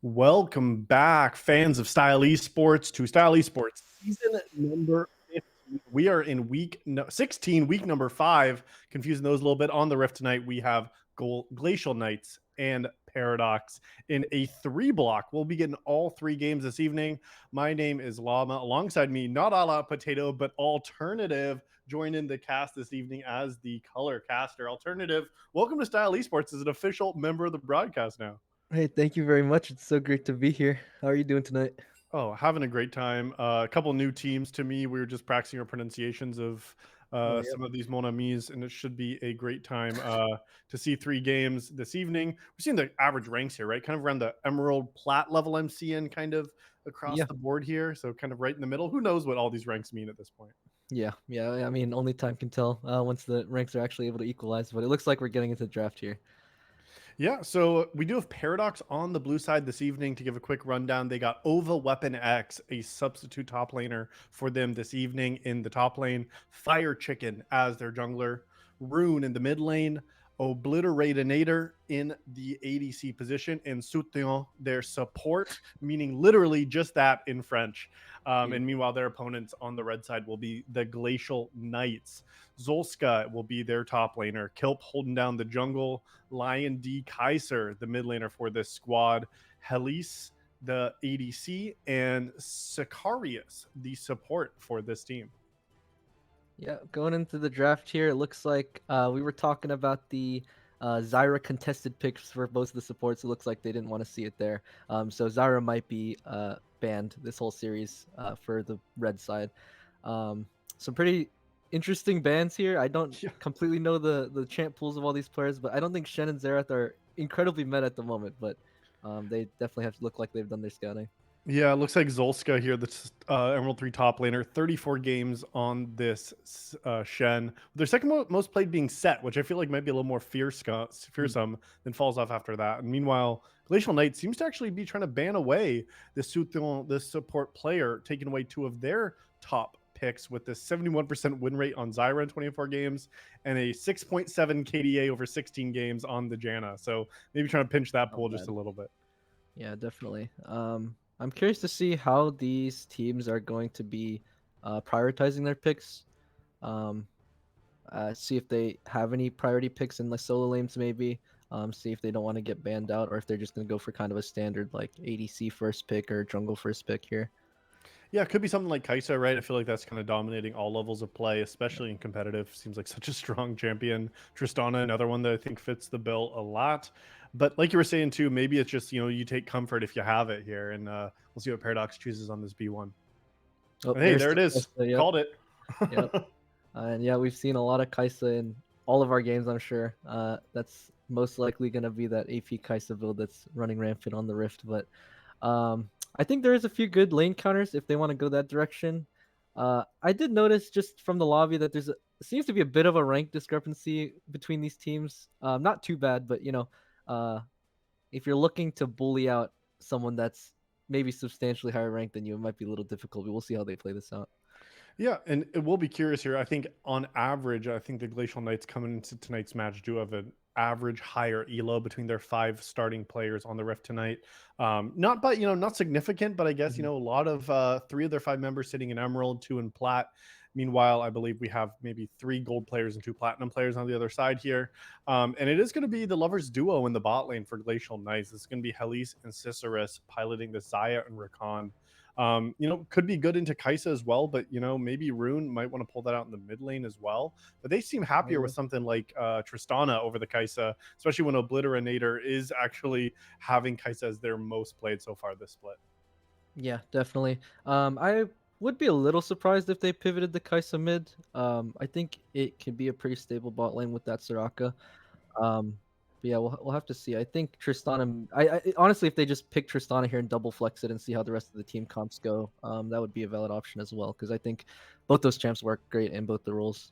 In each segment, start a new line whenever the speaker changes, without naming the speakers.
Welcome back, fans of Style Esports, to Style Esports season number 15. We are in week 16, week number 5. Confusing those a little bit. On the Rift tonight, we have Glacial Knights and Paradox in a 3 block. We'll be getting all 3 games this evening. My name is Llama. Alongside me, not a la potato, but alternative, joining the cast this evening as the color caster. Alternative, welcome to Style Esports as an official member of the broadcast now.
Hey, thank you very much. It's so great to be here. How are you doing tonight?
Oh, having a great time. A couple new teams to me. We were just practicing our pronunciations of
Oh, yep.
some of these Mon Amis, and it should be a great time to see 3 games this evening. We're seeing the average ranks here, right? Kind of around the Emerald Plat level I'm seeing kind of across
Yeah,
the board here. So kind of right in the middle. Who knows what all these ranks mean at this point?
yeah. I mean, only time can tell once the ranks are actually able to equalize. But it looks like we're getting into the draft here.
Yeah, so we do have Paradox on the blue side this evening to give a quick rundown. They got Ova Weapon X, a substitute top laner for them this evening in the top lane, Fire Chicken as their jungler, Rune in the mid lane, Obliteratinator in the ADC position, and Soutien their support, meaning literally just that in French.
Yeah.
And meanwhile, their opponents on the red side will be the Glacial Knights. Zolska will be their top laner, Kilp holding down the jungle, Lion D. Kaiser, the mid laner for this squad, Helis, the ADC, and Sicarius, the support for this team.
Yeah, going into the draft here, it looks like we were talking about the Zyra contested picks for both of the supports. It looks like they didn't want to see it there. So Zyra might be banned this whole series for the red side. Some pretty interesting bans here. I don't
Yeah.
completely know the champ pools of all these players, but I don't think Shen and Xerath are incredibly meta at the moment. But they definitely have to look like they've done their scouting.
Yeah, it looks like Zolska here, the Emerald 3 top laner, 34 games on this Shen. Their second most played being Set, which I feel like might be a little more
Hmm.
fearsome, then falls off after that. And meanwhile, Glacial Knight seems to actually be trying to ban away this support player, taking away 2 of their top picks with this 71% win rate on Zyra in 24 games and a 6.7 KDA over 16 games on the Janna. So maybe trying to pinch that
Not
pool just
bad.
a little bit.
Yeah, definitely. I'm curious to see how these teams are going to be prioritizing their picks. Um, see if they have any priority picks in like solo lanes, maybe. See if they don't want to get banned out, or if they're just going to go for kind of a standard like ADC first pick or jungle first pick here.
Yeah, it could be something like Kaisa, right? I feel like that's kind of dominating all levels of play,
Yeah.
especially in competitive. Seems like such a strong champion. Tristana, another one that I think fits the bill a lot. But like you were saying too, maybe it's just you take comfort if you have it here, and we'll see what Paradox chooses on this B1.
Oh,
And hey,
there's
there
the
it is.
Kai'Sa. Yep,
Called it.
yep. And yeah, we've seen a lot of Kaisa in all of our games, I'm sure. That's most likely going to be that AP Kaisa build that's running rampant on the Rift. But I think there is a few good lane counters if they want to go that direction. I did notice just from the lobby that seems to be a bit of a rank discrepancy between these teams. Not too bad, but uh, if you're looking to bully out someone that's maybe substantially higher ranked than you, it might be a little difficult. But we'll see how they play this out.
Yeah, and it will be curious here. I think on average, I think the Glacial Knights coming into tonight's match do have an average higher elo between their 5 starting players on the Rift tonight. Not but not significant, but I guess
Mhm.
a lot of 3 of their 5 members sitting in Emerald, 2 in Plat. Meanwhile, I believe we have maybe 3 gold players and 2 platinum players on the other side here. And it is going to be the lovers duo in the bot lane for Glacial Knights. It's going to be Helis and Cicerus piloting the Zaya and Rakan. Could be good into Kaisa as well, but maybe Rune might want to pull that out in the mid lane as well. But they seem
Oh,
happier
yeah.
with something like Tristana over the Kaisa, especially when Obliterinator is actually having Kaisa as their most played so far this split.
Yeah, definitely. I would be a little surprised if they pivoted the Kaisa mid. I think it can be a pretty stable bot lane with that Soraka. But yeah, we'll have to see. I think Tristana. Honestly, if they just pick Tristana here and double flex it and see how the rest of the team comps go, that would be a valid option as well. Because I think both those champs work great in both the roles.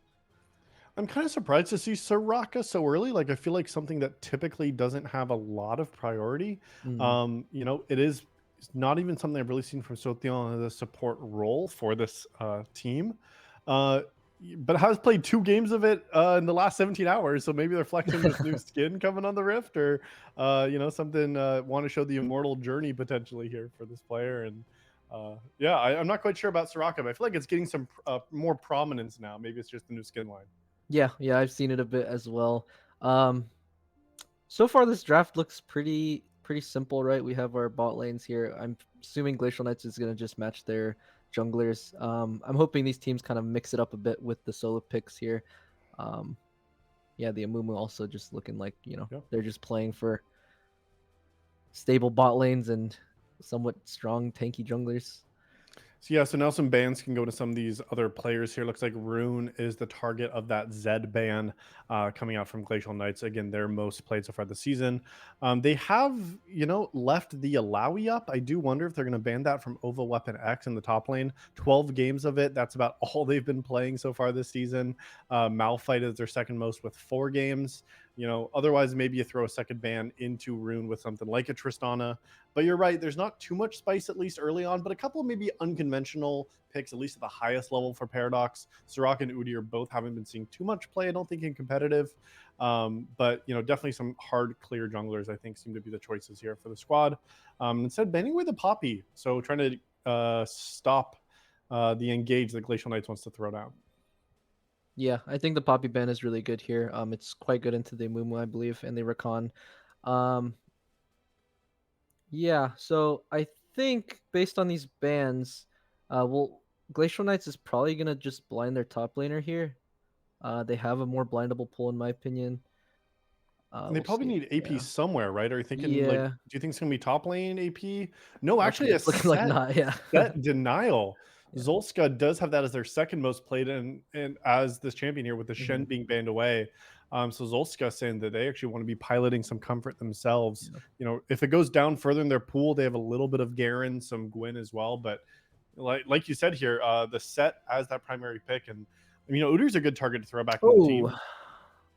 I'm kind of surprised to see Soraka so early. Like I feel like something that typically doesn't have a lot of priority.
Mm,
It is it's not even something I've really seen from Sotion as a support role for this team. Uh, but has played 2 games of it, in the last 17 hours, so maybe they're flexing this new skin coming on the Rift or, something, wanna show the immortal journey potentially here for this player, and, yeah, I'm not quite sure about Soraka, but I feel like it's getting some more prominence now. Maybe it's just the new skin line.
Yeah, yeah, I've seen it a bit as well. Um, so far this draft looks pretty simple, right? We have our bot lanes here. I'm assuming Glacial Knights is gonna just match their junglers. I'm hoping these teams kind of mix it up a bit with the solo picks here. Um, yeah, the Amumu also just looking like
Yeah.
they're just playing for stable bot lanes and somewhat strong tanky junglers.
So yeah, so now some bans can go to some of these other players here. Looks like Rune is the target of that Zed ban coming out from Glacial Knights. Again, their most played so far this season. They have, left the Alawi up. I do wonder if they're going to ban that from Ova Weapon X in the top lane. 12 games of it. That's about all they've been playing so far this season. Malphite is their second most with 4 games. Otherwise, maybe you throw a second ban into Rune with something like a Tristana. But you're right, there's not too much spice, at least early on, but a couple of maybe unconventional picks, at least at the highest level for Paradox. Soraka and Udyr both haven't been seeing too much play, I don't think, in competitive. But, definitely some hard, clear junglers, I think, seem to be the choices here for the squad. Instead, banning away the Poppy. So trying to stop the engage that Glacial Knights wants to throw down.
Yeah, I think the Poppy ban is really good here. It's quite good into the Mumu, I believe, and the Rakan. Um, yeah, so I think based on these bans, well, Glacial Knights is probably gonna just blind their top laner here. They have a more blindable pull, in my opinion.
And they
We'll
probably
see.
need AP
Yeah,
somewhere, right? Are you thinking like,
yeah.
do you think it's gonna be top lane AP? No,
Okay,
actually, a
it's looking like not. Yeah,
set denial.
yeah.
Zolska does have that as their second most played and as this champion here with the Shen
Hmm.
being banned away. So Zolska saying that they actually want to be piloting some comfort themselves.
Yeah.
If it goes down further in their pool, they have a little bit of Garen, some Gwyn as well. But like you said here, the set as that primary pick, and Udyr's a good target to throw back in the
Oh,
team.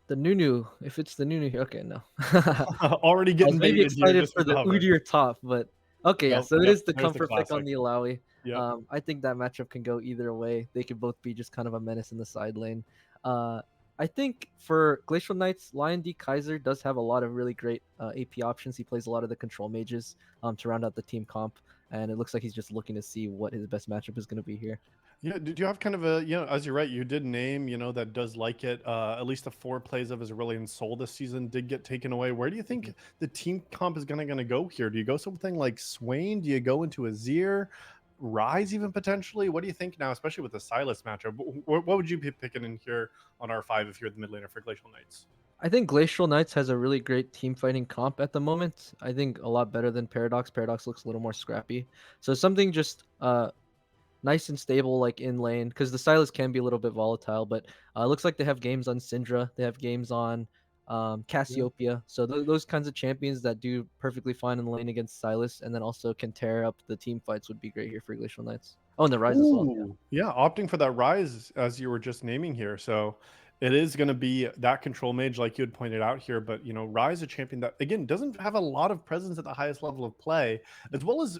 the Nunu. If it's the Nunu here, okay, no. I
Already
was
getting
maybe
baited here
excited
just
for
with
the
the hover.
Udyr top, but okay, yeah.
Nope,
So it
yep,
is the
there's the
comfort pick on
classic.
the Alawi.
Yep.
I think that matchup can go either way. They could both be just kind of a menace in the side lane. Uh, I think for Glacial Knights, Lion D Kaiser does have a lot of really great AP options. He plays a lot of the control mages to round out the team comp, and it looks like he's just looking to see what his best matchup is going to be here.
Yeah, did you have kind of a, as you're right, you did name, that does like it. At least the 4 plays of his Aurelion Soul this season did get taken away. Where do you think the team comp is gonna go here? Do you go something like Swain? Do you go into Azir? Rise even potentially? What do you think now, especially with the Silas matchup? What would you be picking in here on R5 if you're the mid laner for Glacial Knights?
I think Glacial Knights has a really great team fighting comp at the moment. I think a lot better than Paradox. Paradox looks a little more scrappy. So something just nice and stable like in lane because the Silas can be a little bit volatile, but it looks like they have games on Syndra. They have games on
Yeah.
Cassiopeia. So those kinds of champions that do perfectly fine in the lane against Silas and then also can tear up the team fights would be great here for Glacial Knights. Oh, and the Rise as well. Yeah.
Ooh, yeah, opting for that Rise as you were just naming here. So it is going to be that control mage, like you had pointed out here. But Rise, a champion that again doesn't have a lot of presence at the highest level of play, as well as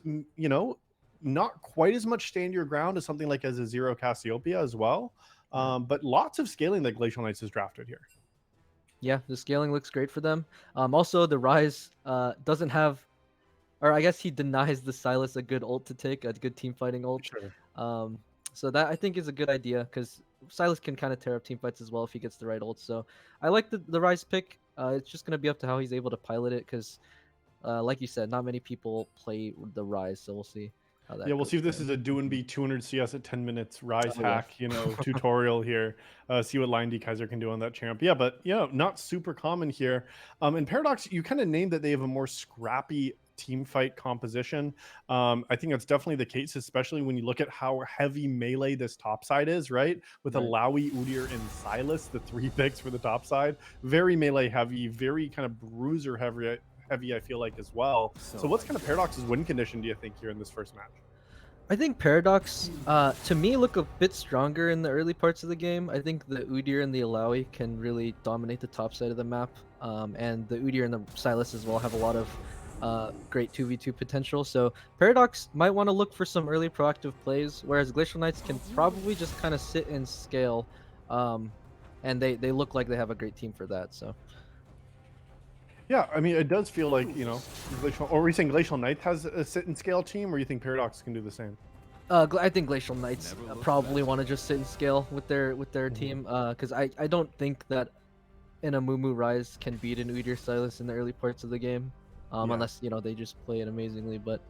not quite as much stand your ground as something like as a Zero Cassiopeia as well.
Right.
But lots of scaling that Glacial Knights has drafted here.
Yeah, the scaling looks great for them. Also, the Rise doesn't have, or I guess he denies the Silas a good ult to take, a good team fighting ult.
Sure.
Um, so that I think is a good idea because Silas can kind of tear up team fights as well if he gets the right ult. So I like the Rise pick. It's just gonna be up to how he's able to pilot it because, like you said, not many people play the Rise. So we'll see how
Yeah,
that
we'll
goes
see if
for
this
him.
is a do and be 200 CS at 10 minutes Rise
Oh yeah.
hack, tutorial here. See what Lion D Kaiser can do on that champ. Yeah, but not super common here. In Paradox, you kind of named that they have a more scrappy team fight composition. I think that's definitely the case, especially when you look at how heavy melee this top side is, right? With
Right.
Alawi, Udyr, and Silas, the 3 picks for the top side. Very melee heavy, very kind of bruiser heavy, I feel like, as well. So what's kind of Paradox's win condition, do you think, here in this first match?
I think Paradox, to me, look a bit stronger in the early parts of the game. I think the Udyr and the Alawi can really dominate the top side of the map, and the Udyr and the Silas as well have a lot of great 2v2 potential. So Paradox might want to look for some early proactive plays, whereas Glacial Knights can probably just kind of sit and scale um, and they look like they have a great team for that. So
Yeah, I mean, it does feel like, Glacial, or were you saying Glacial Knight has a sit and scale team, or you think Paradox can do the same?
I think Glacial Knights probably want to just sit and scale with their
Mhm.
team. Because I don't think that an Amumu Rise can beat an Udyr Silas in the early parts of the game,
Yeah.
unless they just play it amazingly. But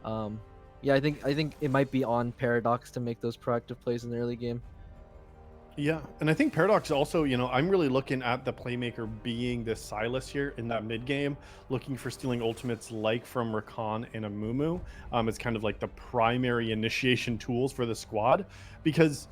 um, yeah, I think it might be on Paradox to make those proactive plays in the early game.
Yeah, and I think Paradox also, I'm really looking at the playmaker being this Silas here in that mid game, looking for stealing ultimates like from Rakan and Amumu. It's kind of like the primary initiation tools for the squad because,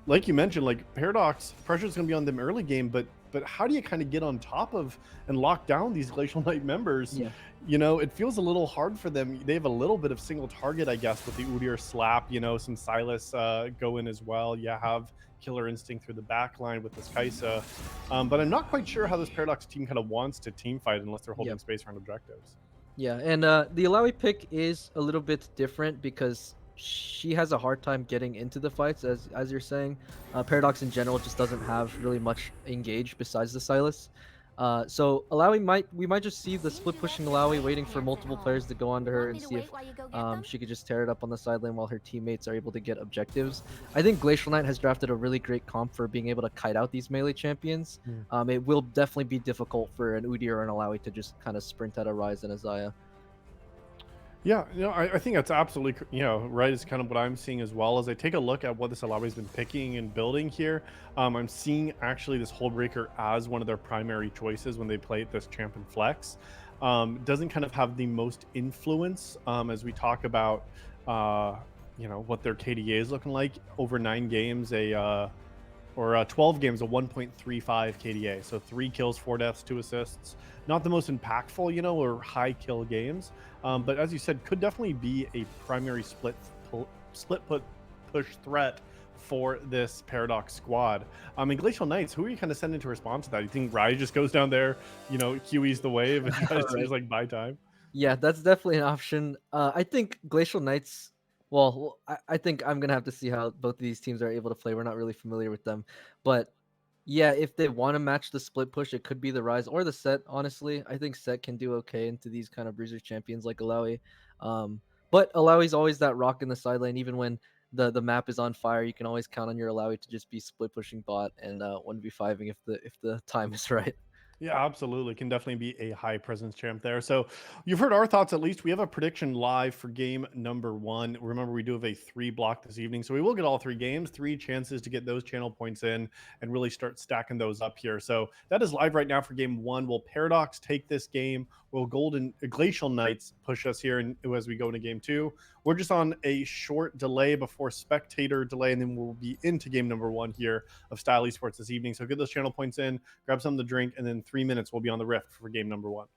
like you mentioned, like Paradox pressure is going to be on them early game, but how do you kind of get on top of and lock down these Glacial Knight members?
Yeah.
It feels a little hard for them. They have a little bit of single target, I guess, with the Udyr slap. Some Silas go in as well. You have killer instinct through the back line with this Kaisa. But I'm not quite sure how this Paradox team kind of wants to team fight unless they're
Yeah.
holding space around objectives.
Yeah, and the Alawi pick is a little bit different because she has a hard time getting into the fights, as you're saying. Paradox in general just doesn't have really much engage besides the Silas. So Alawi we might just see the split pushing Alawi waiting for multiple players to go onto her and see if she could just tear it up on the sideline while her teammates are able to get objectives. I think Glacial Knight has drafted a really great comp for being able to kite out these melee champions. It will definitely be difficult for an Udyr or an Alawi to just kind of sprint at a Rise and a Zaya.
Yeah, I think that's absolutely, right. Is kind of what I'm seeing as well. As I take a look at what this Alawi's been picking and building here, I'm seeing actually this Hullbreaker as one of their primary choices when they play this champ and flex. Doesn't kind of have the most influence as we talk about, what their KDA is looking like over 9 games. 12 games, a 1.35 KDA. So 3 kills, 4 deaths, 2 assists. Not the most impactful, or high kill games. But as you said, could definitely be a primary split put push threat for this Paradox squad. In Glacial Knights, who are you kind of sending to respond to that? You think Rai just goes down there, QEs the wave and tries to
Right.
just like buy time?
Yeah, that's definitely an option. I think Glacial Knights. Well, I think I'm gonna have to see how both of these teams are able to play. We're not really familiar with them, but yeah, if they want to match the split push, it could be the Rise or the Set. Honestly, I think Set can do okay into these kind of bruiser champions like Alawi. But Alawi's always that rock in the side lane. Even when the map is on fire, you can always count on your Alawi to just be split pushing bot and 1v5ing if the time is right.
Yeah, absolutely. Can definitely be a high presence champ there. So you've heard our thoughts at least. We have a prediction live for game number 1. Remember, we do have a 3 block this evening. So we will get all 3 games, 3 chances to get those channel points in and really start stacking those up here. So that is live right now for game 1. Will Paradox take this game? Will Glacial Knights push us here as we go into game 2? We're just on a short delay before spectator delay, and then we'll be into game number 1 here of Style Esports this evening. So get those channel points in, grab something to drink, and then 3 minutes we'll be on the Rift for game number 1.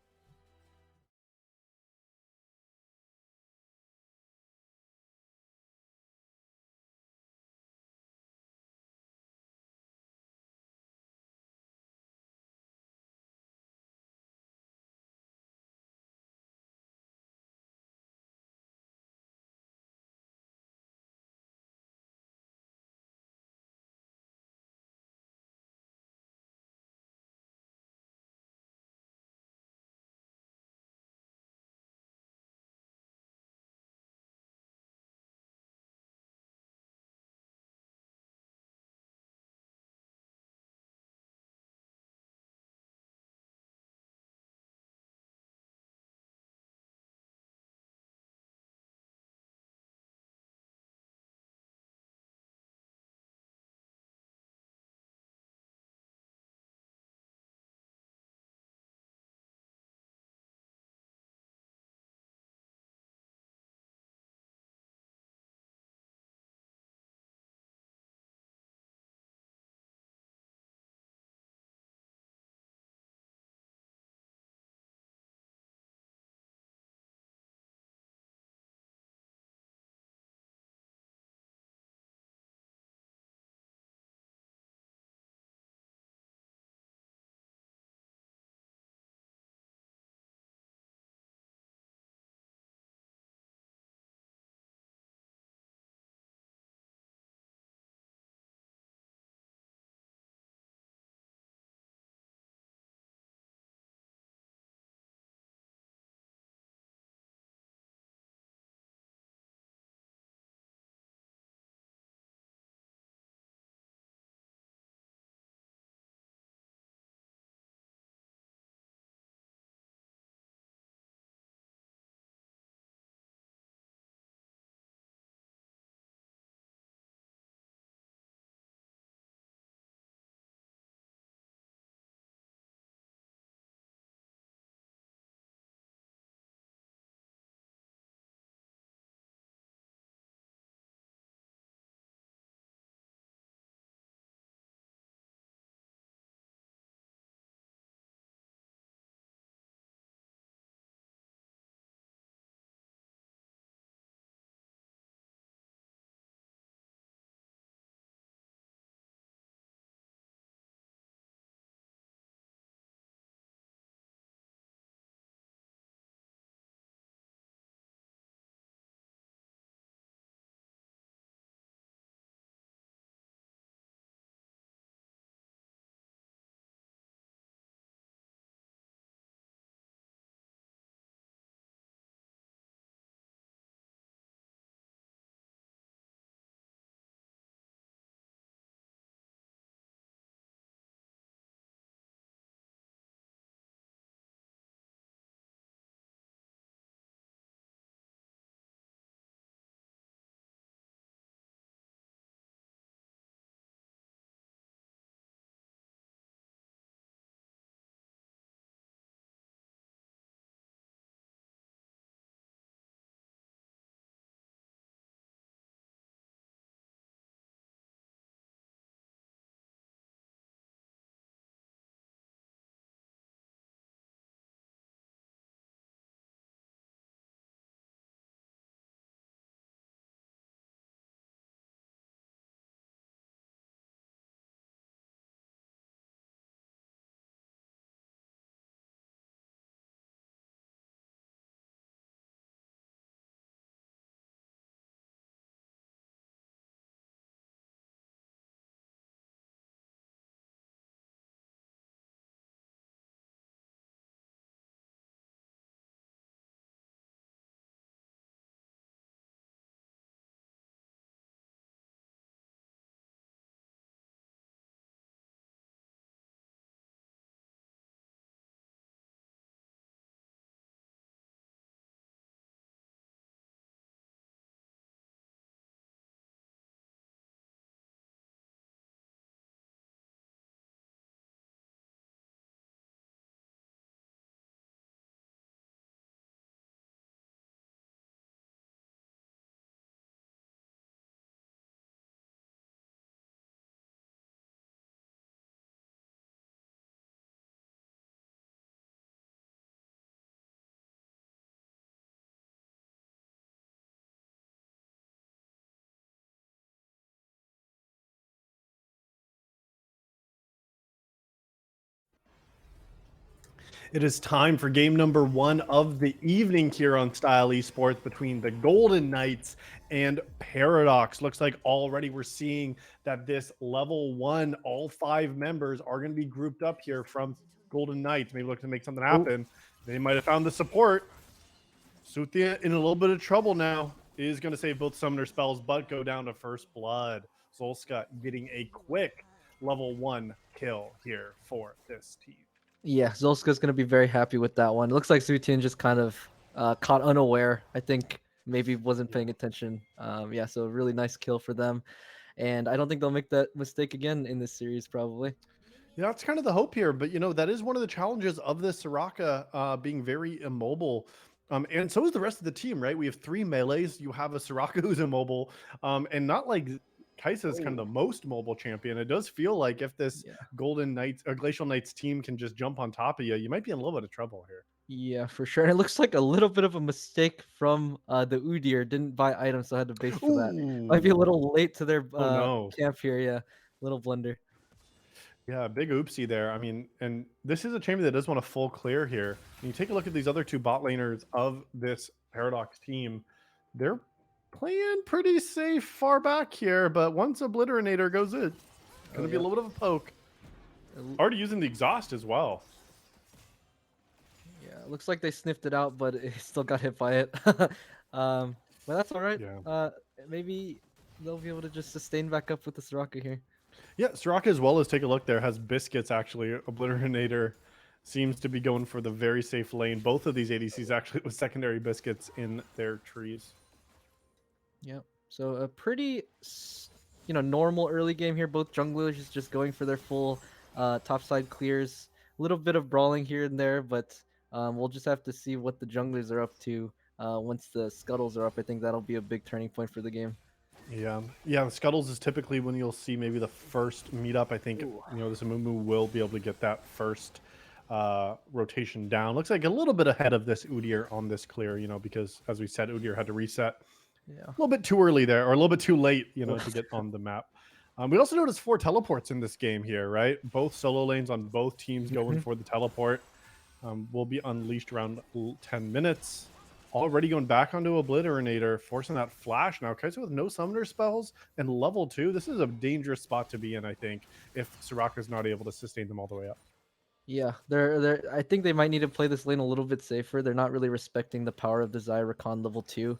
It is time for game number 1 of the evening here on Style Esports between the Golden Knights and Paradox. Looks like already we're seeing that this level 1, all 5 members are going to be grouped up here from Golden Knights. Maybe look to make something
Oh,
happen. They might have found the support. Suthia in a little bit of trouble now. Is going to save both summoner spells, but go down to first blood. Zolska getting a quick level 1 kill here for this team.
yeah, Zolska's gonna be very happy with that one. It looks like Zutian just kind of caught unaware. I think maybe wasn't paying attention. Yeah, so a really nice kill for them, and I don't think they'll make that mistake again in this series probably.
Yeah, that's kind of the hope here, but that is one of the challenges of this Soraka being very immobile. And so is the rest of the team, right? We have 3 melees. You have a Soraka who's immobile, and not like Kaisa is kind of
Oh,
the most mobile champion. It does feel like if this
yeah,
Golden Knights or Glacial Knights team can just jump on top of you, you might be in a little bit of trouble here.
yeah, for sure. And it looks like a little bit of a mistake from the Udyr. Didn't buy items, so I had to base for that. Might be a
Ooh,
little late to their
oh no.
camp here. Yeah, little blunder.
Yeah, big oopsie there. I mean, and this is a champion that does want a full clear here. And you take a look at these other 2 bot laners of this Paradox team. They're playing pretty safe far back here, but once Obliterinator goes in,
Oh
gonna be a
yeah.
little bit of a poke.
It
Already using the exhaust as well.
Yeah, it looks like they sniffed it out, but it still got hit by it. But that's all right.
Yeah.
Maybe they'll be able to just sustain back up with the Soraka here.
Yeah, Soraka as well as take a look there has biscuits actually. Obliterinator seems to be going for the very safe lane. Both of these ADCs actually with secondary biscuits in their trees.
Yep. So a pretty, normal early game here. Both junglers is just going for their full topside clears. A little bit of brawling here and there, but we'll just have to see what the junglers are up to once the scuttles are up. I think that'll be a big turning point for the game.
Yeah, yeah. Scuttles is typically when you'll see maybe the first meetup. I think
Ooh.
this Amumu will be able to get that first rotation down. Looks like a little bit ahead of this Udyr on this clear. Because as we said, Udyr had to reset
Yeah.
a little bit too early there, or a little bit too late. To get on the map. We also noticed 4 teleports in this game here, right? Both solo lanes on both teams going
Mhm.
for the teleport. Will be unleashed around 10 minutes. Already going back onto Obliterinator, forcing that flash now. Kaisa with no summoner spells and level 2. This is a dangerous spot to be in, I think, if Soraka's not able to sustain them all the way up.
Yeah, they're. I think they might need to play this lane a little bit safer. They're not really respecting the power of the Zyrakan level 2,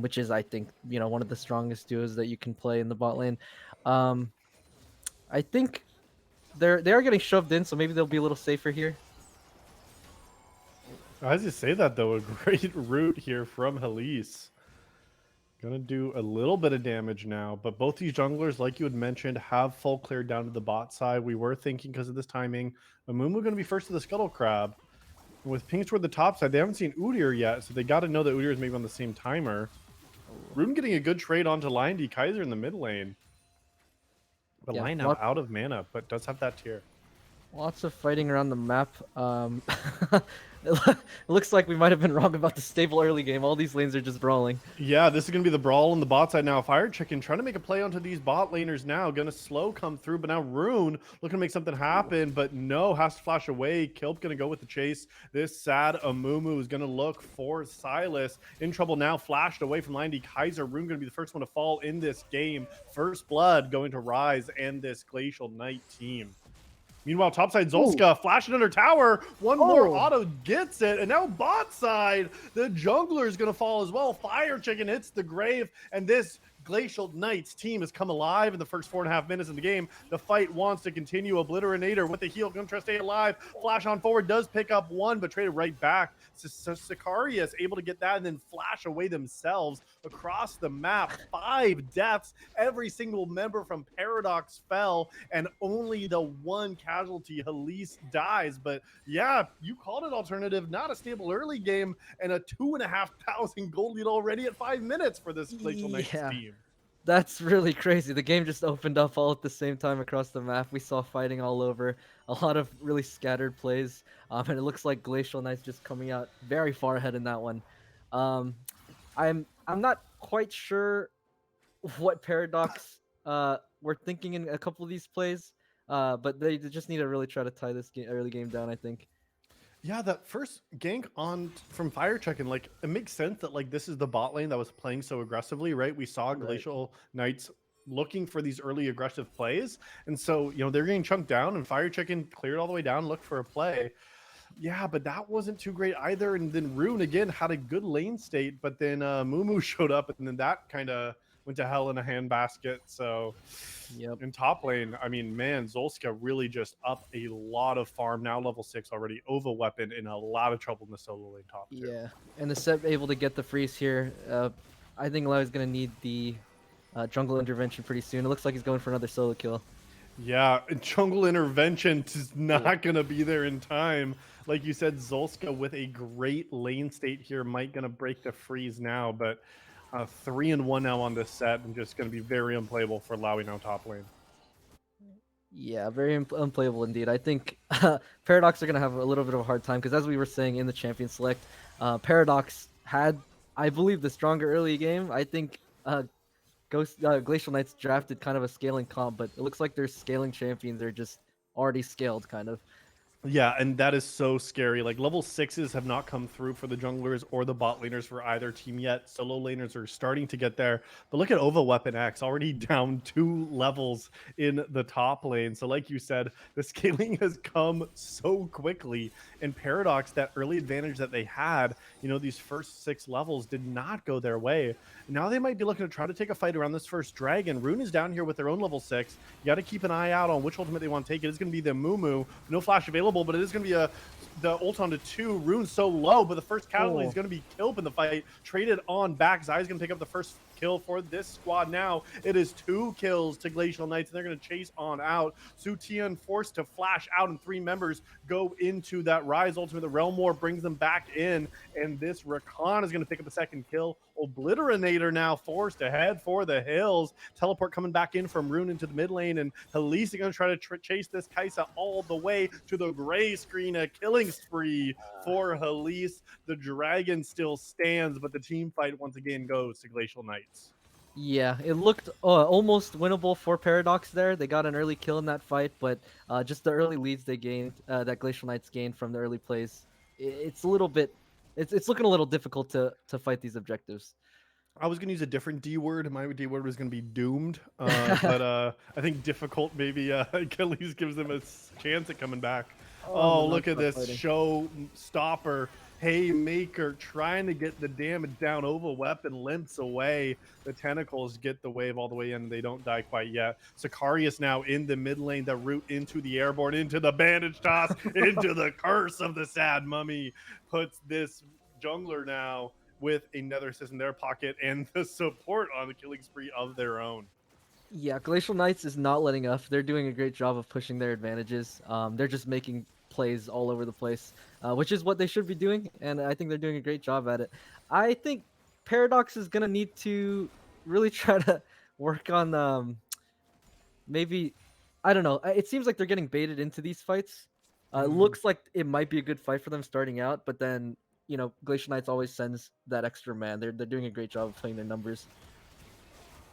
which is, I think, one of the strongest duos that you can play in the bot lane. Um, I think they are getting shoved in, so maybe they'll be a little safer here.
As you say that, though, a great route here from Helise. Gonna do a little bit of damage now, but both these junglers, like you had mentioned, have full clear down to the bot side. We were thinking because of this timing, Amumu going to be first to the Scuttle Crab. With pings toward the top side, they haven't seen Udyr yet, so they got to know that Udyr is maybe on the same timer. Rune getting a good trade onto Lion D Kaiser in the mid lane. But
Yeah,
Lion now out of mana, but does have that tier.
lots of fighting around the map. It looks like we might have been wrong about the stable early game. All these lanes are just brawling.
Yeah, this is going to be the brawl on the bot side now. Fire Chicken trying to make a play onto these bot laners now. Going to slow come through, but now Rune looking to make something happen, but no, has to flash away. Kilp going to go with the chase. This sad Amumu is going to look for Silas. In trouble now, flashed away from Lion D Kaiser. Rune going to be the first one to fall in this game. First blood going to Rise and this Glacial Knight team. Meanwhile, topside Zolska flashing under tower. One more auto gets it. And now bot side, the jungler is going to fall as well. Fire Chicken hits the grave. And this Glacial Knights team has come alive in the first 4.5 minutes of the game. The fight wants to continue. Obliterinator with the heal, going to try to stay alive. Flash on forward, does pick up one, but traded right back. Sicarius able to get that and then flash away themselves across the map. 5 deaths. Every single member from Paradox fell, and only the one casualty, Helise, dies. But yeah, you called it alternative. Not a stable early game, and a 2,500 gold lead already at 5 minutes for this Glacial Knights team.
That's really crazy. The game just opened up all at the same time across the map. We saw fighting all over, a lot of really scattered plays, and it looks like Glacial Knights just coming out very far ahead in that one. I'm not quite sure what Paradox were thinking in a couple of these plays, but they just need to really try to tie this early game down, I think.
Yeah, that first gank on from Fire Check, and like it makes sense that like this is the bot lane that was playing so aggressively, right? We saw
Right.
Glacial Knights looking for these early aggressive plays, and so they're getting chunked down, and Fire Chicken cleared all the way down, looked for a play. Yeah, but that wasn't too great either. And then Rune again had a good lane state, but then Mumu showed up, and then that kind of went to hell in a handbasket. So
Yep.
in top lane, I mean, man, Zolska really just up a lot of farm. Now level 6 already. Ova weapon in a lot of trouble in the solo lane top too.
Yeah, and the set able to get the freeze here. I think Lau's gonna need the jungle intervention pretty soon. It looks like he's going for another solo kill.
Yeah, and jungle intervention is
Oh.
not going to be there in time. Like you said, Zolska with a great lane state here might going to break the freeze now, but 3-1 now on this set and just going to be very unplayable for Lowy now top lane.
Yeah, very unplayable indeed. I think Paradox are going to have a little bit of a hard time because, as we were saying in the champion select, Paradox had, I believe, the stronger early game. I think Glacial Knights drafted kind of a scaling comp, but it looks like their scaling champions are just already scaled, kind of.
Yeah, and that is so scary. Like level 6s have not come through for the junglers or the bot laners for either team yet. Solo laners are starting to get there. But look at Ova Weapon X already down 2 levels in the top lane. So like you said, the scaling has come so quickly. And Paradox, that early advantage that they had, these first 6 levels did not go their way. Now they might be looking to try to take a fight around this first dragon. Rune is down here with their own level 6. You got to keep an eye out on which ultimate they want to take. It is going to be the Mumu. No flash available, but it is going to be the ult onto 2. Rune's so low, but the first casualty is going to be Kilp in the fight. Traded on back. Zai's going to pick up the first kill for this squad now. It is 2 kills to Glacial Knights, and they're going to chase on out. Sutian forced to flash out, and 3 members go into that Rise ultimate. The Realm War brings them back in, and this Rakan is going to pick up the second kill. Obliterinator now forced to head for the hills. Teleport coming back in from Rune into the mid lane, and Elise is going to try to chase this Kai'Sa all the way to the gray screen. A killing spree for Elise. The dragon still stands, but the team fight once again goes to Glacial Knights.
Yeah, it looked almost winnable for Paradox there. They got an early kill in that fight, but just the early leads they gained, that Glacial Knights gained from the early plays, it's a little bit, it's looking a little difficult to fight these objectives.
I was going to use a different D word. My D word was going to be doomed, but I think difficult maybe Achilles gives them a chance at coming back.
No,
Oh, look at this
fighting.
show stopper. Haymaker trying to get the damage down. Ova weapon limps away. The tentacles get the wave all the way in. They don't die quite yet. Sicarius now in the mid lane. The route into the airborne, into the bandage toss, into the curse of the sad mummy. Puts this jungler now with another assist in their pocket and the support on the killing spree of their own.
Yeah, Glacial Knights is not letting up. They're doing a great job of pushing their advantages. They're just making plays all over the place, which is what they should be doing, and I think they're doing a great job at it. I think Paradox is gonna need to really try to work on maybe, I don't know. It seems like they're getting baited into these fights. It looks like it might be a good fight for them starting out, but then Glacial Knights always sends that extra man. They're doing a great job of playing their numbers.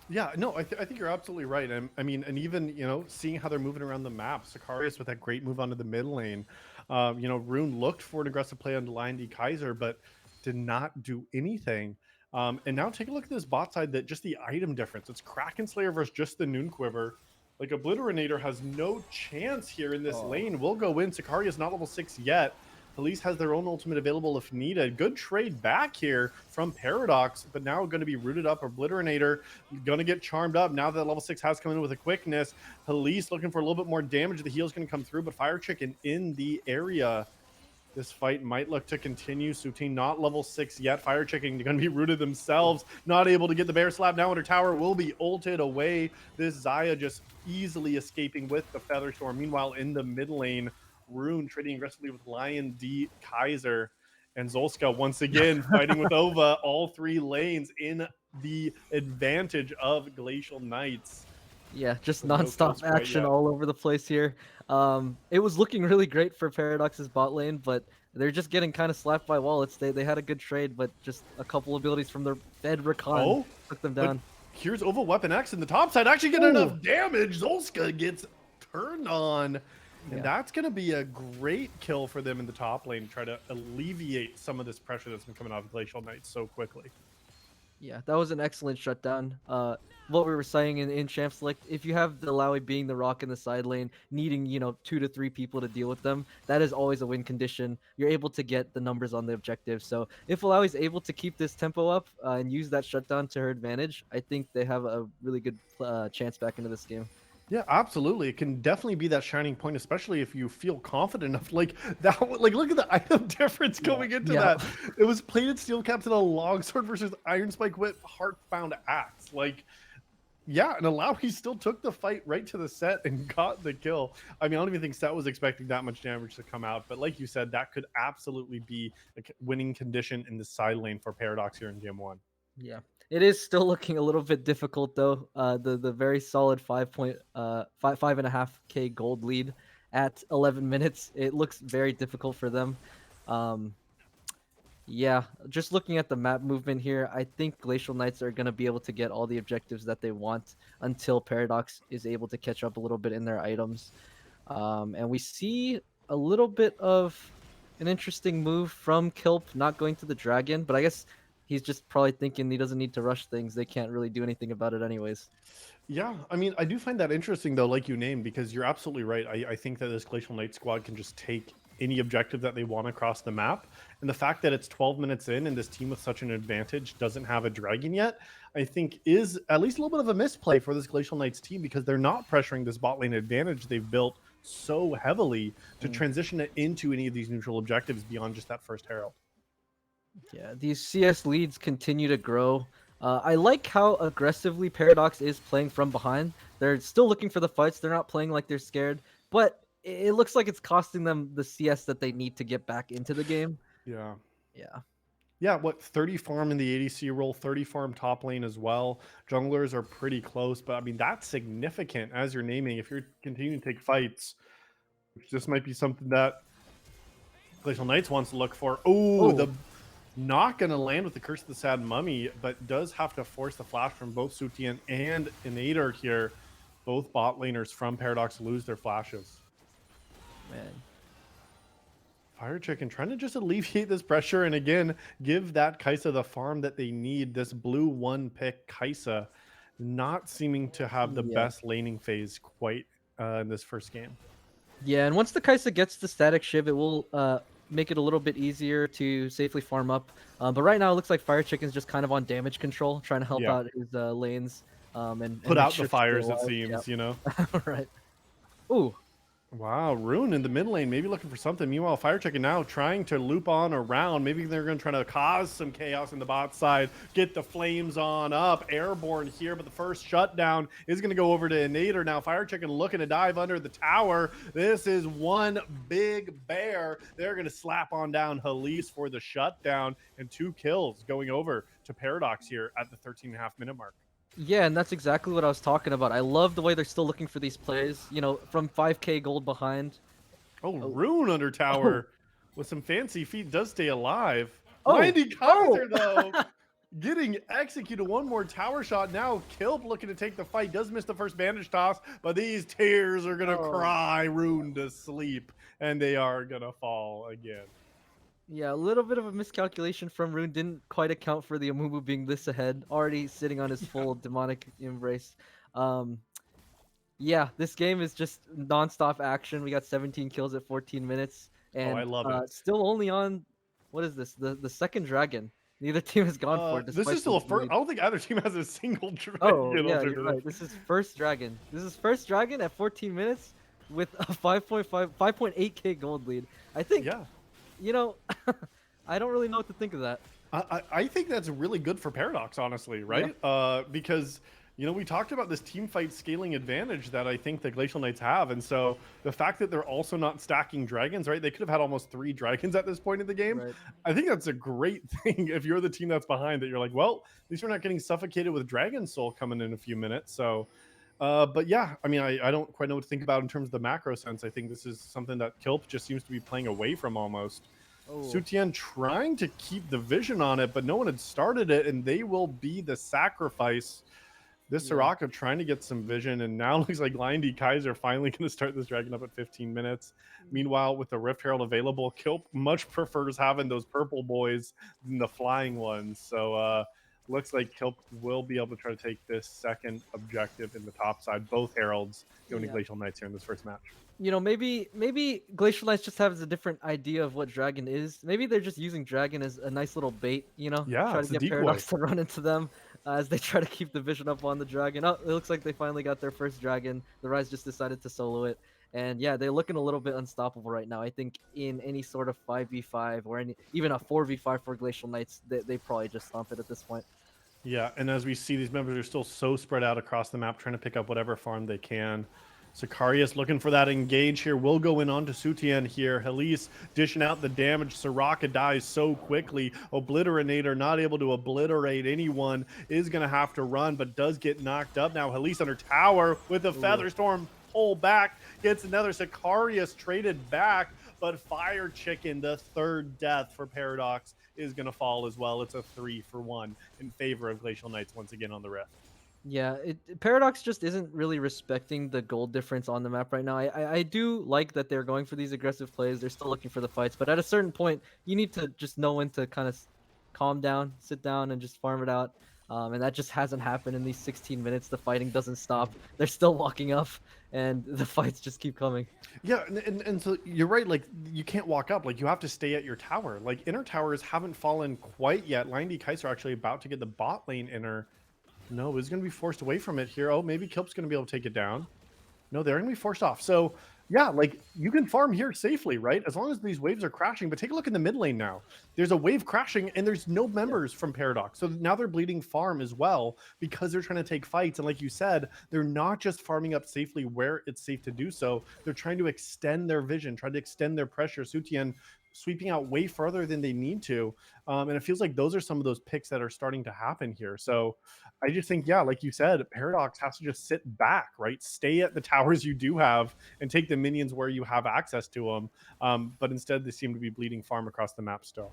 Yeah, no, I think you're absolutely right. I mean, and even seeing how they're moving around the map, Sicarius with that great move onto the mid lane. Rune looked for an aggressive play on Lion D Kaiser, but did not do anything. And now take a look at this bot side. That just the item difference. It's Kraken Slayer versus just the Noon Quiver. Like Obliterinator has no chance here in this lane. Will go in. Sicarius not level 6 yet. Police has their own ultimate available if needed. Good trade back here from Paradox, but now going to be rooted up. Obliterinator going to get charmed up now that level 6 has come in with a quickness. Police looking for a little bit more damage. The heal's going to come through, but Fire Chicken in the area. This fight might look to continue. Soutine not level 6 yet. Fire Chicken going to be rooted themselves. Not able to get the bear slap. Now under tower will be ulted away. This Xayah just easily escaping with the Feather Storm. Meanwhile, in the mid lane, Rune trading aggressively with Lion D Kaiser, and Zolska once again fighting with Ova. All 3 lanes in the advantage of Glacial Knights.
Yeah, just
No
nonstop action all over the place here. It was looking really great for Paradox's bot lane, but they're just getting kind of slapped by wallets. They had a good trade, but just a couple abilities from their Fed Rakan took them down.
Here's Ova Weapon X in the top side. Actually getting enough damage. Zolska gets turned on. And
Yeah.
that's going to be a great kill for them in the top lane to try to alleviate some of this pressure that's been coming off of Glacial Knights so quickly.
Yeah, that was an excellent shutdown. What we were saying in Champ Select, if you have the Lowy being the rock in the side lane, needing 2 to 3 people to deal with them, that is always a win condition. You're able to get the numbers on the objective. So if Lowy is able to keep this tempo up and use that shutdown to her advantage, I think they have a really good chance back into this game.
Yeah, absolutely. It can definitely be that shining point, especially if you feel confident enough. Like that, like look at the item difference
Yeah,
going into
yeah,
that. It was plated steel caps and a longsword versus iron spike whip heartbound axe. Like, yeah, and Alawi still took the fight right to the set and got the kill. I mean, I don't even think Set was expecting that much damage to come out, but like you said, that could absolutely be a winning condition in the side lane for Paradox here in game one.
yeah. It is still looking a little bit difficult though. The very solid 5.5K gold lead at 11 minutes. It looks very difficult for them. Um, yeah, just looking at the map movement here, I think Glacial Knights are going to be able to get all the objectives that they want until Paradox is able to catch up a little bit in their items. And we see a little bit of an interesting move from Kilp not going to the dragon, but I guess he's just probably thinking he doesn't need to rush things. They can't really do anything about it anyways.
Yeah, I mean, I do find that interesting though, like you named, because you're absolutely right. I think that this Glacial Knight squad can just take any objective that they want across the map. And the fact that it's 12 minutes in and this team with such an advantage doesn't have a dragon yet, I think is at least a little bit of a misplay for this Glacial Knights team because they're not pressuring this bot lane advantage they've built so heavily to transition it into any of these neutral objectives beyond just that first Herald.
Yeah, these CS leads continue to grow. I like how aggressively Paradox is playing from behind. They're still looking for the fights. They're not playing like they're scared, but it looks like it's costing them the CS that they need to get back into the game.
Yeah.
Yeah.
Yeah, what 30 farm in the ADC role, 30 farm top lane as well. Junglers are pretty close, but I mean that's significant as you're naming. If you're continuing to take fights, which this might be something that Glacial Knights wants to look for. Oh, the not gonna land with the Curse of the Sad Mummy, but does have to force the flash from both Sutian and Inator here. Both bot laners from Paradox lose their flashes.
Man.
Fire Chicken trying to just alleviate this pressure and again give that Kaisa the farm that they need. This blue one pick Kaisa not seeming to have the best laning phase quite in this first game.
Yeah, and once the Kaisa gets the static shiv, it will make it a little bit easier to safely farm up. But right now, it looks like Fire Chicken's just kind of on damage control, trying to help out his lanes and
put
make
out
sure
the fires.
to
It seems, you know.
Right. Ooh.
Wow, Rune in the mid lane, maybe looking for something. Meanwhile, Fire Chicken now trying to loop on around. Maybe they're going to try to cause some chaos in the bot side, get the flames on up. Airborne here, but the first shutdown is going to go over to Inator. Now, Fire Chicken looking to dive under the tower. This is one big bear. They're going to slap on down Halise for the shutdown and 2 kills going over to Paradox here at the 13.5-minute mark.
Yeah, and that's exactly what I was talking about. I love the way they're still looking for these plays, from 5K gold behind.
Oh, Rune under tower with some fancy feet does stay alive.
Oh.
90 Kaiser, though, getting executed. One more tower shot. Now Kilp looking to take the fight. Does miss the first bandage toss, but these tears are going to cry Rune to sleep, and they are going to fall again.
Yeah, a little bit of a miscalculation from Rune. Didn't quite account for the Amumu being this ahead, already sitting on his full demonic embrace. Yeah, this game is just nonstop action. We got 17 kills at 14 minutes. And
I love it.
Still only on, what is this? The second dragon. Neither team has gone for it.
This is still a first. I don't think either team has a single dragon.
Oh, yeah, you're right. This is first dragon. This is first dragon at 14 minutes with a 5.8K gold lead. I think, I don't really know what to think of that.
I think that's really good for Paradox, honestly, right? Yeah. Because, we talked about this team fight scaling advantage that I think the Glacial Knights have. And so the fact that they're also not stacking dragons, right? They could have had almost 3 dragons at this point in the game. Right. I think that's a great thing if you're the team that's behind it. You're like, well, at least we're not getting suffocated with Dragon Soul coming in a few minutes. So, but yeah, I mean, I don't quite know what to think about in terms of the macro sense. I think this is something that Kilp just seems to be playing away from almost. Sutian trying to keep the vision on it, but no one had started it, and they will be the sacrifice This
Yeah.
Soraka trying to get some vision, and now looks like Lion D Kaiser finally going to start this dragon up at 15 minutes. Meanwhile, with the Rift Herald available, Kilp much prefers having those purple boys than the flying ones. So looks like Kilp will be able to try to take this second objective in the top side. Both Heralds going to
Yeah.
Glacial Knights here in this first match.
You know, maybe Glacial Knights just has a different idea of what Dragon is. Maybe they're just using Dragon as a nice little bait, you know,
Yeah,
try to
it's a
get
decoy.
Paradox to run into them as they try to keep the vision up on the Dragon. Oh, it looks like they finally got their first Dragon. The Rise just decided to solo it. And yeah, they're looking a little bit unstoppable right now. I think in any sort of 5v5 or even a 4v5 for Glacial Knights, they probably just stomp it at this point.
Yeah, and as we see, these members are still so spread out across the map, trying to pick up whatever farm they can. Sicarius looking for that engage here. Will go in onto Sutian here. Helise dishing out the damage. Soraka dies so quickly. Obliterator not able to obliterate anyone. Is going to have to run, but does get knocked up now. Helise under tower with a Feather Storm. Pull back. Gets another Sicarius traded back. But Fire Chicken, the third death for Paradox, is going to fall as well. It's a 3-for-1 in favor of Glacial Knights once again on the Rift.
Yeah, Paradox just isn't really respecting the gold difference on the map right now. I do like that they're going for these aggressive plays. They're still looking for the fights, but at a certain point, you need to just know when to kind of calm down, sit down, and just farm it out. And that just hasn't happened in these 16 minutes. The fighting doesn't stop. They're still walking up, and the fights just keep coming.
Yeah, and so you're right. Like, you can't walk up. Like, you have to stay at your tower. Like, inner towers haven't fallen quite yet. Lion D Kaiser actually about to get the bot lane inner. No, is going to be forced away from it here. Oh, maybe Kilp's going to be able to take it down. No, they're going to be forced off. So, yeah, like, you can farm here safely, right? As long as these waves are crashing. But take a look in the mid lane now. There's a wave crashing, and there's no members from Paradox. So now they're bleeding farm as well because they're trying to take fights. And like you said, they're not just farming up safely where it's safe to do so. They're trying to extend their vision, trying to extend their pressure. Sutian sweeping out way further than they need to. And it feels like those are some of those picks that are starting to happen here. So I just think, yeah, like you said, Paradox has to just sit back, right? Stay at the towers you do have and take the minions where you have access to them. But instead, they seem to be bleeding farm across the map still.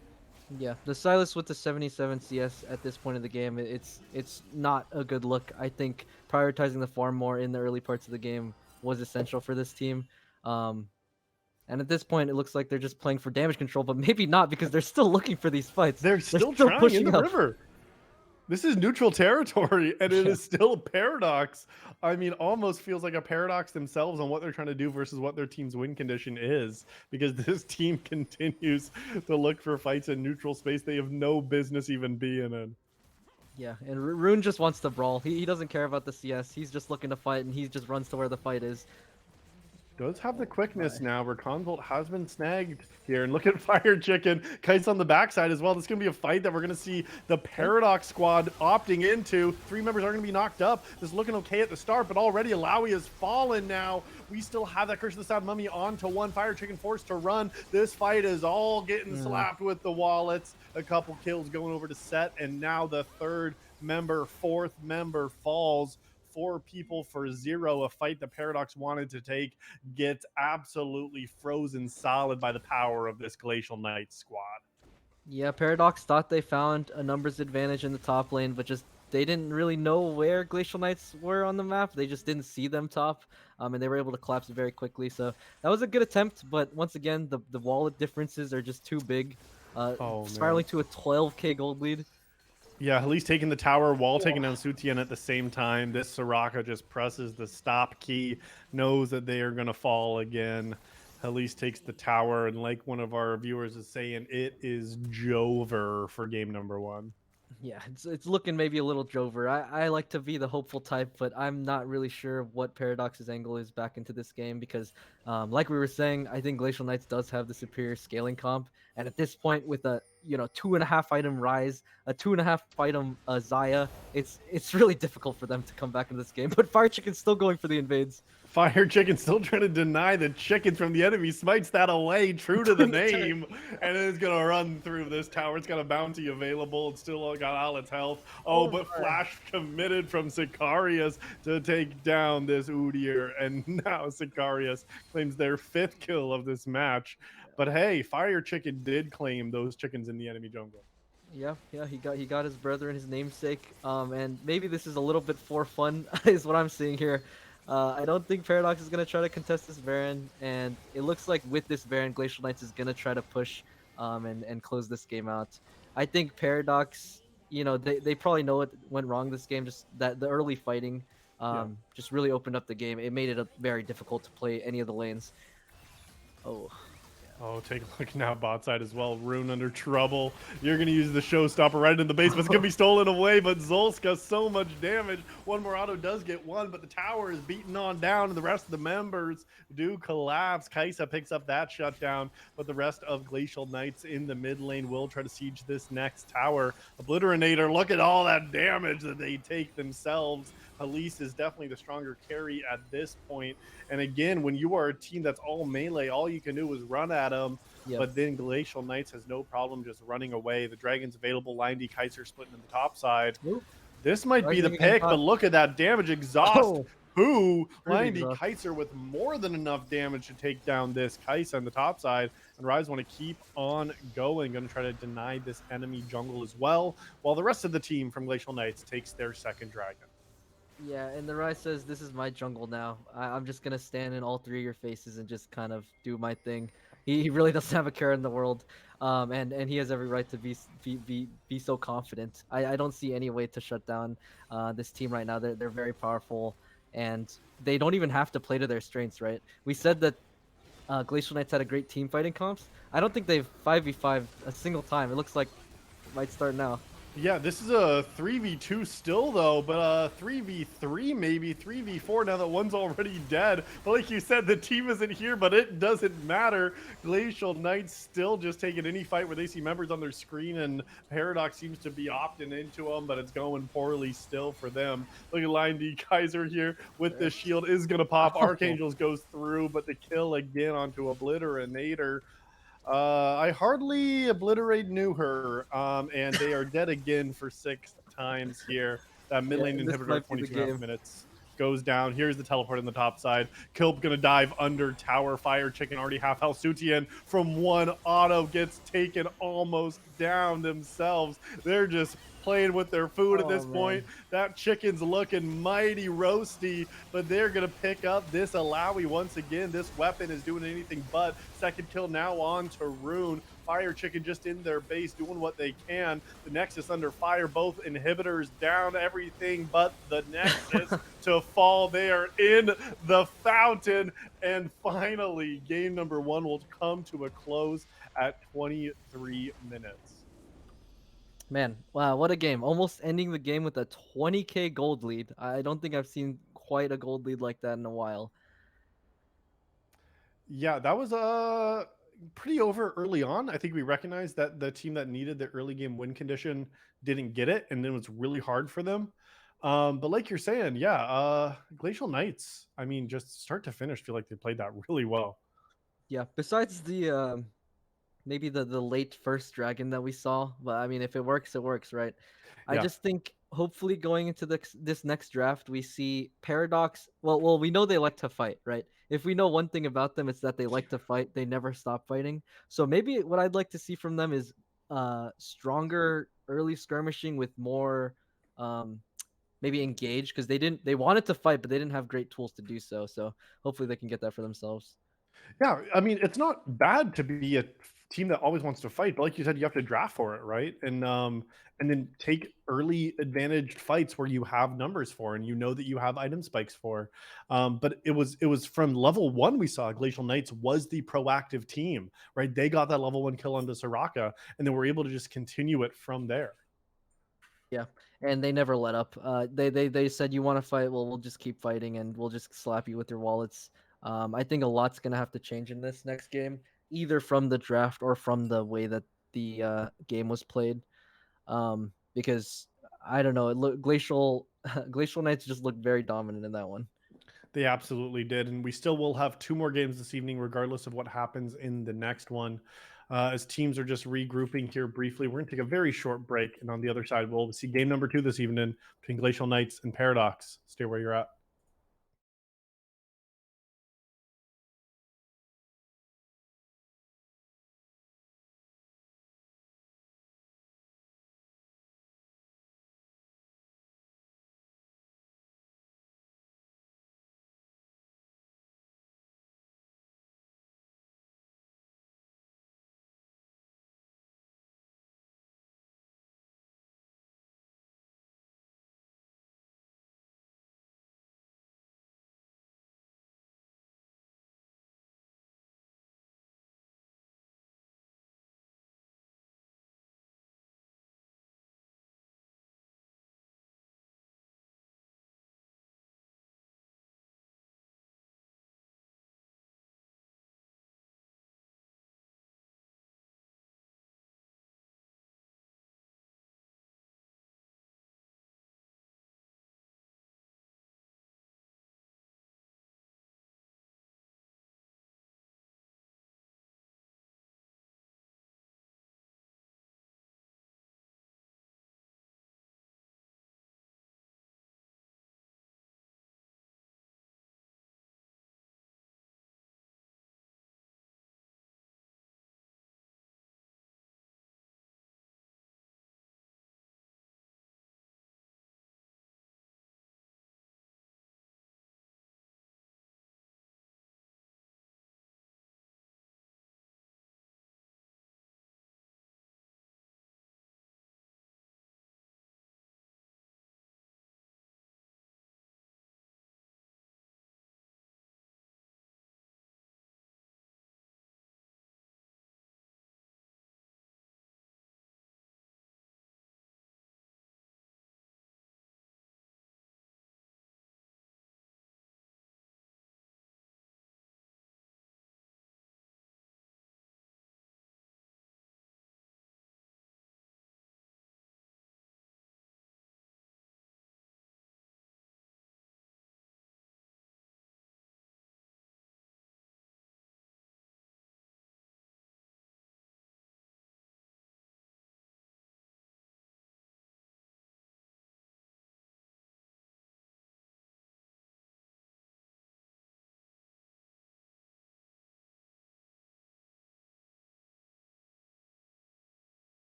Yeah, the Silas with the 77 CS at this point of the game, it's not a good look. I think prioritizing the farm more in the early parts of the game was essential for this team. And at this point, it looks like they're just playing for damage control, but maybe not because they're still looking for these fights.
They're still trying
pushing
in the
up.
river. This is neutral territory, and it is still a Paradox. I mean, almost feels like a Paradox themselves on what they're trying to do versus what their team's win condition is, because this team continues to look for fights in neutral space they have no business even being in.
Yeah, and Rune just wants to brawl. He doesn't care about the CS. He's just looking to fight, and he just runs to where the fight is.
Does have the quickness now, where Convolt has been snagged here. And look at Fire Chicken. Kite's on the backside as well. This is going to be a fight that we're going to see the Paradox squad opting into. 3 members are going to be knocked up. This is looking okay at the start, but already Alawi has fallen now. We still have that Curse of the Sad Mummy onto one. Fire Chicken forced to run. This fight is all getting slapped with the wallets. A couple kills going over to Set, and now the 3rd member, 4th member falls. 4 people for 0. A fight the Paradox wanted to take gets absolutely frozen solid by the power of this Glacial Knights squad.
Yeah, Paradox thought they found a numbers advantage in the top lane, but just they didn't really know where Glacial Knights were on the map. They just didn't see them top, and they were able to collapse very quickly. So that was a good attempt, but once again, the wallet differences are just too big. Spiraling to a 12k gold lead.
Yeah, Helise taking the tower while taking down Sutian at the same time. This Soraka just presses the stop key, knows that they are going to fall again. Helise takes the tower, and like one of our viewers is saying, it is Jover for game number 1.
Yeah, it's looking maybe a little Jover. I like to be the hopeful type, but I'm not really sure what Paradox's angle is back into this game because, like we were saying, I think Glacial Knights does have the superior scaling comp, and at this point, with a 2.5 item Rise, a 2.5 item Zaya, it's really difficult for them to come back in this game. But Fire Chicken's still going for the invades.
Fire Chicken still trying to deny the chickens from the enemy, smites that away, true to the name, and it's going to run through this tower. It's got a bounty available. It's still got all its health. Oh, but Flash committed from Sicarius to take down this Udyr, and now Sicarius claims their 5th kill of this match. But hey, Fire Chicken did claim those chickens in the enemy jungle.
Yeah, he got his brother and his namesake. And maybe this is a little bit for fun, is what I'm seeing here. I don't think Paradox is gonna try to contest this Baron, and it looks like with this Baron, Glacial Knights is gonna try to push, and close this game out. I think Paradox, they probably know what went wrong this game. Just that the early fighting,
Yeah.
just really opened up the game. It made it very difficult to play any of the lanes. Oh, yeah.
Oh, take a look now, bot side as well. Rune under trouble. You're going to use the showstopper right in the base, but it's going to be stolen away. But Zolska, so much damage. One more auto does get one, but the tower is beaten on down, and the rest of the members do collapse. Kaisa picks up that shutdown, but the rest of Glacial Knights in the mid lane will try to siege this next tower. Obliterator, look at all that damage that they take themselves. Elise is definitely the stronger carry at this point. And again, when you are a team that's all melee, all you can do is run at them.
Yep.
But then Glacial Knights has no problem just running away. The Dragon's available. Line D Kaiser splitting in the top side.
Oop.
This might be the
Rising again
pick, but
top.
look at that damage exhaust.
Oh,
Who?
really
Line D
exhaust.
Kaiser with more than enough damage to take down this Kaisa on the top side. And Rise want to keep on going. Going to try to deny this enemy jungle as well. While the rest of the team from Glacial Knights takes their second dragon.
Yeah, and the Rai says, "This is my jungle now. I'm just gonna stand in all three of your faces and just kind of do my thing." He really doesn't have a care in the world, and he has every right to be so confident. I don't see any way to shut down this team right now. They're very powerful, and they don't even have to play to their strengths. Right? We said that Glacial Knights had a great team fighting comps. I don't think they've 5v5 a single time. It looks like it might start now.
Yeah, this is a 3v2 still, though, but 3v3 maybe, 3v4 now that one's already dead. But like you said, the team isn't here, but it doesn't matter. Glacial Knights still just taking any fight where they see members on their screen, and Paradox seems to be opting into them, but it's going poorly still for them. Look at Line D Kaiser here with the shield is going to pop.
Oh,
Archangels goes through, but the kill again onto Obliterator. I hardly obliterate knew her, and they are dead again for 6 times here. That mid
yeah,
lane
and this
inhibitor at
might be the
22.5
game.
minutes goes down. Here's the teleport in the top side. Kilp gonna dive under tower. Fire Chicken already half health. Sutian from one auto gets taken almost down themselves. They're just playing with their food at
Oh
this
man.
point. That chicken's looking mighty roasty, but they're going to pick up this Alawi once again. This weapon is doing anything but. Second kill now on to Rune. Fire Chicken just in their base doing what they can. The Nexus under fire, both inhibitors down, everything but the Nexus to fall. They are in the fountain. And finally, game number one will come to a close at 23 minutes.
Man, wow, what a game. Almost ending the game with a 20k gold lead. I don't think I've seen quite a gold lead like that in a while.
Yeah, that was pretty over early on. I think we recognized that the team that needed the early game win condition didn't get it, and then it was really hard for them. But like you're saying, yeah, Glacial Knights, I mean, just start to finish, feel like they played that really well.
Yeah, besides the maybe the late first dragon that we saw, but I mean if it works, it works, right? I
Yeah.
just think hopefully going into this next draft we see Paradox. Well, we know they like to fight, right? If we know one thing about them, it's that they like to fight. They never stop fighting. So maybe what I'd like to see from them is stronger early skirmishing with more um maybe engaged, because they wanted to fight but they didn't have great tools to do so. So hopefully they can get that for themselves.
Yeah, I mean, it's not bad to be a team that always wants to fight, but like you said, you have to draft for it, right? And then take early advantaged fights where you have numbers for and you know that you have item spikes for. But it was from level one we saw Glacial Knights was the proactive team, right? They got that level one kill onto Soraka, and then we're able to just continue it from there.
Yeah, and they never let up. They said, you want to fight? Well, we'll just keep fighting, and we'll just slap you with your wallets. I think a lot's gonna have to change in this next game, either from the draft or from the way that the game was played. Because I don't know, Glacial Glacial Knights just looked very dominant in that one.
They absolutely did. And we still will have two more games this evening, regardless of what happens in the next one. As teams are just regrouping here briefly, we're going to take a very short break. And on the other side, we'll see game number two this evening between Glacial Knights and Paradox. Stay where you're at.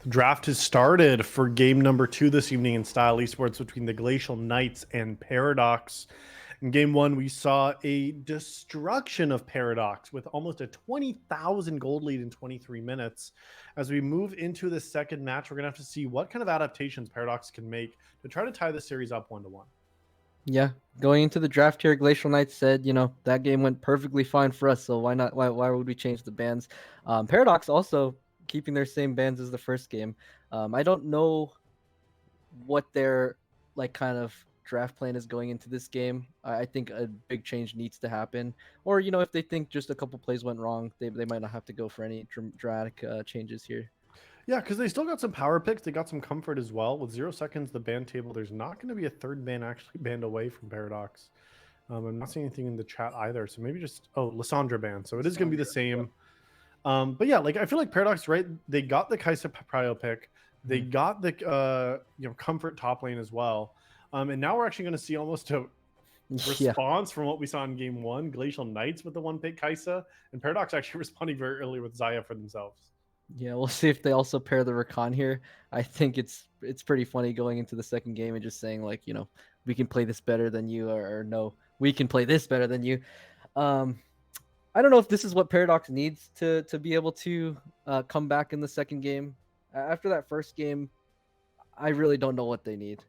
The draft has started for game number 2 this evening in Style Esports between the Glacial Knights and Paradox. In game 1, we saw a destruction of Paradox with almost a 20,000 gold lead in 23 minutes. As we move into the second match, we're going to have to see what kind of adaptations Paradox can make to try to tie the series up 1-1.
Yeah, going into the draft here, Glacial Knights said, that game went perfectly fine for us, so why not? Why would we change the bans? Paradox also keeping their same bans as the first game. I don't know what their kind of draft plan is going into this game. I think a big change needs to happen, or if they think just a couple plays went wrong, they might not have to go for any dramatic changes here.
Yeah, because they still got some power picks. They got some comfort as well. With 0 seconds, the ban table, there's not going to be a third ban actually banned away from Paradox. I'm not seeing anything in the chat either. So maybe just, Lissandra ban. So it is going to be the same. But yeah, I feel like Paradox, right? They got the Kaisa Prio pick. They got the, comfort top lane as well. And now we're actually going to see almost a response from what we saw in game 1. Glacial Knights with the 1 pick Kaisa. And Paradox actually responding very early with Xayah for themselves.
Yeah, we'll see if they also pair the Rakan here. I think it's pretty funny going into the second game and just saying we can play this better than you, or no, we can play this better than you. I don't know if this is what Paradox needs to be able to come back in the second game. After that first game, I really don't know what they need.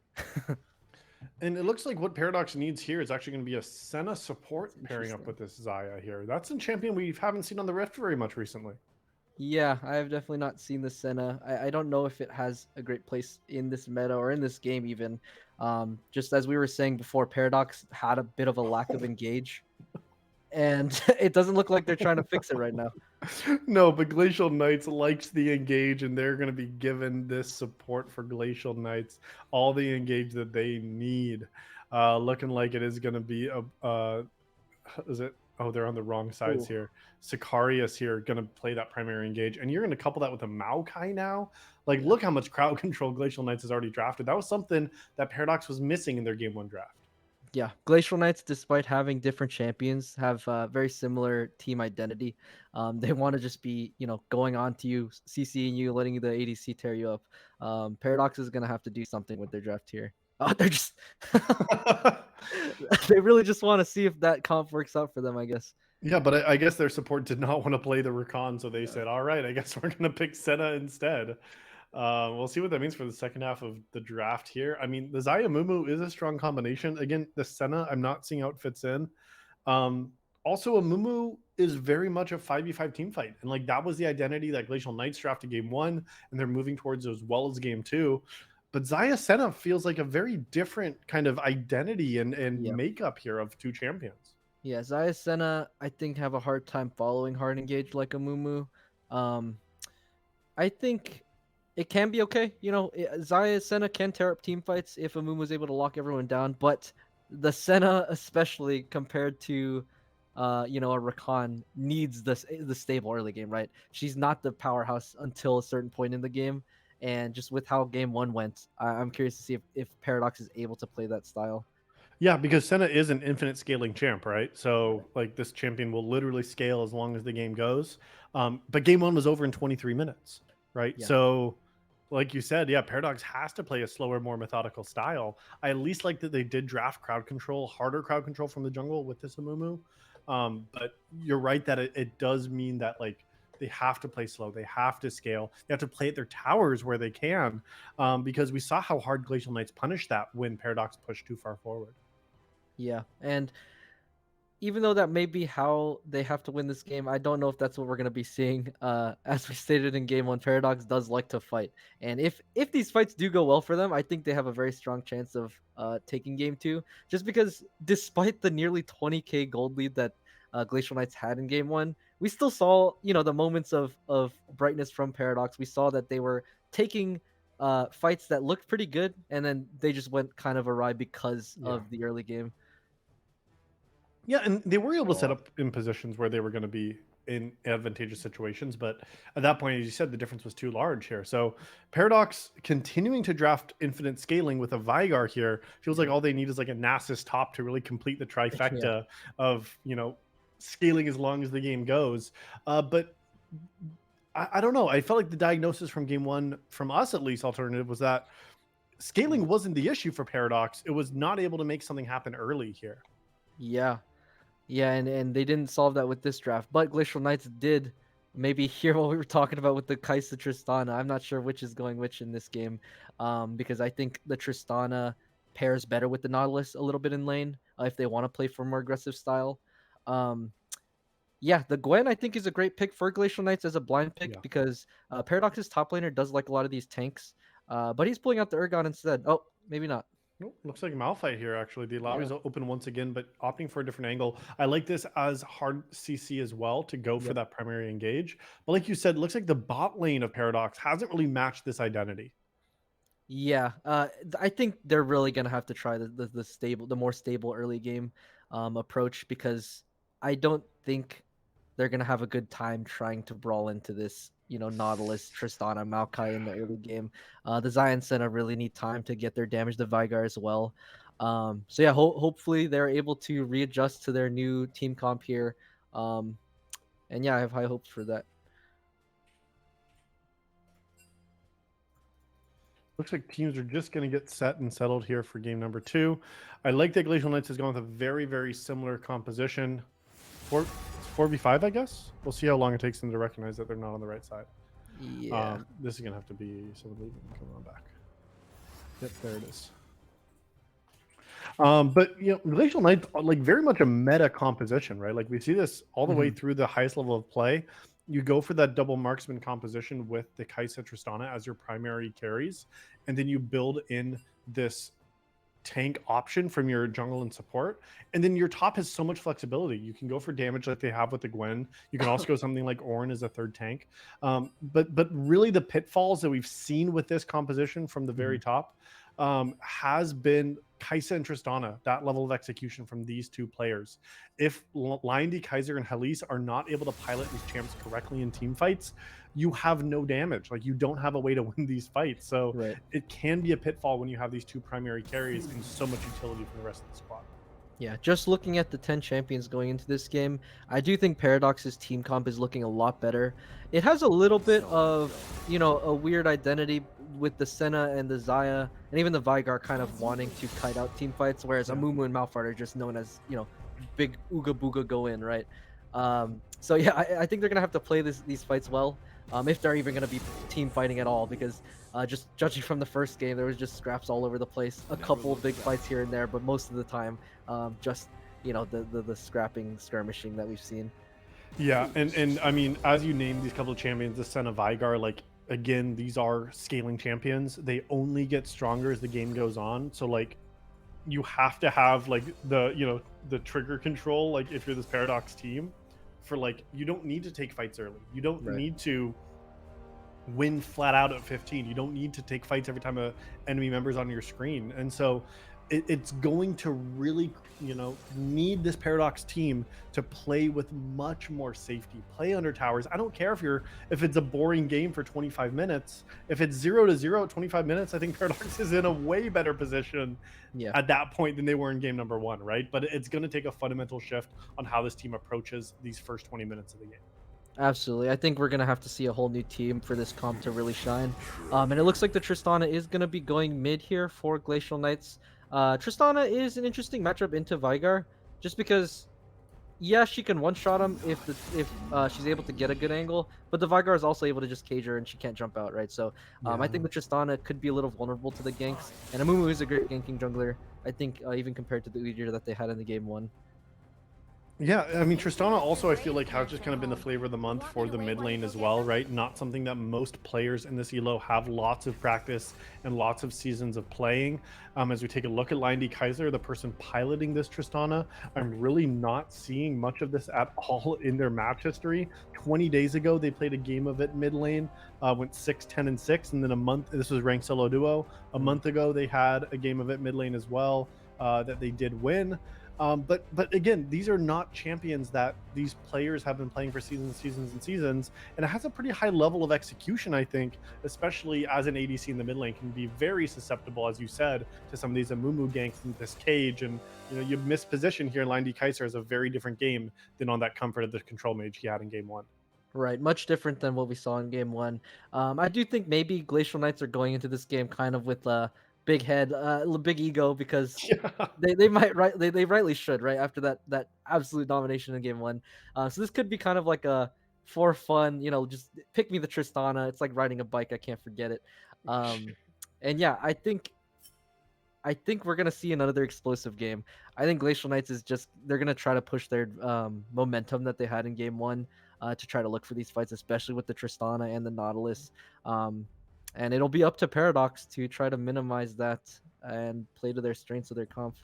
And it looks like what Paradox needs here is actually going to be a Senna support pairing up with this Xayah here. That's a champion we haven't seen on the Rift very much recently.
Yeah, I have definitely not seen the Senna. I don't know if it has a great place in this meta or in this game even. Just as we were saying before, Paradox had a bit of a lack of engage, and it doesn't look like they're trying to fix it right now.
No, but Glacial Knights likes the engage, and they're going to be given this support for Glacial Knights, all the engage that they need. Looking like it is going to be is it? Oh, they're on the wrong sides here. Sicarius here going to play that primary engage, and you're going to couple that with a Maokai now. Look how much crowd control Glacial Knights has already drafted. That was something that Paradox was missing in their game 1 draft.
Yeah, Glacial Knights, despite having different champions, have very similar team identity. They want to just be, going on to you, CCing you, letting the ADC tear you up. Paradox is going to have to do something with their draft here. Oh, they're just they really just want to see if that comp works out for them, I guess.
Yeah, but I guess their support did not want to play the Rakan, so they said, all right, I guess we're going to pick Senna instead. We'll see what that means for the second half of the draft here. I mean, the Xayah Mumu is a strong combination. Again, the Senna, I'm not seeing how it fits in. Also, a Mumu is very much a 5v5 team fight. And that was the identity that Glacial Knights drafted game 1, and they're moving towards as well as game 2. But Xayah Senna feels like a very different kind of identity and makeup here of 2 champions.
Yeah, Xayah Senna, I think, have a hard time following hard engage like a Mumu. I think it can be okay. Xayah Senna can tear up team fights if a Mumu is able to lock everyone down, but the Senna, especially compared to a Rakan, needs the stable early game, right? She's not the powerhouse until a certain point in the game, and just with how game 1 went, I'm curious to see if Paradox is able to play that style.
Yeah, because Senna is an infinite scaling champ, right? So this champion will literally scale as long as the game goes. But game 1 was over in 23 minutes, right?
Yeah.
So like you said, yeah, Paradox has to play a slower, more methodical style. I at least like that they did draft crowd control, harder crowd control from the jungle with this Amumu. But you're right that it does mean that they have to play slow. They have to scale. They have to play at their towers where they can, because we saw how hard Glacial Knights punished that when Paradox pushed too far forward.
Yeah, and even though that may be how they have to win this game, I don't know if that's what we're going to be seeing. As we stated in game 1, Paradox does like to fight, and if these fights do go well for them, I think they have a very strong chance of taking game 2. Just because, despite the nearly 20k gold lead that Glacial Knights had in game 1, we still saw the moments of brightness from Paradox. We saw that they were taking fights that looked pretty good, and then they just went kind of awry because of the early game.
Yeah, and they were able to set up in positions where they were going to be in advantageous situations, but at that point, as you said, the difference was too large here. So Paradox continuing to draft infinite scaling with a Vigar here feels like all they need is a Nasus top to really complete the trifecta of scaling as long as the game goes. But I don't know. I felt like the diagnosis from game one, from us at least, alternative, was that scaling wasn't the issue for Paradox. It was not able to make something happen early here.
Yeah. Yeah, and they didn't solve that with this draft, but Glacial Knights did maybe hear what we were talking about with the Kai'Sa Tristana. I'm not sure which is going which in this game, because I think the Tristana pairs better with the Nautilus a little bit in lane if they want to play for more aggressive style. Um, yeah, the Gwen I think is a great pick for Glacial Knights as a blind pick
Yeah.
because Paradox's top laner does like a lot of these tanks, but he's pulling out the Urgon instead. Oh, maybe not.
Nope, looks like Malphite here, actually. The lobby is
Yeah.
open once again, but opting for a different angle. I like this as hard CC as well to go for
Yep.
that primary engage. But like you said, it looks like the bot lane of Paradox hasn't really matched this identity.
Yeah, I think they're really gonna have to try the stable, the more stable early game approach because I don't think they're gonna have a good time trying to brawl into this, Nautilus, Tristana, Maokai in the early game. The Zion Senna really need time to get their damage to Vigar as well. So yeah, hopefully they're able to readjust to their new team comp here. Um, and yeah, I have high hopes for that.
Looks like teams are just going to get set and settled here for game number 2. I like that Glacial Knights has gone with a very, very similar composition. 4v5, I guess? We'll see how long it takes them to recognize that they're not on the right side.
Yeah.
This is going to have to be someone leaving. Come on back. Yep, there it is. But Glacial Knights are like very much a meta composition, right? Like we see this all the way through the highest level of play. You go for that double marksman composition with the Kai'Sa Tristana as your primary carries, and then you build in this tank option from your jungle and support, and then your top has so much flexibility. You can go for damage like they have with the Gwen. You can also go something like Ornn as a third tank. But really the pitfalls that we've seen with this composition from the very top has been Kai'Sa and Tristana, that level of execution from these two players. If Lion Kaiser and Halise are not able to pilot these champs correctly in team fights, you have no damage. Like you don't have a way to win these fights. So
Right.
it can be a pitfall when you have these two primary carries and so much utility from the rest of the squad.
Yeah, just looking at the 10 champions going into this game, I do think Paradox's team comp is looking a lot better. It has a little bit of, a weird identity with the Senna and the Zaya, and even the Vigar kind of wanting to kite out team fights, whereas Amumu and Malphite are just known as, big Ooga Booga go in, right? So yeah, I think they're going to have to play these fights well, if they're even going to be team fighting at all, because just judging from the first game, there was just scraps all over the place. A couple big fights here and there, but most of the time, just the scrapping, skirmishing that we've seen.
Yeah, and I mean, as you name these couple of champions, the Senna Vigar, like again, these are scaling champions. They only get stronger as the game goes on. So like, you have to have like the trigger control. Like if you're this Paradox team, for like you don't need to take fights early. You don't need to win flat out at 15. You don't need to take fights every time a enemy member's on your screen. And so it's going to really need this Paradox team to play with much more safety, play under towers. I don't care if it's a boring game for 25 minutes. If it's 0-0 at 25 minutes, I think Paradox is in a way better position at that point than they were in game number 1, right? But it's going to take a fundamental shift on how this team approaches these first 20 minutes of the game.
Absolutely. I think we're going to have to see a whole new team for this comp to really shine. And it looks like the Tristana is going to be going mid here for Glacial Knights. Tristana is an interesting matchup into Vigar, just because, yeah, she can one-shot him if she's able to get a good angle, but the Vigar is also able to just cage her and she can't jump out, right? So I think the Tristana could be a little vulnerable to the ganks, and Amumu is a great ganking jungler, I think, even compared to the leader that they had in the game 1.
Yeah, I mean, Tristana also, I feel like, has just kind of been the flavor of the month for the mid lane as well, right? Not something that most players in this elo have lots of practice and lots of seasons of playing. As we take a look at Lion Kaiser, the person piloting this Tristana, I'm really not seeing much of this at all in their match history. 20 days ago, they played a game of it mid lane, went 6-10-6, and then a month, this was ranked solo duo. A month ago, they had a game of it mid lane as well that they did win. But again, these are not champions that these players have been playing for seasons, and it has a pretty high level of execution, I think, especially as an ADC in the mid lane, can be very susceptible, as you said, to some of these Amumu ganks in this cage, and you miss position here. Lion Kaiser is a very different game than on that comfort of the control mage he had in game 1.
Right, much different than what we saw in game one. I do think maybe Glacial Knights are going into this game kind of with a big head, big ego, because
Yeah.
they might right they rightly should, right, after that absolute domination in game one. So this could be kind of like a for fun, just pick me the Tristana. It's like riding a bike. I can't forget it. Um, and yeah, I think we're gonna see another explosive game. I think Glacial Knights is just they're gonna try to push their momentum that they had in game one to try to look for these fights, especially with the Tristana and the Nautilus. Um, and it'll be up to Paradox to try to minimize that and play to their strengths of their comp.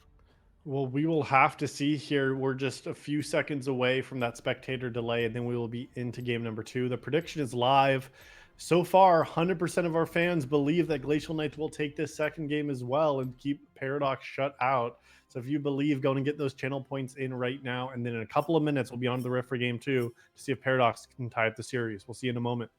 Well, we will have to see here. We're just a few seconds away from that spectator delay, and then we will be into game number two. The prediction is live. So far, 100% of our fans believe that Glacial Knights will take this second game as well and keep Paradox shut out. So if you believe, go and get those channel points in right now. And then in a couple of minutes, we'll be on to the riff for game two to see if Paradox can tie up the series. We'll see you in a moment.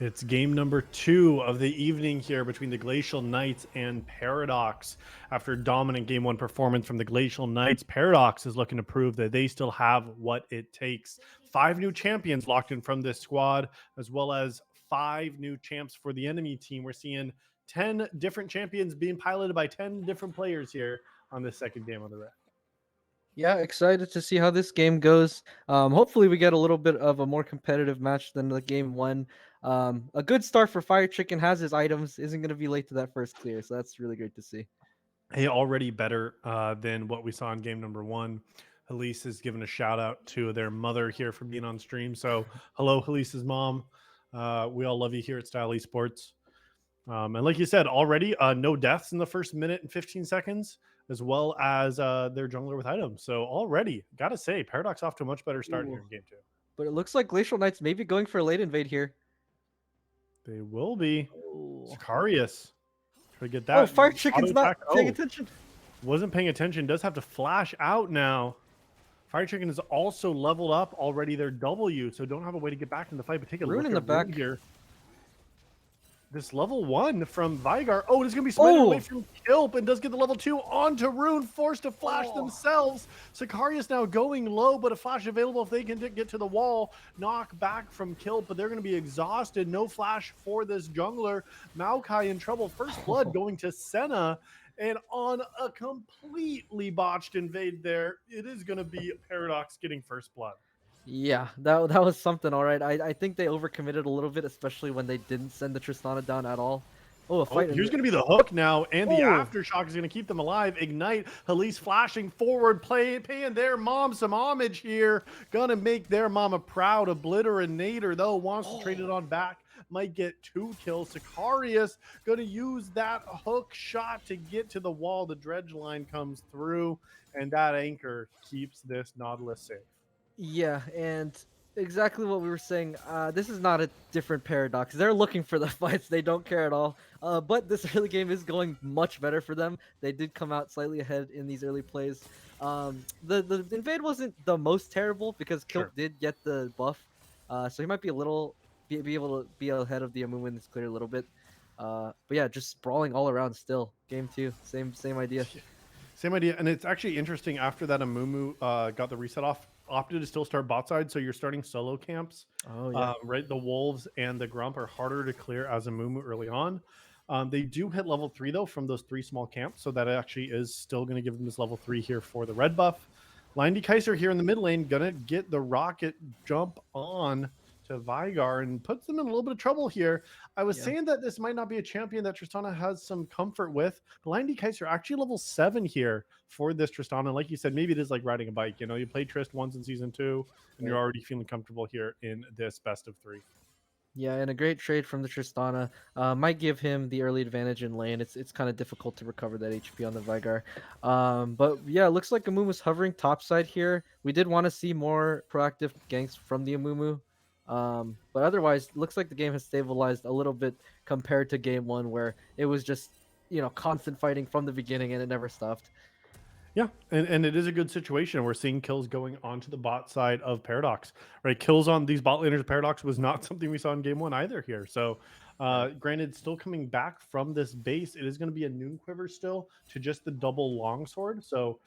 It's game number 2 of the evening here between the Glacial Knights and Paradox. After dominant game 1 performance from the Glacial Knights, Paradox is looking to prove that they still have what it takes. 5 new champions locked in from this squad, as well as 5 new champs for the enemy team. We're seeing 10 different champions being piloted by 10 different players here on this second game of the Rift.
Yeah, excited to see how this game goes. Hopefully, we get a little bit of a more competitive match than the game one. A good start for Fire Chicken, has his items, isn't going to be late to that first clear, so that's really great to see.
Hey, already better than what we saw in game number 1. Elise has given a shout out to their mother here for being on stream. So, hello, Elise's mom. We all love you here at Style Esports. And like you said, already no deaths in the first minute and 15 seconds, as well as their jungler with items. So, already, gotta say, Paradox off to a much better start
Ooh.
here in game 2.
But it looks like Glacial Knights may be going for a late invade here.
They will be.
Oh,
Sicarius. Try to get that.
Fire Chicken's not paying
Oh,
attention.
wasn't paying attention. Does have to flash out now. Fire Chicken is also leveled up already their W, so don't have a way to get back in the fight. But take a
Rune
look
in
at
the back
Rune here. This level 1 from Vigar. Oh, it is going to be split away from Kilp and does get the level 2 onto Rune, forced to flash themselves. Sicarius now going low, but a flash available if they can get to the wall. Knock back from Kilp, but they're going to be exhausted. No flash for this jungler. Maokai in trouble. First blood going to Senna. And on a completely botched invade there, it is going to be Paradox getting first blood.
Yeah, that was something, all right. I think they overcommitted a little bit, especially when they didn't send the Tristana down at all. Oh, a fight.
Here's going to be the hook now, and the aftershock is going to keep them alive. Ignite, Elise flashing forward, paying their mom some homage here. Gonna make their mama proud. Obliterator, though, wants to trade it on back. Might get 2 kills. Sicarius gonna use that hook shot to get to the wall. The dredge line comes through, and that anchor keeps this Nautilus safe.
Yeah, and exactly what we were saying. This is not a different Paradox. They're looking for the fights. They don't care at all. But this early game is going much better for them. They did come out slightly ahead in these early plays. The invade wasn't the most terrible because Kilp did get the buff, so he might be a little be able to be ahead of the Amumu in this clear a little bit. But yeah, just sprawling all around still. Game 2, same idea.
Same idea, and it's actually interesting. After that, Amumu got the reset off, opted to still start bot side, so you're starting solo camps.
Oh yeah,
right. The Wolves and the Grump are harder to clear as Amumu early on. They do hit level 3 though from those 3 small camps, so that actually is still going to give them this level 3 here for the red buff. Lindy Kaiser here in the mid lane gonna get the rocket jump on to Vigar and puts them in a little bit of trouble here. I was saying that this might not be a champion that Tristana has some comfort with. Lindy Kaiser actually level 7 here for this Tristana. Like you said, maybe it is like riding a bike. You know, you play Trist once in season 2 and you're already feeling comfortable here in this best of 3.
Yeah, and a great trade from the Tristana might give him the early advantage in lane. It's kind of difficult to recover that HP on the Vigar. But yeah, it looks like Amumu's hovering topside here. We did want to see more proactive ganks from the Amumu. But otherwise, looks like the game has stabilized a little bit compared to game 1 where it was just, constant fighting from the beginning and it never stopped.
Yeah, and it is a good situation. We're seeing kills going onto the bot side of Paradox, right? Kills on these bot laners of Paradox was not something we saw in game 1 either here. So, granted, still coming back from this base, it is going to be a Noon Quiver still to just the double longsword. So,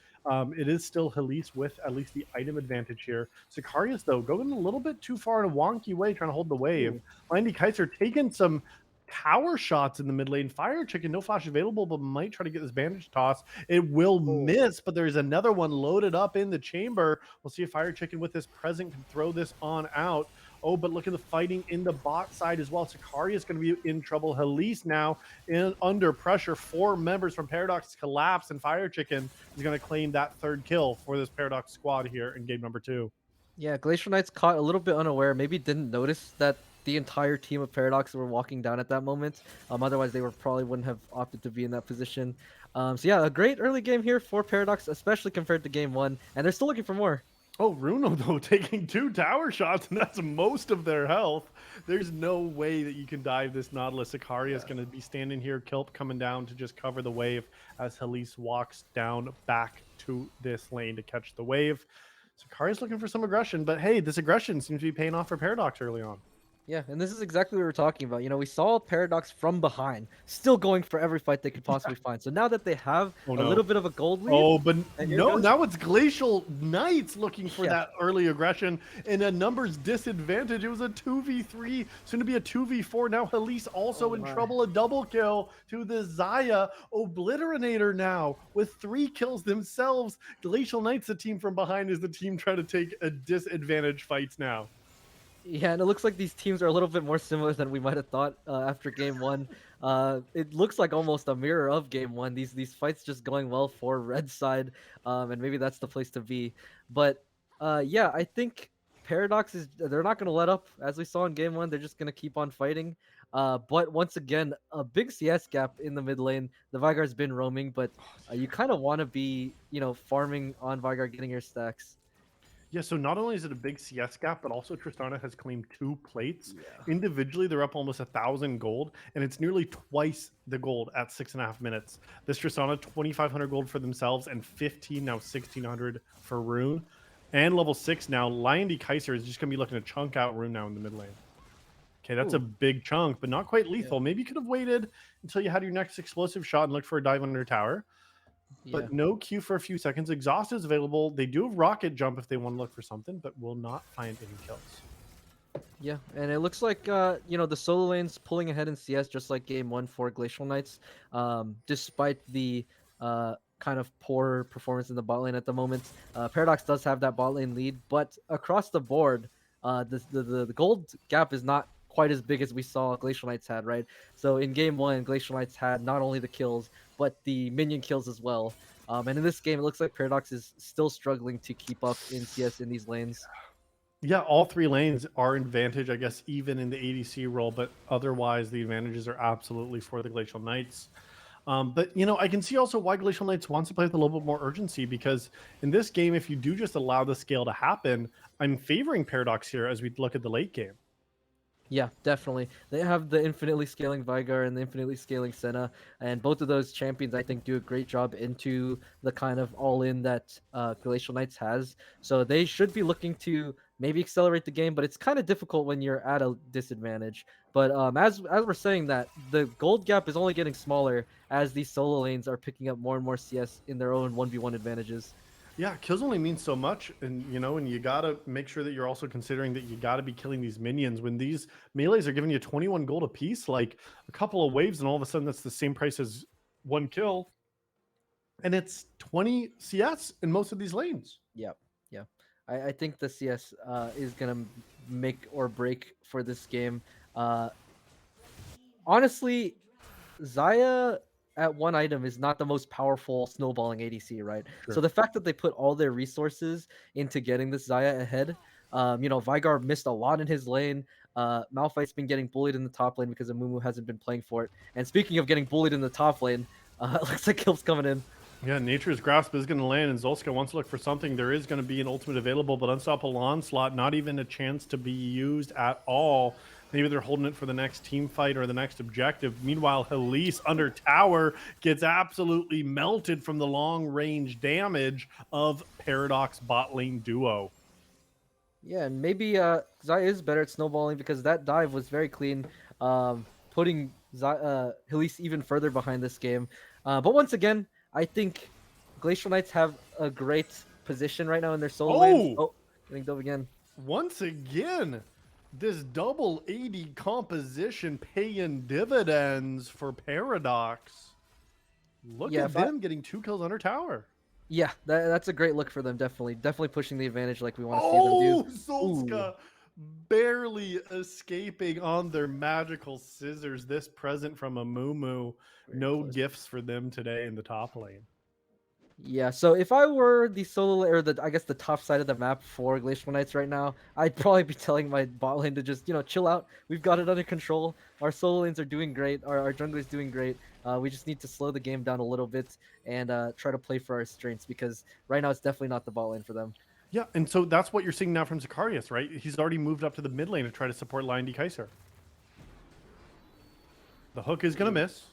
it is still Elise with at least the item advantage here. Sicarius, though, going a little bit too far in a wonky way, trying to hold the wave. Lindy Kaiser taking some tower shots in the mid lane. Fire Chicken, no flash available, but might try to get this bandage toss. It will miss, but there's another one loaded up in the chamber. We'll see if Fire Chicken with this present can throw this on out. Oh, but look at the fighting in the bot side as well. Sicarius is going to be in trouble. Elise now under pressure. 4 members from Paradox collapse, and Fire Chicken is going to claim that 3rd kill for this Paradox squad here in game number 2.
Yeah, Glacial Knights caught a little bit unaware, maybe didn't notice that the entire team of Paradox were walking down at that moment. Otherwise, they probably wouldn't have opted to be in that position. So yeah, a great early game here for Paradox, especially compared to game 1, and they're still looking for more.
Oh, Runo, though, taking 2 tower shots, and that's most of their health. There's no way that you can dive this Nautilus. Sicarius is going to be standing here. Kilp coming down to just cover the wave as Elise walks down back to this lane to catch the wave. Sicarius looking for some aggression, but hey, this aggression seems to be paying off for Paradox early on.
Yeah, and this is exactly what we're talking about. You know, we saw Paradox from behind, still going for every fight they could possibly find. So now that they have
Oh
a
no.
little bit of a gold lead,
Oh, but
and here
no,
goes.
now it's Glacial Knights looking for
Yeah.
that early aggression in a numbers disadvantage. It was a 2v3, soon to be a 2v4. Now Elise
Oh
also in
my.
trouble. A double kill to the Xayah Obliterator now with 3 kills themselves. Glacial Knights, the team from behind, is the team trying to take a disadvantage fights now.
Yeah, and it looks like these teams are a little bit more similar than we might have thought after game one. It looks like almost a mirror of game one. These fights just going well for red side, and maybe that's the place to be. But yeah, I think Paradox is they're not going to let up as we saw in game one. They're just going to keep on fighting. But once again, a big CS gap in the mid lane. The Vygar's been roaming, but you kind of want to be farming on Vygar, getting your stacks.
Yeah, so not only is it a big CS gap, but also Tristana has claimed 2 plates.
Yeah.
Individually, they're up almost 1,000 gold, and it's nearly twice the gold at 6.5 minutes. This Tristana, 2,500 gold for themselves, and 15, now 1,600 for Rune. And level 6 now, Lion D Kaiser is just going to be looking to chunk out Rune now in the mid lane. Okay, that's a
Ooh.
big chunk, but not quite
Yeah.
lethal. Maybe you could have waited until you had your next explosive shot and looked for a dive under tower.
Yeah.
But no Q for a few seconds. Exhaust is available. They do have rocket jump if they want to look for something, but will not find any kills.
Yeah, and it looks like the solo lane's pulling ahead in CS just like game one for Glacial Knights, despite the kind of poor performance in the bot lane at the moment. Paradox does have that bot lane lead, but across the board, the gold gap is not quite as big as we saw Glacial Knights had, right? So in game one, Glacial Knights had not only the kills, but the minion kills as well. And in this game, it looks like Paradox is still struggling to keep up in CS in these lanes.
Yeah, all 3 lanes are advantage, I guess, even in the ADC role, but otherwise the advantages are absolutely for the Glacial Knights. But, I can see also why Glacial Knights wants to play with a little bit more urgency, because in this game, if you do just allow the scale to happen, I'm favoring Paradox here as we look at the late game.
Yeah, definitely. They have the infinitely scaling Vygar and the infinitely scaling Senna, and both of those champions I think do a great job into the kind of all-in that Glacial Knights has. So they should be looking to maybe accelerate the game, but it's kind of difficult when you're at a disadvantage. But as we're saying that, the gold gap is only getting smaller as these solo lanes are picking up more and more CS in their own 1v1 advantages.
Yeah, kills only mean so much, and and you gotta make sure that you're also considering that you gotta be killing these minions. When these melees are giving you 21 gold a piece, like a couple of waves, and all of a sudden that's the same price as 1 kill, and it's 20 CS in most of these lanes.
Yep. Yeah. I think the CS is gonna make or break for this game. Uh, honestly, Xayah at one item is not the most powerful snowballing ADC, right? So
Sure.
the fact that they put all their resources into getting this Xayah ahead, Vygar missed a lot in his lane. Malphite's been getting bullied in the top lane because Amumu hasn't been playing for it. And speaking of getting bullied in the top lane, it looks like Kill's coming in.
Yeah, Nature's Grasp is going to land, and Zolska wants to look for something. There is going to be an ultimate available, but Unstoppable Onslaught, not even a chance to be used at all. Maybe they're holding it for the next team fight or the next objective. Meanwhile, Elise under tower gets absolutely melted from the long-range damage of Paradox bot lane duo.
Yeah, and maybe Xayah is better at snowballing because that dive was very clean, putting Elise even further behind this game. But once again, I think Glacial Knights have a great position right now in their solo lanes.
Oh!
Oh, getting dove again.
Once again, this double AD composition paying dividends for Paradox. Look at them getting 2 kills under tower.
Yeah, that's a great look for them. Definitely pushing the advantage like we want to see them do.
Zolska barely escaping on their magical scissors. This present from Amumu.
Very
No
close.
gifts for them today in the top lane.
Yeah, so if I were the solo or I guess the top side of the map for Glacial Knights right now, I'd probably be telling my bot lane to just chill out. We've got it under control. Our solo lanes are doing great. Our jungle is doing great. We just need to slow the game down a little bit and try to play for our strengths because right now it's definitely not the bot lane for them.
Yeah, and so that's what you're seeing now from Zacharias, right? He's already moved up to the mid lane to try to support Lion D Kaiser. The hook is going to miss.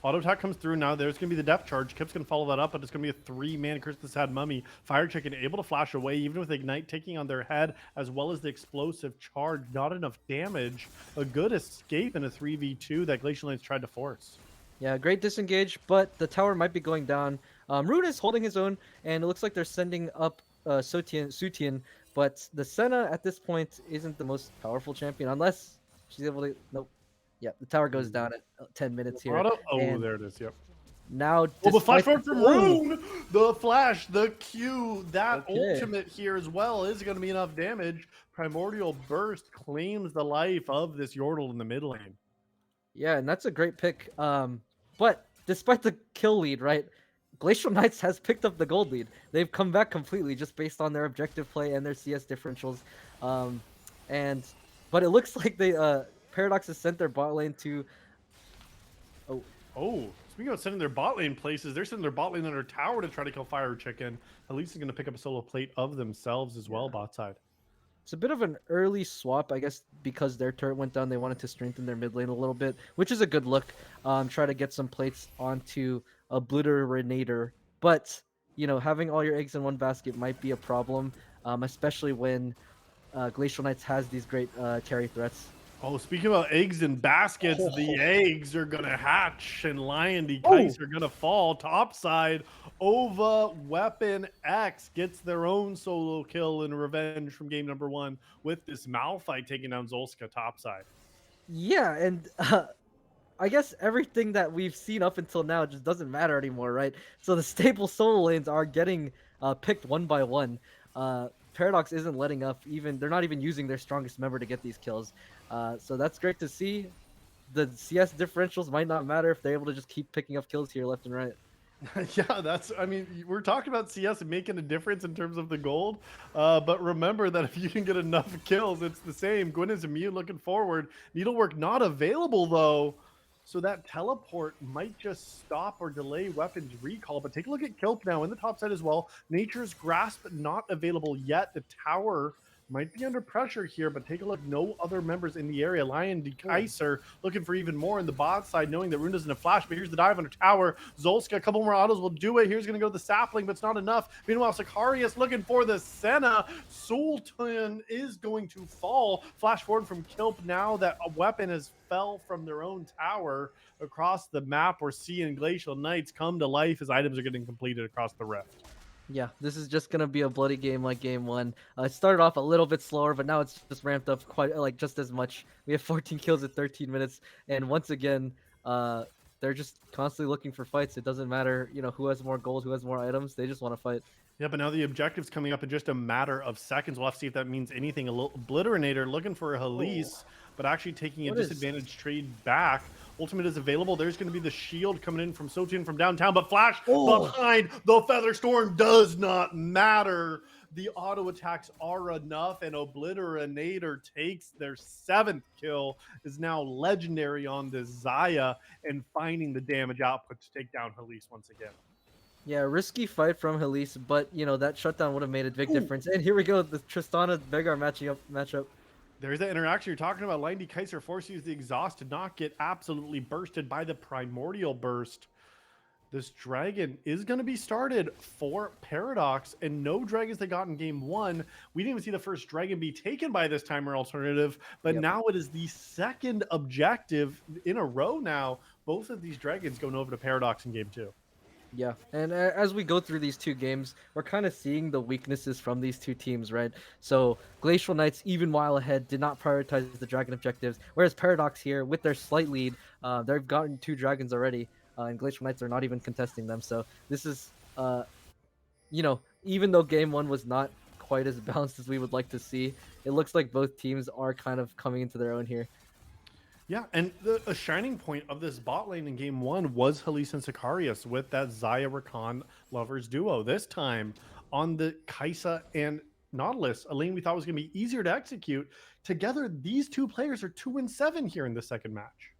Auto attack comes through now. There's going to be the depth charge. Kip's going to follow that up, but it's going to be a 3-man Curse the Sad Mummy. Fire Chicken able to flash away, even with Ignite taking on their head, as well as the explosive charge. Not enough damage. A good escape in a 3v2 that Glacial Knights tried to force.
Yeah, great disengage, but the tower might be going down. Rune is holding his own, and it looks like they're sending up Sutian, but the Senna at this point isn't the most powerful champion, unless she's able to... Nope. Yeah, the tower goes down at 10 minutes here.
Oh, there it is, yep.
Now,
the flash forward from Rune! The flash, the Q, that ultimate here as well is going to be enough damage. Primordial Burst claims the life of this Yordle in the mid lane.
Yeah, and that's a great pick. But despite the kill lead, right, Glacial Knights has picked up the gold lead. They've come back completely just based on their objective play and their CS differentials. But it looks like they Paradox has sent their bot lane to...
Oh, speaking of sending their bot lane places, they're sending their bot lane under tower to try to kill Fire Chicken. Elise is going to pick up a solo plate of themselves as well, bot side.
It's a bit of an early swap, I guess, because their turret went down. They wanted to strengthen their mid lane a little bit, which is a good look. Try to get some plates onto Obliterator. But, you know, having all your eggs in one basket might be a problem, especially when Glacial Knights has these great carry threats.
Oh, speaking about eggs and baskets, the eggs are going to hatch and Lion Kai's are going to fall topside. Ova Weapon X gets their own solo kill in revenge from game number 1 with this Malphite taking down Zolska topside.
Yeah, and I guess everything that we've seen up until now just doesn't matter anymore, right? So the stable solo lanes are getting picked one by one. Paradox isn't letting up. They're not even using their strongest member to get these kills. So that's great to see. The CS differentials might not matter if they're able to just keep picking up kills here left and right.
Yeah, I mean, we're talking about CS making a difference in terms of the gold, but remember that if you can get enough kills, it's the same. Gwyn is immune looking forward. Needlework not available, though, so that teleport might just stop or delay weapons recall. But take a look at Kilp now in the top side as well. Nature's Grasp not available yet. The tower might be under pressure here, but take a look. No other members in the area. Lion Kaiser looking for even more in the bot side, knowing that Rune doesn't have flash, but here's the dive under tower. Zolska, a couple more autos will do it. Here's going to go to the sapling, but it's not enough. Meanwhile, Sicarius looking for the Senna. Sultan is going to fall. Flash forward from Kilp now that a weapon has fell from their own tower across the map. We're seeing Glacial Knights come to life as items are getting completed across the rift.
Yeah, this is just gonna be a bloody game like game 1. It started off a little bit slower, but now it's just ramped up quite just as much. We have 14 kills at 13 minutes, and once again, they're just constantly looking for fights. It doesn't matter, you know, who has more gold, who has more items. They just want to fight.
Yeah, but now the objective's coming up in just a matter of seconds. We'll have to see if that means anything. A little Obliterator looking for a Halise, but actually taking a disadvantage trade back. Ultimate is available. There's going to be the shield coming in from Sotian from downtown, but Flash behind the Feather Storm does not matter. The auto attacks are enough, and Obliterator takes their 7th kill, is now legendary on the Xayah, and finding the damage output to take down Halise once again.
Yeah, risky fight from Halise, but, you know, that shutdown would have made a big difference. And here we go, the Tristana-Veigar matchup.
There's that interaction you're talking about. Lion Kaiser forced to use the exhaust to not get absolutely bursted by the primordial burst. This dragon is going to be started for Paradox, and no dragons they got in game 1. We didn't even see the first dragon be taken by this timer alternative, but now it is the 2nd objective in a row now. Both of these dragons going over to Paradox in game 2.
Yeah, and as we go through these two games, we're kind of seeing the weaknesses from these two teams, right? So Glacial Knights, even while ahead, did not prioritize the dragon objectives, whereas Paradox here, with their slight lead, they've gotten 2 dragons already, and Glacial Knights are not even contesting them. So this is, you know, even though game 1 was not quite as balanced as we would like to see, it looks like both teams are kind of coming into their own here.
Yeah, and a shining point of this bot lane in game 1 was Halise and Sicarius with that Xayah Rakan lovers duo. This time on the Kai'Sa and Nautilus, a lane we thought was going to be easier to execute. Together, these two players are 2-7 here in the second match.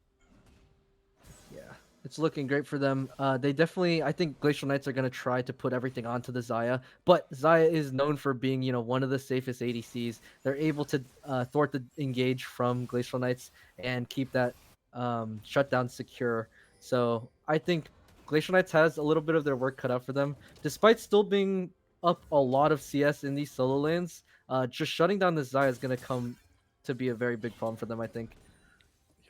Yeah, it's looking great for them. They definitely, I think Glacial Knights are going to try to put everything onto the Xayah, but Xayah is known for being, you know, one of the safest ADCs. They're able to thwart the engage from Glacial Knights and keep that shutdown secure. So I think Glacial Knights has a little bit of their work cut out for them, despite still being up a lot of CS in these solo lanes. Just shutting down the Zaya is going to come to be a very big problem for them, I think.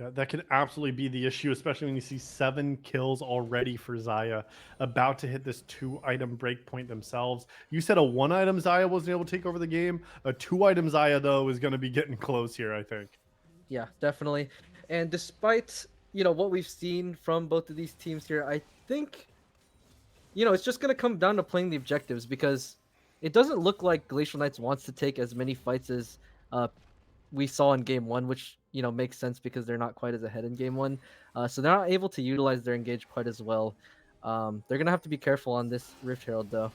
Yeah, that could absolutely be the issue, especially when you see 7 kills already for Zaya, about to hit this 2-item breakpoint themselves. You said a 1-item Zaya wasn't able to take over the game. A 2-item Zaya, though, is going to be getting close here, I think.
Yeah, definitely. And despite, what we've seen from both of these teams here, I think, it's just going to come down to playing the objectives because it doesn't look like Glacial Knights wants to take as many fights as uh, we saw in game one, which makes sense because they're not quite as ahead in game one. So they're not able to utilize their engage quite as well. They're gonna have to be careful on this Rift Herald though.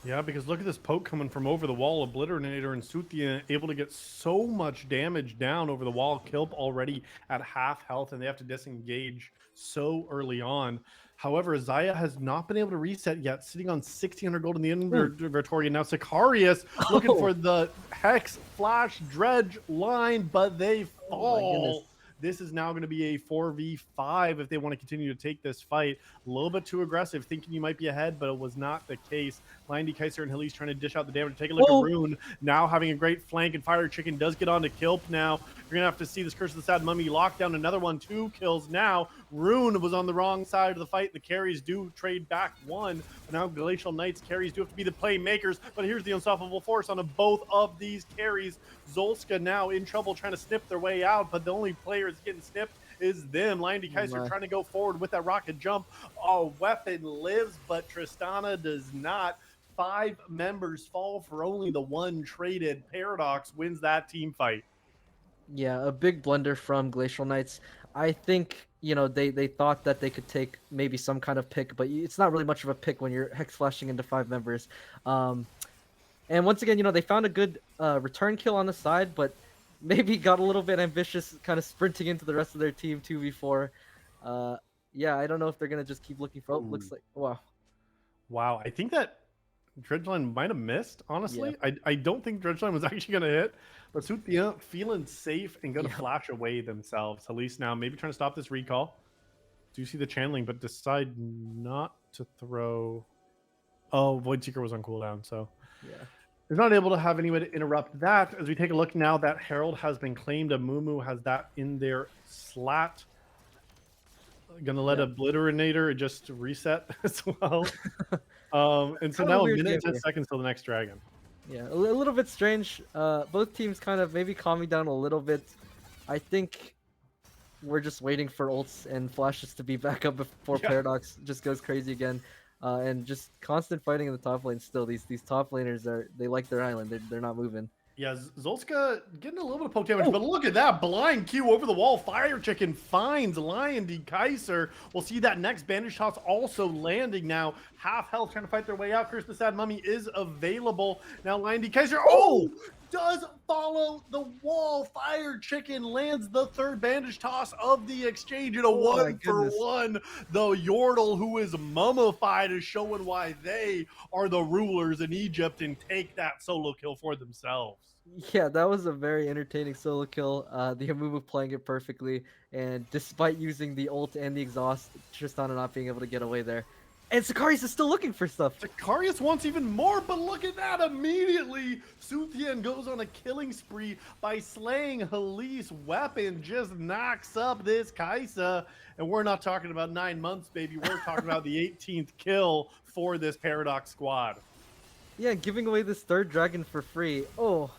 Yeah, because look at this poke coming from over the wall. Obliterator and Suthia able to get so much damage down over the wall. Kilp already at half health, and they have to disengage so early on. However, Zaya has not been able to reset yet, sitting on 1,600 gold in the inventory. And now Sicarius looking for the Hex Flash Dredge line, but they
Oh my
fall.
goodness.
This is now going to be a 4v5 if they want to continue to take this fight. A little bit too aggressive, thinking you might be ahead, but it was not the case. Lindy, Kaiser, and Hilly's trying to dish out the damage. Take a look at Rune, now having a great flank, and Fire Chicken does get on to Kilp now. You're going to have to see this Curse of the Sad Mummy lock down another one. 2 kills now. Rune was on the wrong side of the fight. The carries do trade back 1. But now Glacial Knights carries do have to be the playmakers, but here's the unstoppable force on both of these carries. Zolska now in trouble trying to snip their way out, but the only player is getting snipped is them. Lindy Kaiser trying to go forward with that rocket jump. Oh, Weapon lives, but Tristana does not. 5 members fall for only the 1 traded. Paradox wins that team fight.
Yeah, a big blunder from Glacial Knights. I think, they thought that they could take maybe some kind of pick, but it's not really much of a pick when you're hex flashing into 5 members. And once again, they found a good return kill on the side, but maybe got a little bit ambitious, kind of sprinting into the rest of their team 2v4. Yeah, I don't know if they're gonna just keep looking for. Oh, looks like
Wow, I think that Dredgeline might have missed, honestly. Yeah. I don't think Dredgeline was actually going to hit, but Suthia feeling safe and going to flash away themselves. At least now, maybe trying to stop this recall. Do you see the channeling, but decide not to throw. Oh, Void Seeker was on cooldown, so
yeah.
They're not able to have any way to interrupt that. As we take a look now, that Herald has been claimed. A Mumu has that in their slot. Gonna let Obliterator just reset as well. And so now a minute and 10 seconds till the next dragon.
Yeah, a little bit strange. Both teams kind of maybe calming down a little bit. I think we're just waiting for ults and flashes to be back up before Paradox just goes crazy again. And just constant fighting in the top lane still. These top laners they like their island. They're not moving.
Yeah, Zolska getting a little bit of poke damage, but look at that blind Q over the wall. Fire Chicken finds Lion D. Kaiser. We'll see that next bandage toss also landing now. Half health trying to fight their way out. Curse the Sad Mummy is available. Now Lion D. Kaiser, does follow the wall. Fire Chicken lands the 3rd bandage toss of the exchange in a 1-for-1. The Yordle, who is mummified, is showing why they are the rulers in Egypt and take that solo kill for themselves.
Yeah, that was a very entertaining solo kill. The Amumu playing it perfectly, and despite using the ult and the exhaust, Tristana not being able to get away there. And Sicarius is still looking for stuff.
Sicarius wants even more, but look at that. Immediately, Suthien goes on a killing spree by slaying Halise. Weapon just knocks up this Kaisa. And we're not talking about 9 months, baby. We're talking about the 18th kill for this Paradox squad.
Yeah, giving away this 3rd dragon for free. Oh.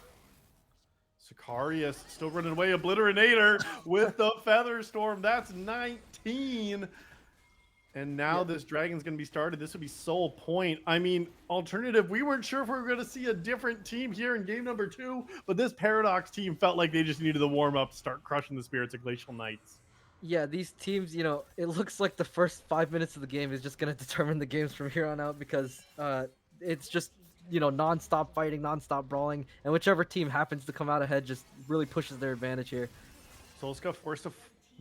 Sicarius still running away. Obliterator with the Feather Storm. That's 19. And now this dragon's going to be started. This would be Soul Point. I mean, alternative, we weren't sure if we were going to see a different team here in game number 2, but this Paradox team felt like they just needed the warm-up to start crushing the spirits of Glacial Knights.
Yeah, these teams, it looks like the first 5 minutes of the game is just going to determine the games from here on out because it's just, non-stop fighting, non-stop brawling, and whichever team happens to come out ahead just really pushes their advantage here.
Solska forced to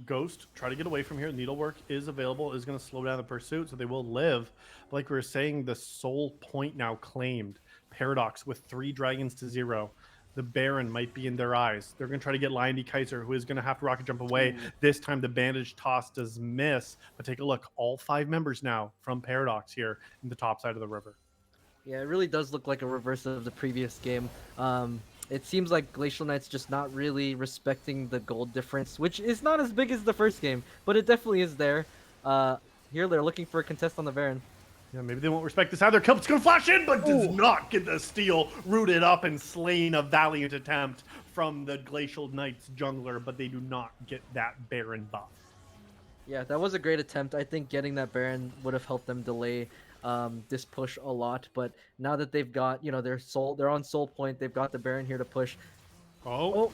Ghost, try to get away from here. Needlework is available, is going to slow down the pursuit, so they will live. But like we were saying, the Soul Point now claimed. Paradox with 3 dragons to 0. The Baron might be in their eyes. They're going to try to get Lion D Kaiser, who is going to have to rocket jump away.
Ooh.
This time, the bandage toss does miss. But take a look. All 5 members now from Paradox here in the top side of the river.
Yeah, it really does look like a reverse of the previous game. It seems like Glacial Knight's just not really respecting the gold difference, which is not as big as the first game, but it definitely is there. Uh, Here they're looking for a contest on the Baron.
Yeah, maybe they won't respect this either. Kilp's going to flash in, but does
Ooh.
not get the steal. Rooted up and slain, a valiant attempt from the Glacial Knights jungler, but they do not get that Baron buff.
Yeah, that was a great attempt. I think getting that Baron would have helped them delay this push a lot. But now that they've got, they're on soul point. They've got the Baron here to push.
Oh,
Oh,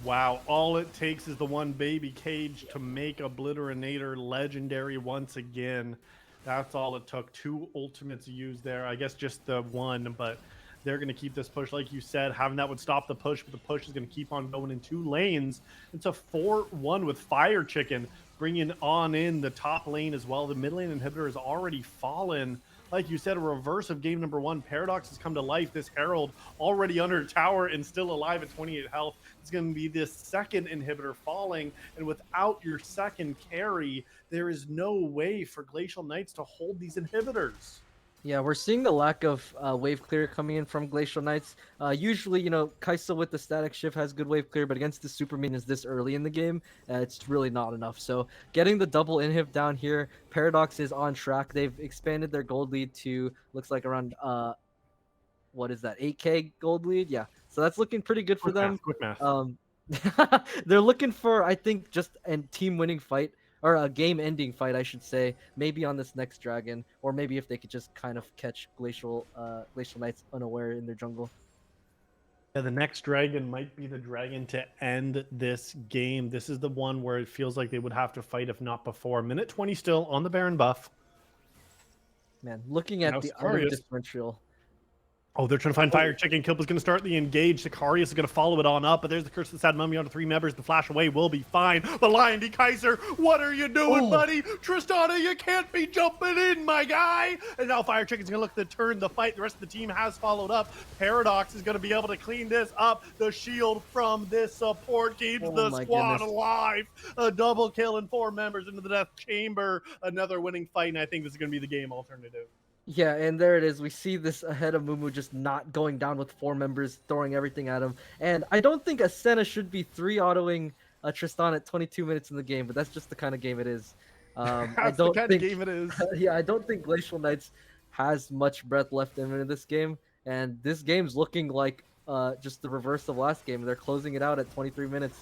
wow. All it takes is the one baby cage to make Obliterinator legendary once again. That's all it took. 2 ultimates used there. I guess just the one, but they're going to keep this push. Like you said, having that would stop the push, but the push is going to keep on going in 2 lanes. It's a 4-1 with Fire Chicken bringing on in the top lane as well. The mid lane inhibitor has already fallen. Like you said, a reverse of game number 1. Paradox has come to life. This Herald already under tower and still alive at 28 health. It's going to be this second inhibitor falling. And without your second carry, there is no way for Glacial Knights to hold these inhibitors.
yeah, we're seeing the lack of wave clear coming in from Glacial Knights. Usually, Kaisa with the static shift has good wave clear, but against the super minions this early in the game, it's really not enough. So getting the double inhib down here, Paradox is on track. They've expanded their gold lead to, looks like around, what is that, 8k gold lead? Yeah, so that's looking pretty good for them.
Quick math.
They're looking for, I think, just a team winning fight, or a game ending fight, I should say, maybe on this next dragon, or maybe if they could just kind of catch Glacial Knights unaware in their jungle.
Yeah, the next dragon might be the dragon to end this game. This is the one where it feels like they would have to fight, if not before. Minute 20 still on the Baron buff.
Man, looking at
Now
the
Sicarius.
other differential.
Oh, they're trying to find Fire Chicken. Kilp is going to start the engage. Sicarius is going to follow it on up, but there's the Curse of the Sad Mummy onto 3 members. The flash away will be fine. But Lion D Kaiser, what are you doing, buddy? Tristana, you can't be jumping in, my guy. And now Fire Chicken's going to look to turn the fight. The rest of the team has followed up. Paradox is going to be able to clean this up. The shield from this support keeps the squad alive. A double kill and 4 members into the death chamber. Another winning fight, and I think this is going to be the game alternative.
Yeah, and there it is. We see this ahead of Mumu just not going down with 4 members, throwing everything at him. And I don't think Ascena should be 3-autoing Tristan at 22 minutes in the game, but that's just the kind of game it is.
That's the kind of game it is.
Yeah, I don't think Glacial Knights has much breath left in this game. And this game's looking like just the reverse of last game. They're closing it out at 23 minutes.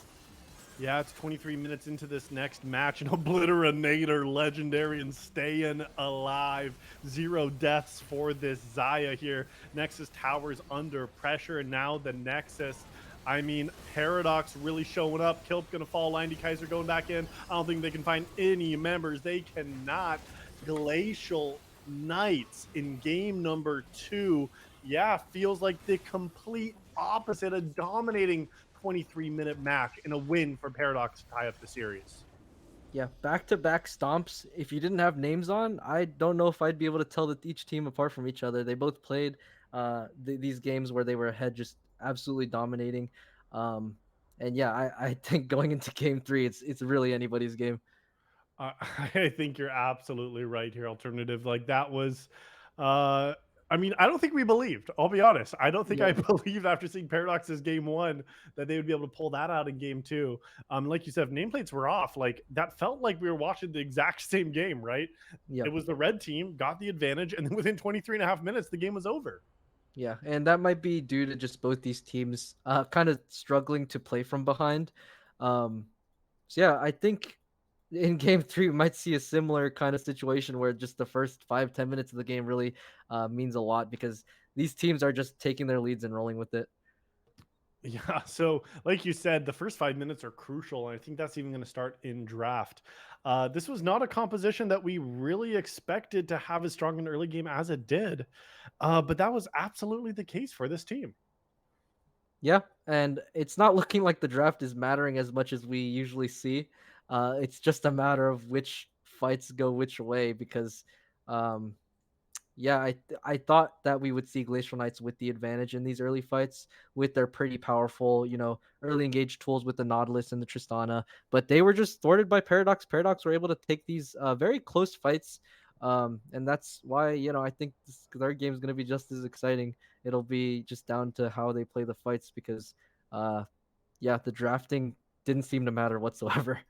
Yeah, it's 23 minutes into this next match, and Obliterinator legendary and staying alive. 0 deaths for this Xayah here. Nexus Towers under pressure, and now the Nexus. I mean, Paradox really showing up. Kilp gonna fall. Lion D Kaiser going back in. I don't think they can find any members. They cannot. Glacial Knights in game number 2. Yeah, feels like the complete opposite of dominating 23-minute match and a win for Paradox to tie up the series.
Yeah, back-to-back stomps. If you didn't have names on, I don't know if I'd be able to tell each team apart from each other. They both played these games where they were ahead, just absolutely dominating. And yeah, I think going into game 3, it's really anybody's game.
I think you're absolutely right here, Alternative. Like, that was I mean, I don't think we believed. I'll be honest. I don't think I believed after seeing Paradox's game 1 that they would be able to pull that out in game 2. Like you said, if nameplates were off, like, that felt like we were watching the exact same game, right?
Yeah.
It was the red team got the advantage, and then within 23 and a half minutes, the game was over.
Yeah, and that might be due to just both these teams kind of struggling to play from behind. So yeah, I think in game 3 we might see a similar kind of situation where just the first 5-10 minutes of the game really means a lot, because these teams are just taking their leads and rolling with it.
Yeah, so like you said, the first 5 minutes are crucial, and I think that's even going to start in draft. This was not a composition that we really expected to have as strong an early game as it did, but that was absolutely the case for this team.
Yeah, and it's not looking like the draft is mattering as much as we usually see. It's just a matter of which fights go which way, because Yeah, I thought that we would see Glacial Knights with the advantage in these early fights with their pretty powerful, early engage tools with the Nautilus and the Tristana, but they were just thwarted by Paradox. Paradox were able to take these very close fights, and that's why I think this third game is going to be just as exciting. It'll be just down to how they play the fights because, uh, yeah, the drafting didn't seem to matter whatsoever.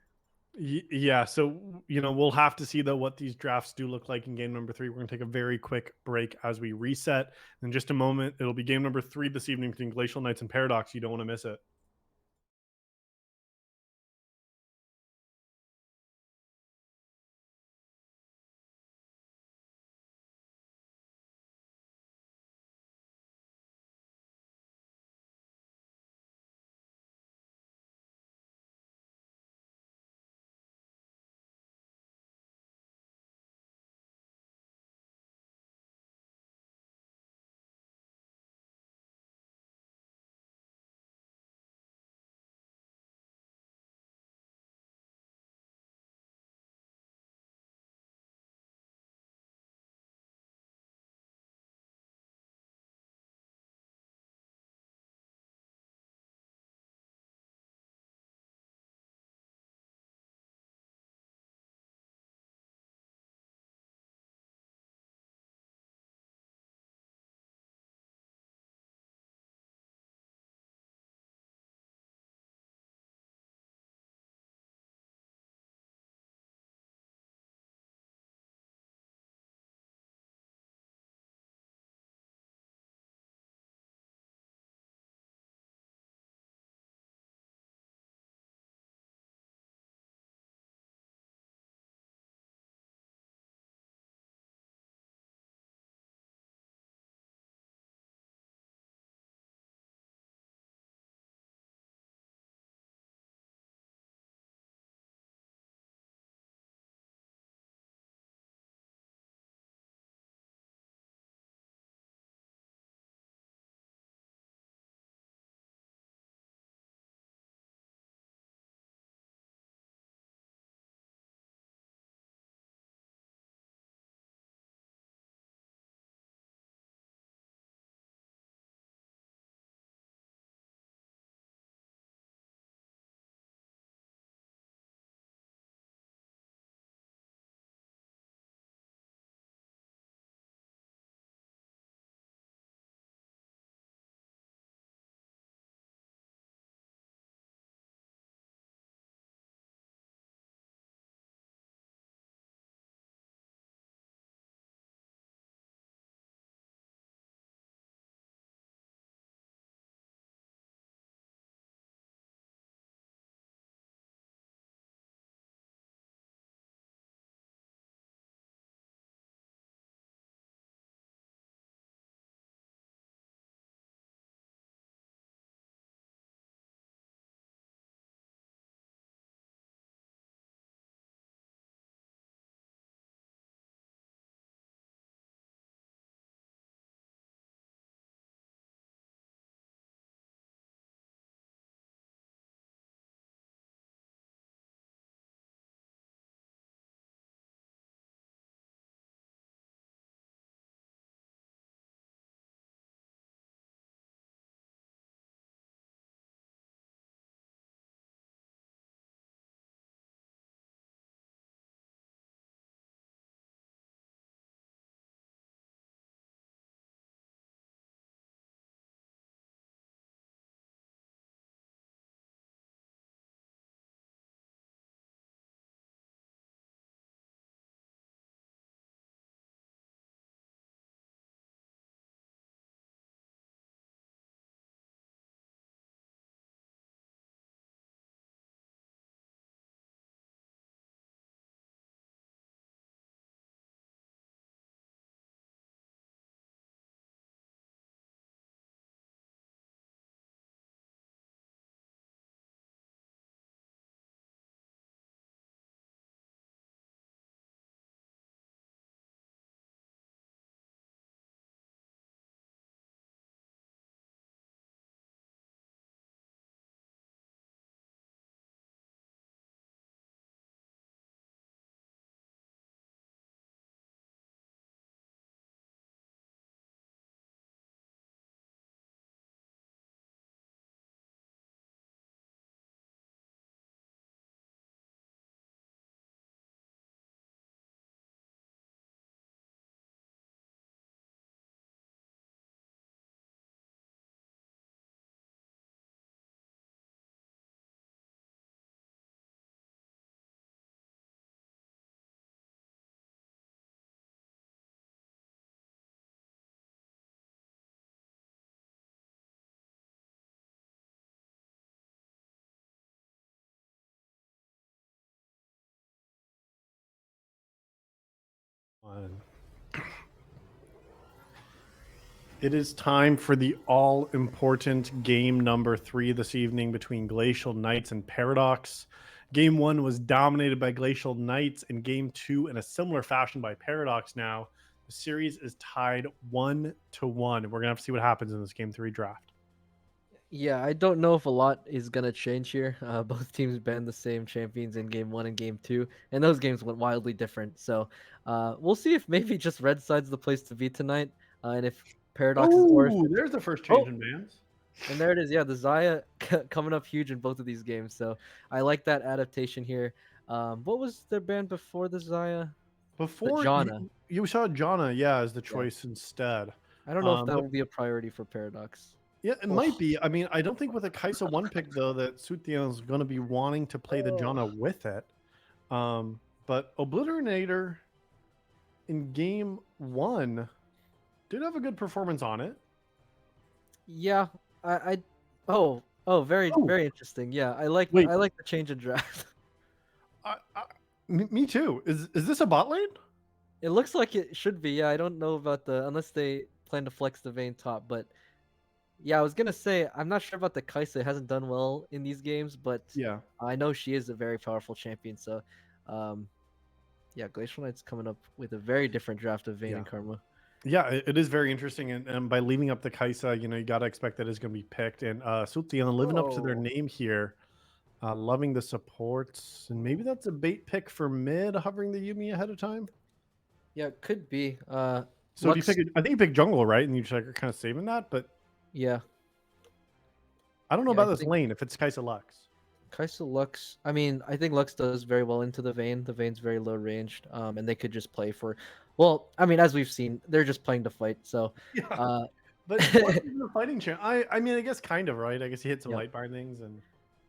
Yeah, so we'll have to see though what these drafts do look like in game number 3. We're going to take a very quick break as we reset. In just a moment, it'll be game number 3 this evening between Glacial Knights and Paradox. You don't want to miss it. on. It is time for the all-important game number 3 this evening between Glacial Knights and Paradox. Game 1 was dominated by Glacial Knights, and Game 2 in a similar fashion by Paradox now. The series is tied 1-1. We're going to have to see what happens in this Game 3 draft.
Yeah, I don't know if a lot is gonna change here. Both teams banned the same champions in game 1 and game 2, and those games went wildly different. So, we'll see if maybe just red side's the place to be tonight, and if Paradox is, or if
Oh,
it's,
there's the first change
oh,
in bans.
and there it is. Yeah, the Zaya coming up huge in both of these games. So I like that adaptation here. What was their ban before the Zaya? The
Before
Jana.
you saw Jana, yeah, as the
Yeah,
choice instead.
I don't know if that
But
will be a priority for Paradox.
yeah, it might
Oh,
be. I mean, I don't think with a Kaisa 1 pick, though, that Sutian is going to be wanting to play the
oh.
Jana with it. But Obliterator in game 1 did have a good performance on it.
Yeah, I oh, very
Oh,
very interesting. Yeah,
wait.
I like the change in draft.
Me too. Is this a bot lane?
It looks like it should be. Yeah, I don't know about the, unless they plan to flex the Vayne top, but yeah, I was gonna say I'm not sure about the Kai'Sa. It hasn't done well in these games, but
Yeah.
I know she is a very powerful champion. So, um, yeah, Glacial Knight's coming up with a very different draft of Vayne
Yeah.
and Karma.
Yeah, it is very interesting. And by leaving up the Kaisa, you got to expect that it's going to be picked. And Sutian living up to their
Oh,
name here. Loving the supports. And maybe that's a bait pick for mid, hovering the Yumi ahead of time.
yeah, it could be.
So do you
Lux,
pick? I think you pick jungle, right? And you just like are kind of saving that, but
yeah,
I don't know
yeah, I
about this
think.
lane if it's Kaisa Lux.
Kaisa Lux, I mean, I think Lux does very well into the Vayne. The Vayne's very low ranged, and they could just play for, well, I mean, as we've seen, they're just playing to fight. So,
Yeah,
uh,
but Lux isn't a fighting champ. I mean, I guess kind of right. I guess he hit some
yeah.
light bindings and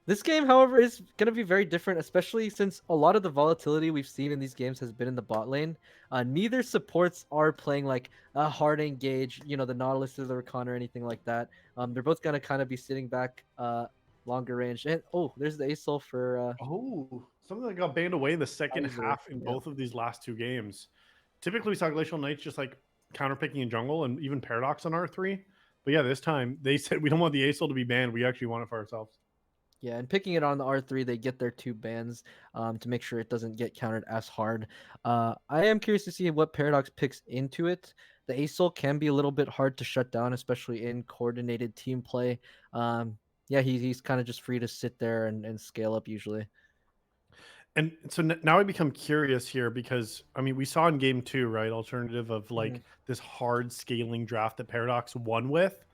This game, however, is going to be very different, especially since a lot of the volatility we've seen in these games has been in the bot lane. Neither supports are playing like a hard engage, the Nautilus or the Recon or anything like that. They're both going to kind of be sitting back, longer range. And oh, there's the ASOL for
something that got banned away in the second
Kaiser.
half in
Yeah.
both of these last 2 games. Typically, we saw Glacial Knights just like counterpicking in jungle and even Paradox on R3. But yeah, this time they said we don't want the ASOL to be banned. We actually want it for ourselves.
Yeah, and picking it on the R3, they get their 2 bans to make sure it doesn't get countered as hard. I am curious to see what Paradox picks into it. The ASOL can be a little bit hard to shut down, especially in coordinated team play. Yeah, he's kind of just free to sit there and scale up usually.
And so now I become curious here because I mean we saw in game 2, right? Alternative of like this hard scaling draft that Paradox won with.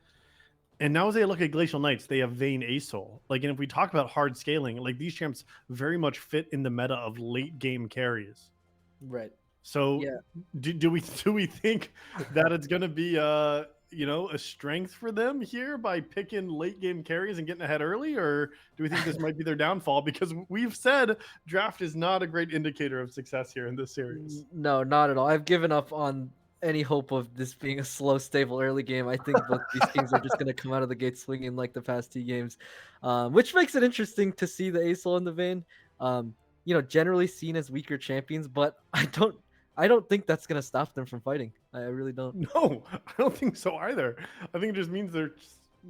And now as they look at Glacial Knights, they have Vayne ASOL. Like, and if we talk about hard scaling, like these champs very much fit in the meta of late game carries.
Right.
So
Yeah.
do we think that it's gonna be a strength for them here by picking late game carries and getting ahead early, or do we think this might be their downfall? Because we've said draft is not a great indicator of success here in this series.
No, not at all. I've given up on any hope of this being a slow, stable early game. I think both these teams are just going to come out of the gate swinging like the past 2 games, which makes it interesting to see the ASOL in the Vayne. Generally seen as weaker champions, but I don't think that's going to stop them from fighting. I really don't.
No, I don't think so either. I think it just means their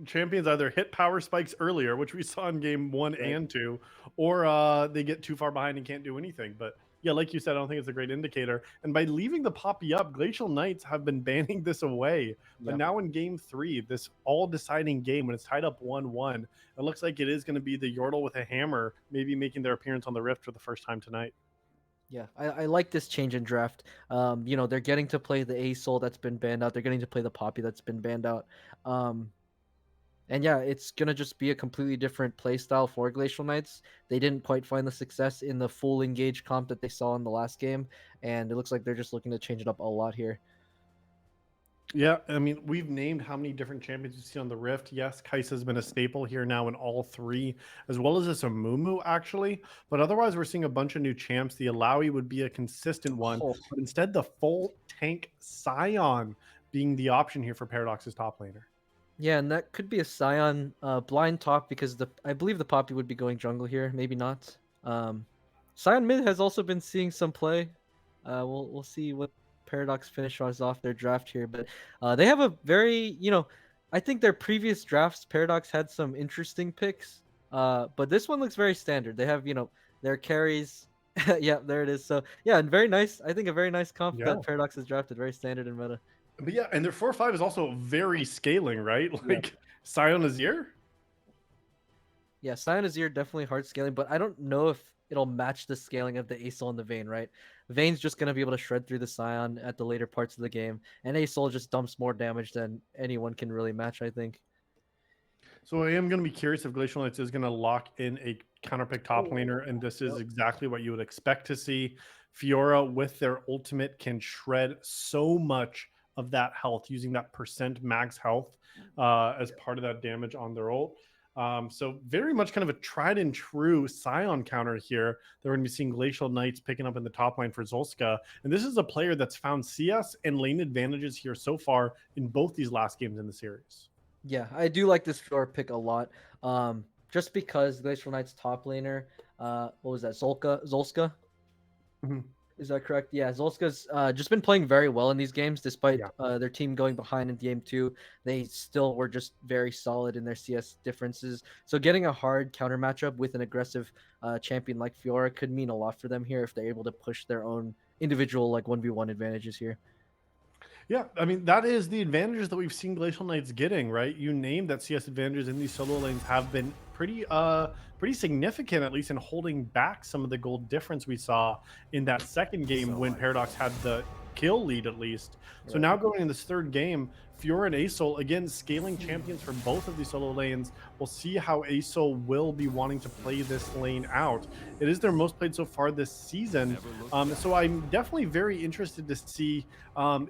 champions either hit power spikes earlier, which we saw in game 1
Right.
and 2, or they get too far behind and can't do anything. But yeah, like you said, I don't think it's a great indicator. And by leaving the Poppy up, Glacial Knights have been banning this away. But
Yeah.
now in game 3, this all-deciding game, when it's tied up 1-1, it looks like it is going to be the Yordle with a hammer, maybe making their appearance on the Rift for the first time tonight.
Yeah, I like this change in draft. They're getting to play the ASOL that's been banned out. They're getting to play the Poppy that's been banned out. And yeah, it's gonna just be a completely different play style for Glacial Knights. They didn't quite find the success in the full engage comp that they saw in the last game, and it looks like they're just looking to change it up a lot here.
Yeah, I mean, we've named how many different champions you see on the Rift. Yes, Kai'Sa's been a staple here now in all 3, as well as this Amumu, actually. But otherwise, we're seeing a bunch of new champs. The Alawi would be a consistent one,
Oh.
but instead, the full tank Scion being the option here for Paradox's top laner.
Yeah, and that could be a Scion blind top because I believe the Poppy would be going jungle here. Maybe not. Scion mid has also been seeing some play. We'll see what Paradox finish us off their draft here, but they have a very, I think their previous drafts, Paradox had some interesting picks, but this one looks very standard. They have, their carries. Yeah, there it is. So yeah, and very nice. I think a very nice comp
Yeah.
that Paradox has drafted, very standard in meta.
But yeah, and their 4-5 is also very scaling, right?
Yeah.
Like Scion Azir.
Yeah, Scion Azir definitely hard scaling, but I don't know if it'll match the scaling of the Asol and the Vayne, right? Vayne's just gonna be able to shred through the Scion at the later parts of the game, and Asol just dumps more damage than anyone can really match, I think.
So I am going to be curious if Glacial Knights is going to lock in a counterpick top
Oh,
laner, and this is
yep.
exactly what you would expect to see. Fiora with their ultimate can shred so much of that health using that percent max health as part of that damage on their ult. So very much kind of a tried and true Scion counter here. They're going to be seeing Glacial Knights picking up in the top line for Zolska. And this is a player that's found CS and lane advantages here so far in both these last games in the series.
Yeah, I do like this Fiora pick a lot. Just because Glacial Knight's top laner, what was that, Zolska?
Mhm.
Is that correct? Yeah, Zolska's just been playing very well in these games, despite
Yeah.
their team going behind in game two. They still were just very solid in their CS differences. So getting a hard counter matchup with an aggressive champion like Fiora could mean a lot for them here if they're able to push their own individual like 1v1 advantages here.
Yeah, I mean, that is the advantages that we've seen Glacial Knights getting, right? You named that CS advantages in these solo lanes have been pretty significant, at least in holding back some of the gold difference we saw in that second game when Paradox had the kill lead at least. So
Right.
now going in this third game, Fiora and Asol, again, scaling champions for both of these solo lanes. We'll see how Asol will be wanting to play this lane out. It is their most played so far this season. So I'm definitely very interested to see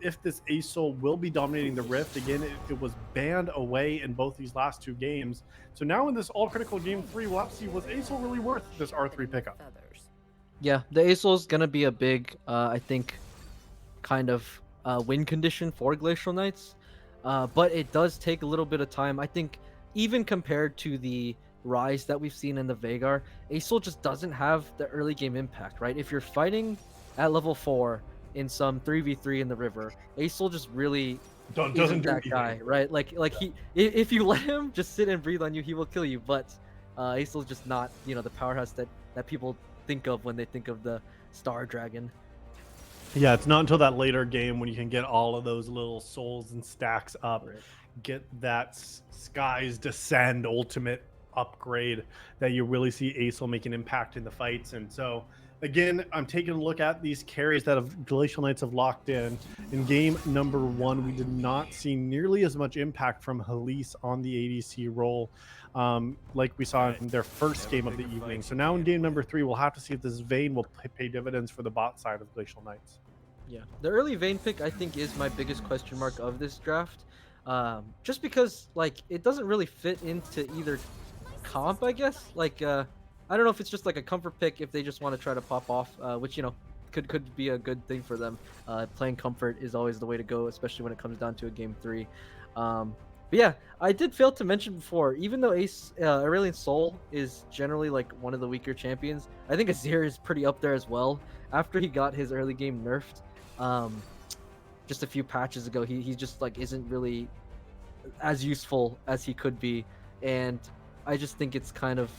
if this Asol will be dominating the Rift. Again, it was banned away in both these last two games. So now in this all-critical game 3, we'll have to see, was Asol really worth this R3 pickup?
Yeah, the Asol is gonna be a big, I think, kind of win condition for Glacial Knights. But it does take a little bit of time. I think even compared to the rise that we've seen in the Veigar, Asol just doesn't have the early game impact, right? If you're fighting at level 4 in some 3v3 in the river, Asol just really
Doesn't
isn't
do
that
anything.
guy, right? Like he, if you let him just sit and breathe on you, he will kill you. But Acel's just not, the powerhouse that people think of when they think of the Star Dragon.
Yeah, it's not until that later game when you can get all of those little souls and stacks up,
Right.
get that Skies Descend ultimate upgrade that you really see Acel make an impact in the fights. And so, again, I'm taking a look at these carries that have Glacial Knights have locked in. In game number 1, we did not see nearly as much impact from Halise on the ADC role like we saw in their first game of the evening. So now in game number 3, we'll have to see if this Vayne will pay dividends for the bot side of Glacial Knights.
Yeah, the early Vayne pick I think is my biggest question mark of this draft, just because like it doesn't really fit into either comp, I guess. Like, I don't know if it's just like a comfort pick if they just want to try to pop off, which could be a good thing for them. Playing comfort is always the way to go, especially when it comes down to a game 3. But yeah, I did fail to mention before, even though Aurelion Sol is generally like one of the weaker champions, I think Azir is pretty up there as well. After he got his early game nerfed, um, just a few patches ago, he just like isn't really as useful as he could be, and I just think it's kind of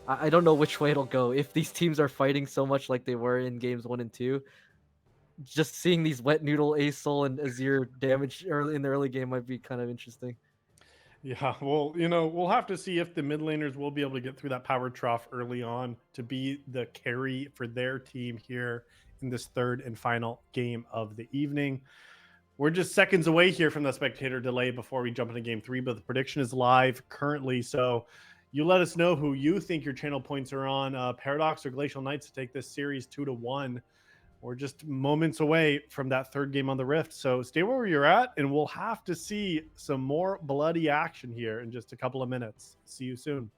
I don't know which way it'll go if these teams are fighting so much like they were in games 1 and 2. Just seeing these wet noodle Asol and Azir damage early in the early game might be kind of interesting.
Yeah, well, we'll have to see if the mid laners will be able to get through that power trough early on to be the carry for their team here in this third and final game of the evening. We're just seconds away here from the spectator delay before we jump into game 3, but the prediction is live currently. So you let us know who you think your channel points are on, Paradox or Glacial Knights, to take this series 2-1. We're just moments away from that third game on the Rift. So stay where you're at, and we'll have to see some more bloody action here in just a couple of minutes. See you soon.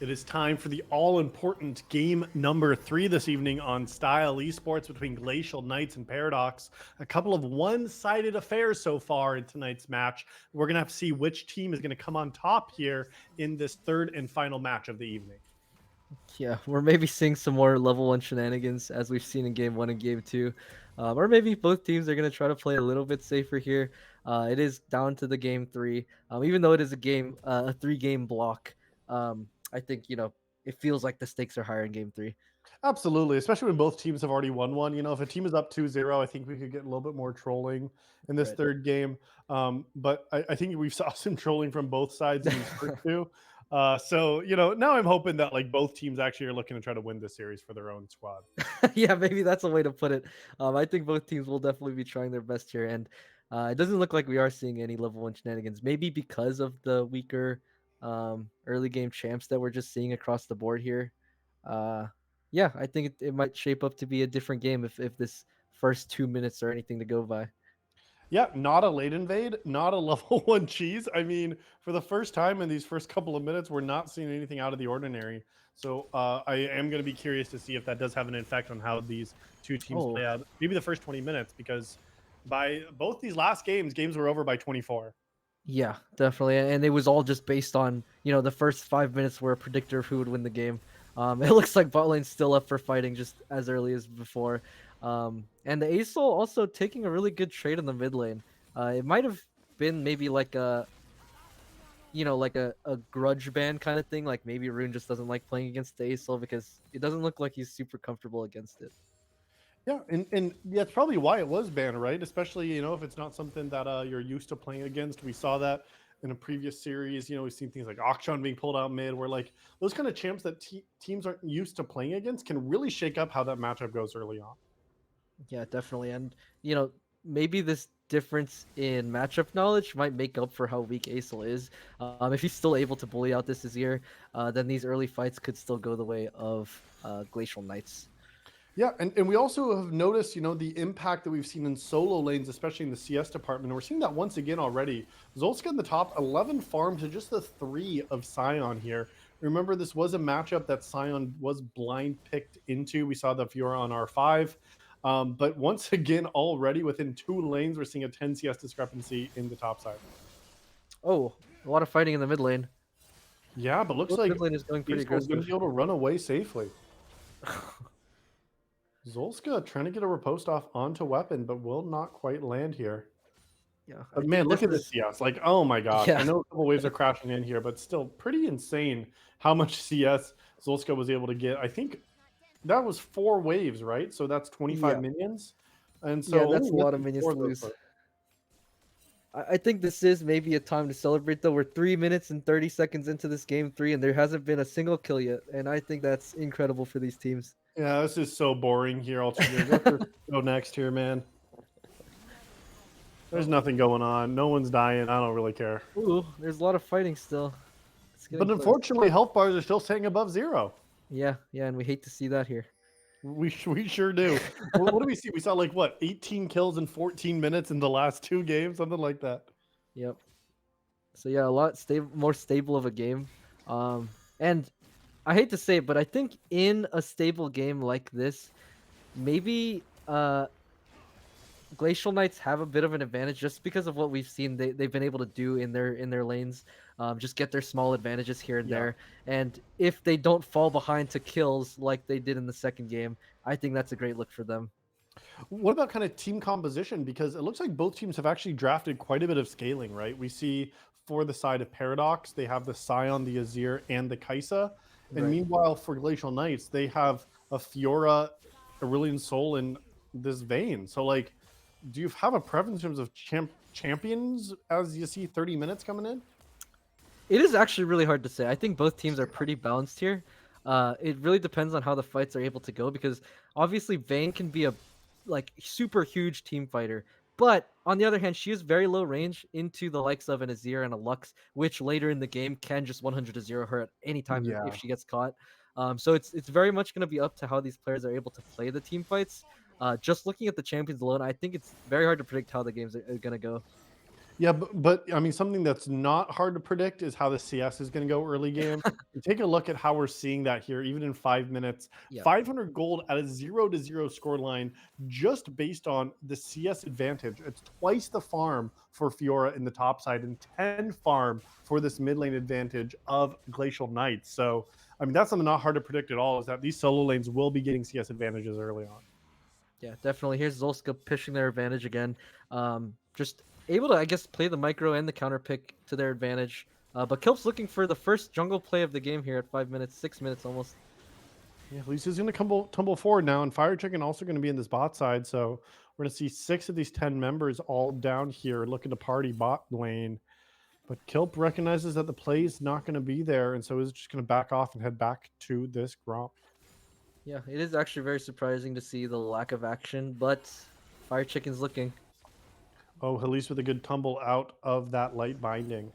It is time for the all-important game number 3 this evening on Style Esports between Glacial Knights and Paradox. A couple of one-sided affairs so far in tonight's match. We're going to have to see which team is going to come on top here in this third and final match of the evening.
Yeah, we're maybe seeing some more level 1 shenanigans as we've seen in game 1 and game 2. Or maybe both teams are going to try to play a little bit safer here. It is down to the game 3. Even though it is a 3-game block, I think, it feels like the stakes are higher in game 3.
Absolutely, especially when both teams have already won one. If a team is up 2-0, I think we could get a little bit more trolling in this
Right.
third game. But I think we saw some trolling from both sides in these first two. So now I'm hoping that like both teams actually are looking to try to win this series for their own squad.
Yeah, maybe that's a way to put it. I think both teams will definitely be trying their best here, and it doesn't look like we are seeing any level 1 shenanigans. Maybe because of the weaker early game champs that we're just seeing across the board here. Uh, yeah, I think it might shape up to be a different game if this first 2 minutes are anything to go by.
Yeah, not a late invade, not a level 1 cheese. I mean, for the first time in these first couple of minutes, we're not seeing anything out of the ordinary. So I am going to be curious to see if that does have an effect on how these two teams
Oh,
play out. Maybe the first 20 minutes, because by both these last games were over by 24.
yeah, definitely. And it was all just based on, the first 5 minutes were a predictor of who would win the game. It looks like bot lane's still up for fighting just as early as before. And the Acel also taking a really good trade in the mid lane. It might have been maybe like a grudge ban kind of thing. Like maybe Rune just doesn't like playing against the Acel because it doesn't look like he's super comfortable against it.
Yeah, and that's probably why it was banned, right? Especially, if it's not something that you're used to playing against. We saw that in a previous series. We've seen things like Akshan being pulled out mid, where like those kind of champs that teams aren't used to playing against can really shake up how that matchup goes early on.
Yeah, definitely. And, maybe this difference in matchup knowledge might make up for how weak Acel is. If he's still able to bully out this Azir, then these early fights could still go the way of Glacial Knights.
Yeah, and we also have noticed, the impact that we've seen in solo lanes, especially in the CS department. And we're seeing that once again already. Zolska in the top, 11 farms to just the 3 of Sion here. Remember, this was a matchup that Sion was blind picked into. We saw the Fiora on R5. But once again, already within 2 lanes, we're seeing a 10 CS discrepancy in the top side.
Oh, a lot of fighting in the mid lane.
Yeah, but looks
Both
like
mid lane is going pretty
is going to
aggressive.
be able to run away safely. Zolska trying to get a riposte off onto weapon, but will not quite land here.
Yeah, I
But
think
man, look
this
at this
is
CS. Like, oh my gosh. I
yeah,
know a couple waves are crashing in here, but still pretty insane how much CS Zolska was able to get. I think that was 4 waves, right? So that's 25
yeah,
minions. And
yeah.
so
That's
only
a lot of
missing
minions
4
to
of those
lose.
folks.
I think this is maybe a time to celebrate though. We're 3 minutes and 30 seconds into this game 3, and there hasn't been a single kill yet. And I think that's incredible for these teams.
Yeah, this is so boring here, Ultra. Go next here, man. There's
Oh,
nothing going on. No one's dying. I don't really care.
ooh, there's a lot of fighting still. It's getting
But
close.
unfortunately, health bars are still staying above 0.
Yeah, yeah, and we hate to see that here.
We sure do. What do we see? We saw like what, 18 kills in 14 minutes in the last 2 games, something like that.
Yep. So yeah, a lot more stable of a game. And I hate to say it, but I think in a stable game like this, maybe Glacial Knights have a bit of an advantage just because of what we've seen they've been able to do in their lanes, just get their small advantages here and
Yeah.
there. And if they don't fall behind to kills like they did in the second game, I think that's a great look for them.
What about kind of team composition? Because it looks like both teams have actually drafted quite a bit of scaling, right? We see for the side of Paradox, they have the Scion, the Azir, and the Kaisa. And
Right.
meanwhile, for Glacial Knights, they have a Fiora, Aurelion Sol, and this Vayne. So, like, do you have a preference in terms of champions as you see 30 minutes coming in?
It is actually really hard to say. I think both teams are pretty balanced here. It really depends on how the fights are able to go because obviously Vayne can be a super huge team fighter, but on the other hand, she is very low range into the likes of an Azir and a Lux, which later in the game can just 100 to 0 her at any time if
Yeah.
she gets caught. So it's very much going to be up to how these players are able to play the team fights. Just looking at the champions alone, I think it's very hard to predict how the games are going to go.
Yeah, but I mean, something that's not hard to predict is how the CS is going to go early game. And take a look at how we're seeing that here, even in 5 minutes.
Yeah.
500 gold at a 0-0 score line, just based on the CS advantage. It's twice the farm for Fiora in the top side and 10 farm for this mid lane advantage of Glacial Knights. So, I mean, that's something not hard to predict at all, is that these solo lanes will be getting CS advantages early on.
Yeah, definitely. Here's Zolska pushing their advantage again. Just able to, I guess, play the micro and the counter pick to their advantage. But Kilp's looking for the first jungle play of the game here at 5 minutes, 6 minutes almost.
Yeah, Lisa's going to tumble forward now, and Fire Chicken also going to be in this bot side. So we're going to see 6 of these 10 members all down here looking to party bot lane. But Kilp recognizes that the play is not going to be there, and so is just going to back off and head back to this Gromp.
Yeah, it is actually very surprising to see the lack of action, but Fire Chicken's looking.
Oh, Elise with a good tumble out of that light binding.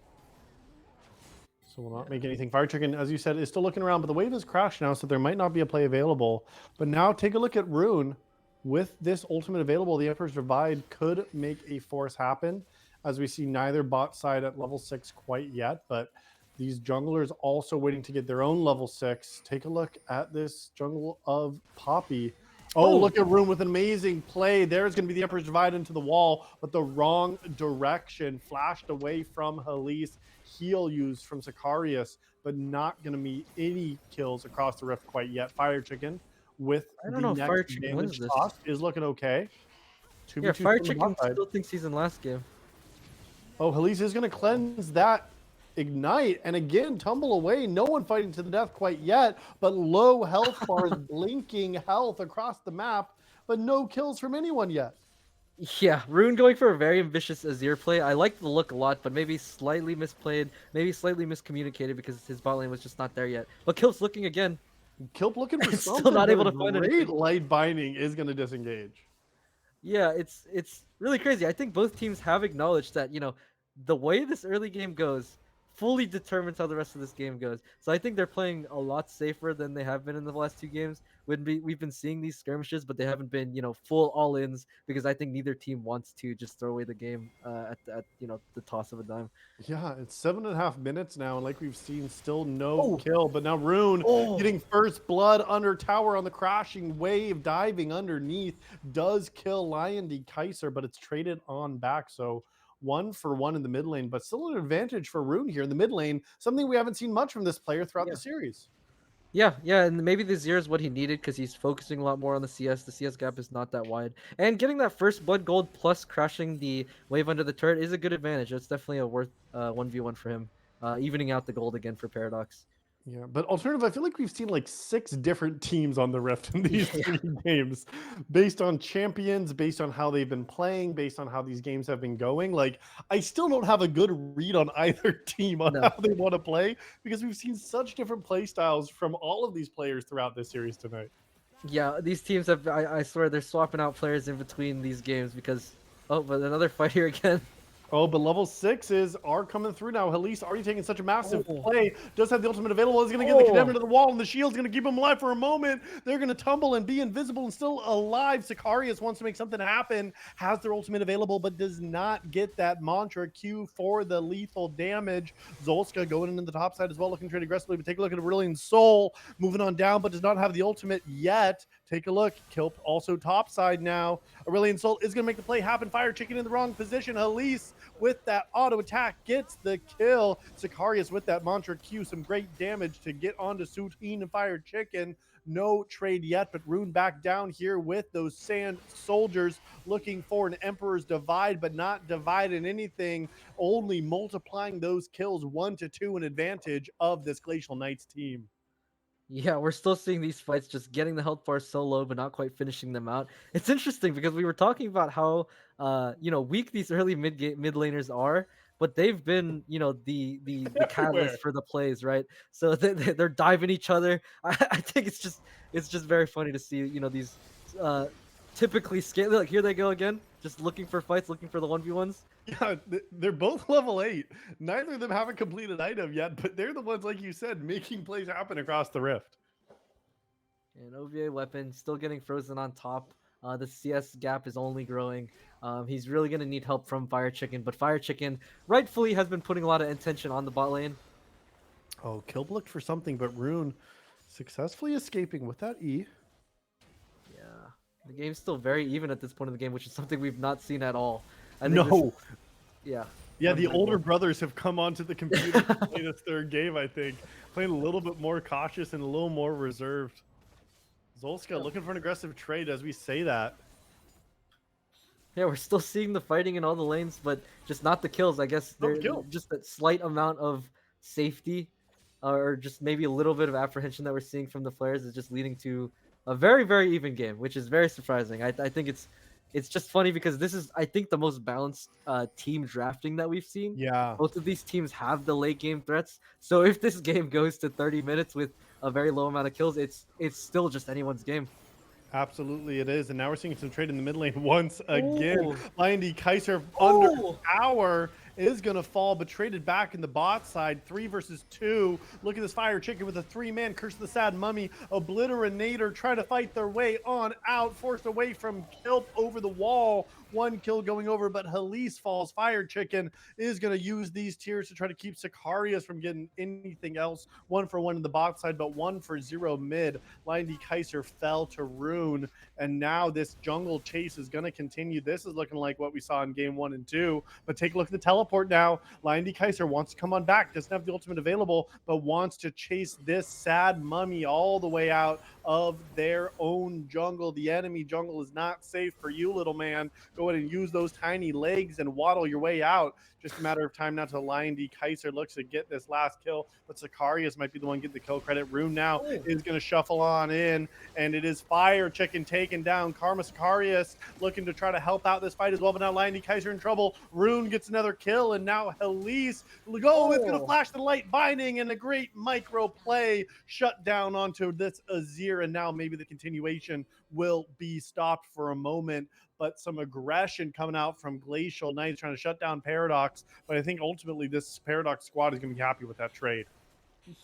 So will not make anything. Fire Chicken, as you said, is still looking around, but the wave has crashed now, so there might not be a play available. But now take a look at Rune. With this ultimate available, the Emperor's Divide could make a force happen, as we see neither bot side at level 6 quite yet, but these junglers also waiting to get their own level 6. Take a look at this jungle of Poppy. Oh, look at Rune with an amazing play. There's going to be the Emperor's Divide into the wall, but the wrong direction. Flashed away from Elise. Heal used from Sicarius, but not going to meet any kills across the rift quite yet. Fire Chicken with
I
the
don't know if Fire
next
Chicken wins
damage
this.
toss is looking okay.
Yeah,
2v2
Fire
from the
Chicken
bot side.
still thinks he's in last game.
Oh, Halise is going to cleanse that ignite, and again, tumble away. No one fighting to the death quite yet, but low health bars, blinking health across the map, but no kills from anyone yet.
Yeah, Rune going for a very ambitious Azir play. I like the look a lot, but maybe slightly misplayed, maybe slightly miscommunicated because his bot lane was just not there yet. But Kilp's looking again.
Kilp looking for
Still
something,
not
but
able
a
to find
great
anything.
light binding is going to disengage.
Yeah, it's really crazy. I think both teams have acknowledged that, the way this early game goes fully determines how the rest of this game goes. So I think they're playing a lot safer than they have been in the last 2 games. We've been seeing these skirmishes, but they haven't been, full all-ins because I think neither team wants to just throw away the game at the toss of a dime.
Yeah, it's 7.5 minutes now, and like we've seen, still no
Oh,
kill. But now Rune getting first blood under tower on the crashing wave, diving underneath, does kill Lion D Kaiser, but it's traded on back. So 1-for-1 in the mid lane, but still an advantage for Rune here in the mid lane. Something we haven't seen much from this player throughout
yeah.
the series.
Yeah, and maybe the Zero is what he needed because he's focusing a lot more on the CS. The CS gap is not that wide, and getting that first blood gold plus crashing the wave under the turret is a good advantage. It's definitely a worth 1v1 for him, evening out the gold again for Paradox.
Yeah, but alternative, I feel like we've seen like 6 different teams on the Rift in these
Yeah.
3 games, based on champions, based on how they've been playing, based on how these games have been going. Like, I still don't have a good read on either team on
No.
how they want to play, because we've seen such different play styles from all of these players throughout this series tonight.
Yeah, these teams have. I swear they're swapping out players in between these games because. Oh, but another fight here again.
Oh, but level 6s are coming through now. Halise already taking such a massive
Oh.
play. Does have the ultimate available. Is going to get the condemned into the wall, and the shield's going to keep him alive for a moment. They're going to tumble and be invisible and still alive. Sicarius wants to make something happen. Has their ultimate available, but does not get that mantra Q for the lethal damage. Zolska going into the top side as well, looking to trade aggressively. But take a look at Aurelion Soul moving on down, but does not have the ultimate yet. Take a look. Kilp also top side now. Aurelion Soul is going to make the play happen. Fire Chicken in the wrong position. Halise with that auto attack gets the kill. Sicarius with that mantra Q, some great damage to get onto Soutine and Fire Chicken. No trade yet, but Rune back down here with those sand soldiers looking for an Emperor's Divide, but not dividing anything, only multiplying those kills 1-2 in advantage of this Glacial Knights team.
Yeah, we're still seeing these fights just getting the health bars so low, but not quite finishing them out. It's interesting because we were talking about how weak these early mid laners are, but they've been the catalyst for the plays, right? So they're diving each other. I think it's just very funny to see these typically scale. Look, here they go again, just looking for fights, looking for the 1v1s.
Yeah, they're both level 8. Neither of them have a completed item yet, but they're the ones, like you said, making plays happen across the rift.
And OVA weapon still getting frozen on top. The CS gap is only growing. He's really gonna need help from Fire Chicken, but Fire Chicken rightfully has been putting a lot of intention on the bot lane.
Oh, Kill looked for something, but Rune successfully escaping with that E.
Yeah, the game's still very even at this point in the game, which is something we've not seen at all. I think this,
No.
yeah,
Yeah, the older
unbelievable.
brothers have come onto the computer to play this third game, I think. Playing a little bit more cautious and a little more reserved. Zolska looking for an aggressive trade as we say that.
Yeah, we're still seeing the fighting in all the lanes, but just not the kills. I guess
No
they're
kill.
just that slight amount of safety, or just maybe a little bit of apprehension that we're seeing from the players is just leading to a very, very even game, which is very surprising. I think it's just funny because this is, I think, the most balanced team drafting that we've seen.
Yeah.
Both of these teams have the late game threats. So if this game goes to 30 minutes with a very low amount of kills, it's still just anyone's game.
Absolutely, it is. And now we're seeing some trade in the mid lane once again.
Ooh.
Lion D Kaiser under
Oh.
power is going to fall, but traded back in the bot side. 3 versus 2. Look at this Fire Chicken with a 3-man Curse of the Sad Mummy. Obliterator trying to fight their way on out. Forced away from Kilp over the wall. 1 kill going over, but Halise falls. Fire Chicken is going to use these tiers to try to keep Sicarius from getting anything else. 1 for 1 in the bot side, but 1 for 0 mid. Lion D Kaiser fell to Rune, and now this jungle chase is going to continue. This is looking like what we saw in game 1 and 2, but take a look at the teleport now. Lion D Kaiser wants to come on back, doesn't have the ultimate available, but wants to chase this sad mummy all the way out of their own jungle. The enemy jungle is not safe for you, little man. Go ahead and use those tiny legs and waddle your way out. Just a matter of time now till Lion D Kaiser looks to get this last kill, but Sicarius might be the one getting the kill credit. Rune now is going to shuffle on in, and it is Fire Chicken taken down. Karma Sicarius looking to try to help out this fight as well, but now Lion D Kaiser in trouble. Rune gets another kill, and now Halise it's going to flash the light binding, and a great micro play shut down onto this Azir, and now maybe the continuation will be stopped for a moment. But some aggression coming out from Glacial Knights trying to shut down Paradox. But I think ultimately this Paradox squad is going to be happy with that trade.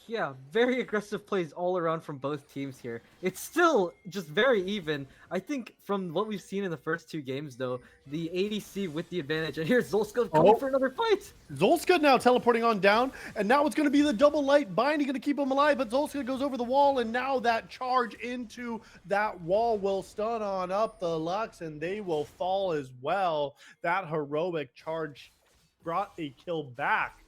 Yeah, very aggressive plays all around from both teams here. It's still just very even. I think from what we've seen in the first 2 games, though, the ADC with the advantage. And here's Zolska coming for another fight.
Zolska now teleporting on down, and now it's going to be the double light binding going to keep him alive, but Zolska goes over the wall, and now that charge into that wall will stun on up the Lux, and they will fall as well. That heroic charge brought a kill back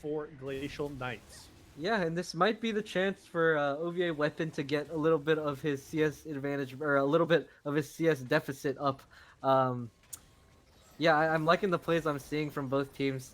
for Glacial Knights.
Yeah, and this might be the chance for OVA Weapon to get a little bit of his CS advantage, or a little bit of his CS deficit up. Yeah, I'm liking the plays I'm seeing from both teams.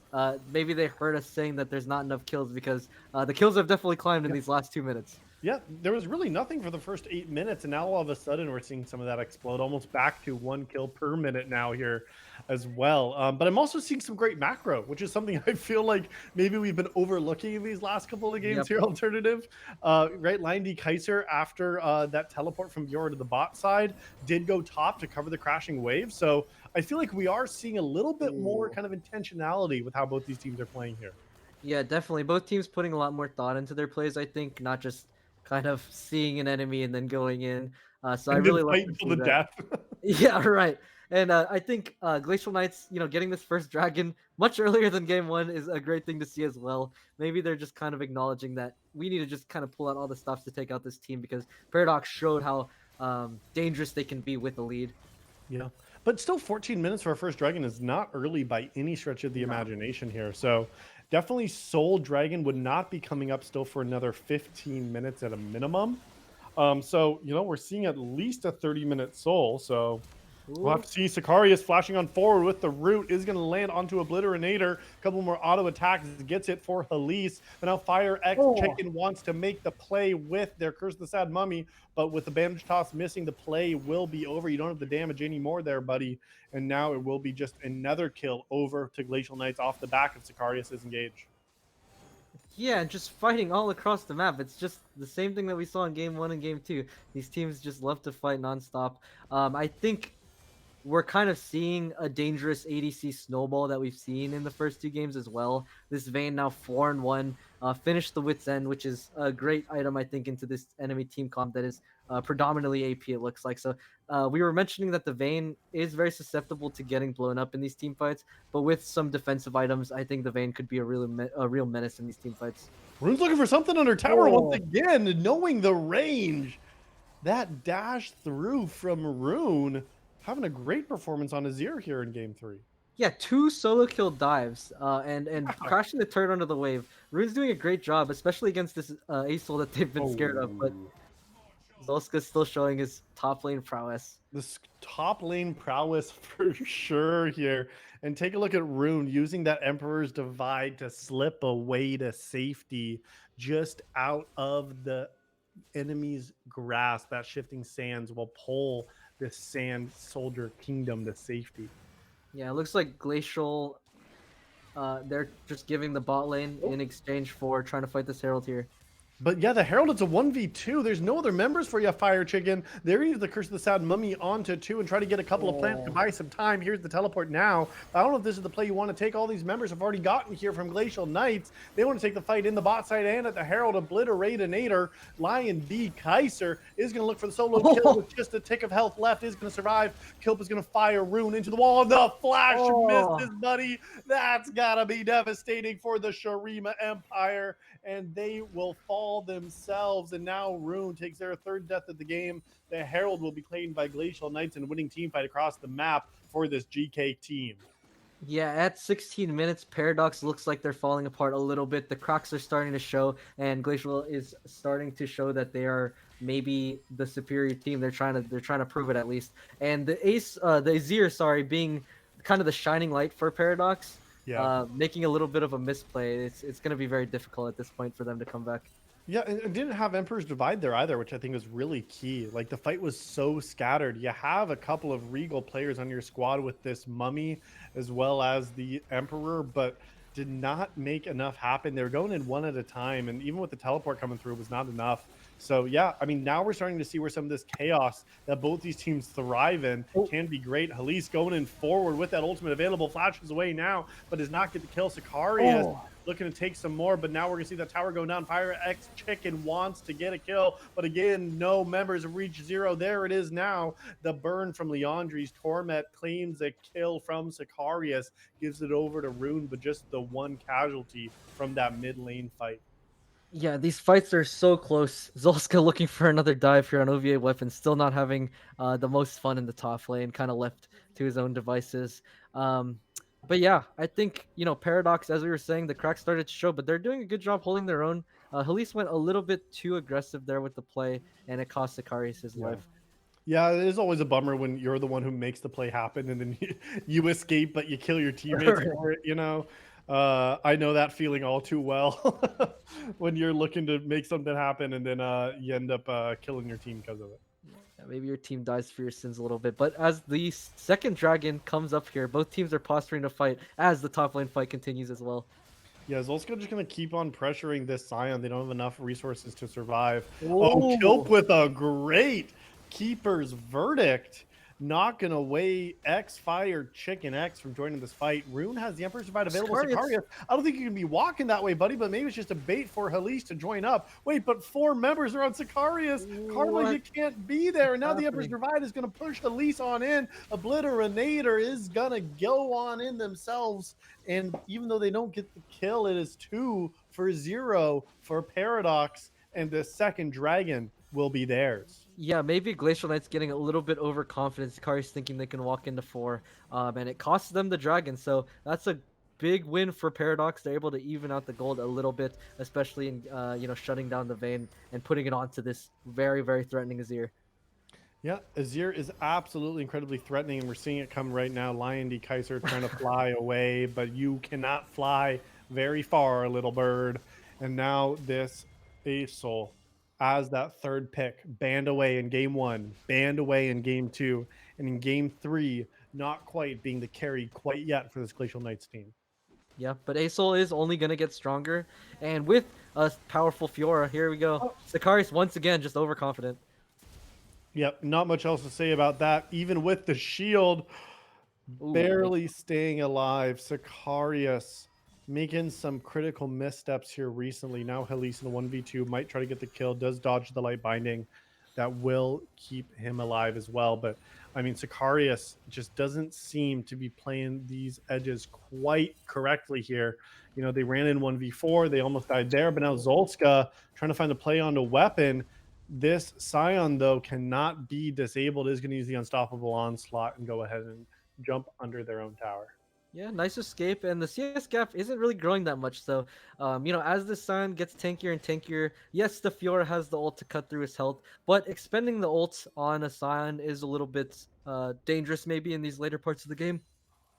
Maybe they heard us saying that there's not enough kills, because the kills have definitely climbed in these last 2 minutes.
Yeah, there was really nothing for the first 8 minutes, and now all of a sudden we're seeing some of that explode, almost back to 1 kill per minute now here as well. But I'm also seeing some great macro, which is something I feel like maybe we've been overlooking in these last couple of games here, Alternative. Right, Lion D Kaiser, after that teleport from Bjorn to the bot side, did go top to cover the crashing wave. So I feel like we are seeing a little bit more kind of intentionality with how both these teams are playing here.
Yeah, definitely. Both teams putting a lot more thought into their plays, I think, not just kind of seeing an enemy and then going in. So I really like to see that.
Death.
Yeah, right. And I think Glacial Knights, getting this first dragon much earlier than game 1 is a great thing to see as well. Maybe they're just kind of acknowledging that we need to just kind of pull out all the stops to take out this team, because Paradox showed how dangerous they can be with the lead.
Yeah, but still 14 minutes for our first dragon is not early by any stretch of the imagination here. So definitely Soul Dragon would not be coming up still for another 15 minutes at a minimum. So, we're seeing at least a 30-minute Soul. So we'll have to see. Sicarius flashing on forward with the root is going to land onto Obliterator. A couple more auto attacks, gets it for Halise. But now Fire X Chicken wants to make the play with their Curse of the Sad Mummy, but with the bandage toss missing, the play will be over. You don't have the damage anymore there, buddy. And now it will be just another kill over to Glacial Knights off the back of Sicarius' engage.
Yeah, and just fighting all across the map. It's just the same thing that we saw in game 1 and game 2. These teams just love to fight nonstop. I think we're kind of seeing a dangerous ADC snowball that we've seen in the first 2 games as well. This Vayne now 4-1, finished the Wit's End, which is a great item, I think, into this enemy team comp that is predominantly AP, it looks like. So we were mentioning that the Vayne is very susceptible to getting blown up in these team fights, but with some defensive items, I think the Vayne could be a real menace in these team fights.
Rune's looking for something under tower once
Oh.
again, knowing the range. That dash through from Rune, having a great performance on Azir here in game 3.
Yeah, 2 solo kill dives, and crashing the turret under the wave. Rune's doing a great job, especially against this Acel that they've been scared of. But
Oh.
Zolska's still showing his top lane prowess.
This top lane prowess for sure here. And take a look at Rune using that Emperor's Divide to slip away to safety just out of the enemy's grasp. That shifting sands will pull this sand soldier kingdom to safety.
Yeah, it looks like Glacial. They're just giving the bot lane in exchange for trying to fight this Herald here.
But yeah, the Herald, it's a 1v2. There's no other members for you, Fire Chicken. They're either the Curse of the Sad Mummy onto 2 and try to get a couple of plants to buy some time. Here's the teleport now. I don't know if this is the play you want to take. All these members have already gotten here from Glacial Knights. They want to take the fight in the bot side and at the Herald. Obliterate-inator. Lion D. Kaiser is going to look for the solo kill with just a tick of health left. Is going to survive. Kilp is going to fire Rune into the wall. The flash missed his buddy. That's got to be devastating for the Shurima Empire. And they will fall themselves. And now Rune takes their 3rd death of the game. The Herald will be claimed by Glacial Knights and winning team fight across the map for this GK team.
Yeah, at 16 minutes, Paradox looks like they're falling apart a little bit. The cracks are starting to show, and Glacial is starting to show that they are maybe the superior team. They're trying to prove it at least. And the Azir, sorry, being kind of the shining light for Paradox.
Yeah.
Making a little bit of a misplay. It's going to be very difficult at this point for them to come back.
Yeah, and it didn't have Emperor's Divide there either, which I think was really key. Like, the fight was so scattered. You have a couple of Regal players on your squad with this Mummy as well as the Emperor, but did not make enough happen. They were going in one at a time, and even with the teleport coming through, it was not enough. So, yeah, I mean, now we're starting to see where some of this chaos that both these teams thrive in can be great. Halise going in forward with that ultimate available, flashes away now, but does not get the kill. Sicaria looking to take some more, but now we're going to see that tower go down. Fire X Chicken wants to get a kill, but again, no members have reached 0. There it is now. The burn from Leandri's Torment claims a kill from Sicarius, gives it over to Rune, but just the one casualty from that mid lane fight.
Yeah, these fights are so close. Zolska looking for another dive here on OVA weapons, still not having the most fun in the top lane, kind of left to his own devices. But yeah, I think, Paradox, as we were saying, the cracks started to show, but they're doing a good job holding their own. Halise went a little bit too aggressive there with the play, and it cost Sicarius his life.
Yeah, it is always a bummer when you're the one who makes the play happen and then you escape, but you kill your teammates for it, I know that feeling all too well when you're looking to make something happen and then you end up killing your team because of it.
Yeah, maybe your team dies for your sins a little bit. But as the second dragon comes up here, both teams are posturing to fight as the top lane fight continues as well.
Yeah, Zolska just going to keep on pressuring this Scion. They don't have enough resources to survive. Oh, Kilp with a great Keeper's Verdict. Knocking away Fire Chicken X from joining this fight. Rune has the Emperor's Divide available. Sicarius, I don't think you can be walking that way, buddy, but maybe it's just a bait for Halise to join up. Wait, but 4 members are on Sicarius. Karma, you can't be there. And now the Emperor's Divide is going to push Halise on in. Obliterinator is going to go on in themselves. And even though they don't get the kill, it is 2-0 for Paradox. And the second dragon will be theirs.
Yeah, maybe Glacial Knight's getting a little bit overconfident. Sicarius thinking they can walk into 4, and it costs them the dragon. So that's a big win for Paradox. They're able to even out the gold a little bit, especially in shutting down the Vayne and putting it onto this very, very threatening Azir.
Yeah, Azir is absolutely incredibly threatening, and we're seeing it come right now. Lion D. Kaiser trying to fly away, but you cannot fly very far, little bird. And now this Acel as that 3rd pick, banned away in game 1, banned away in game 2, and in game 3, not quite being the carry quite yet for this Glacial Knights team.
Yeah, but Acel is only going to get stronger, and with a powerful Fiora, here we go. Sicarius once again just overconfident.
Yep, not much else to say about that. Even with the shield,
Ooh, big.
barely staying alive. Sicarius making some critical missteps here recently. Now Helis in a 1v2 might try to get the kill, does dodge the light binding. That will keep him alive as well. But I mean, Sicarius just doesn't seem to be playing these edges quite correctly here. You know, they ran in 1v4, they almost died there, but now Zolska trying to find a play on a weapon. This Scion, though, cannot be disabled, is going to use the unstoppable onslaught and go ahead and jump under their own tower.
Yeah, nice escape, and the CS gap isn't really growing that much. So, as the Sun gets tankier and tankier, yes, the Fiora has the ult to cut through his health, but expending the ult on a Scion is a little bit dangerous maybe in these later parts of the game.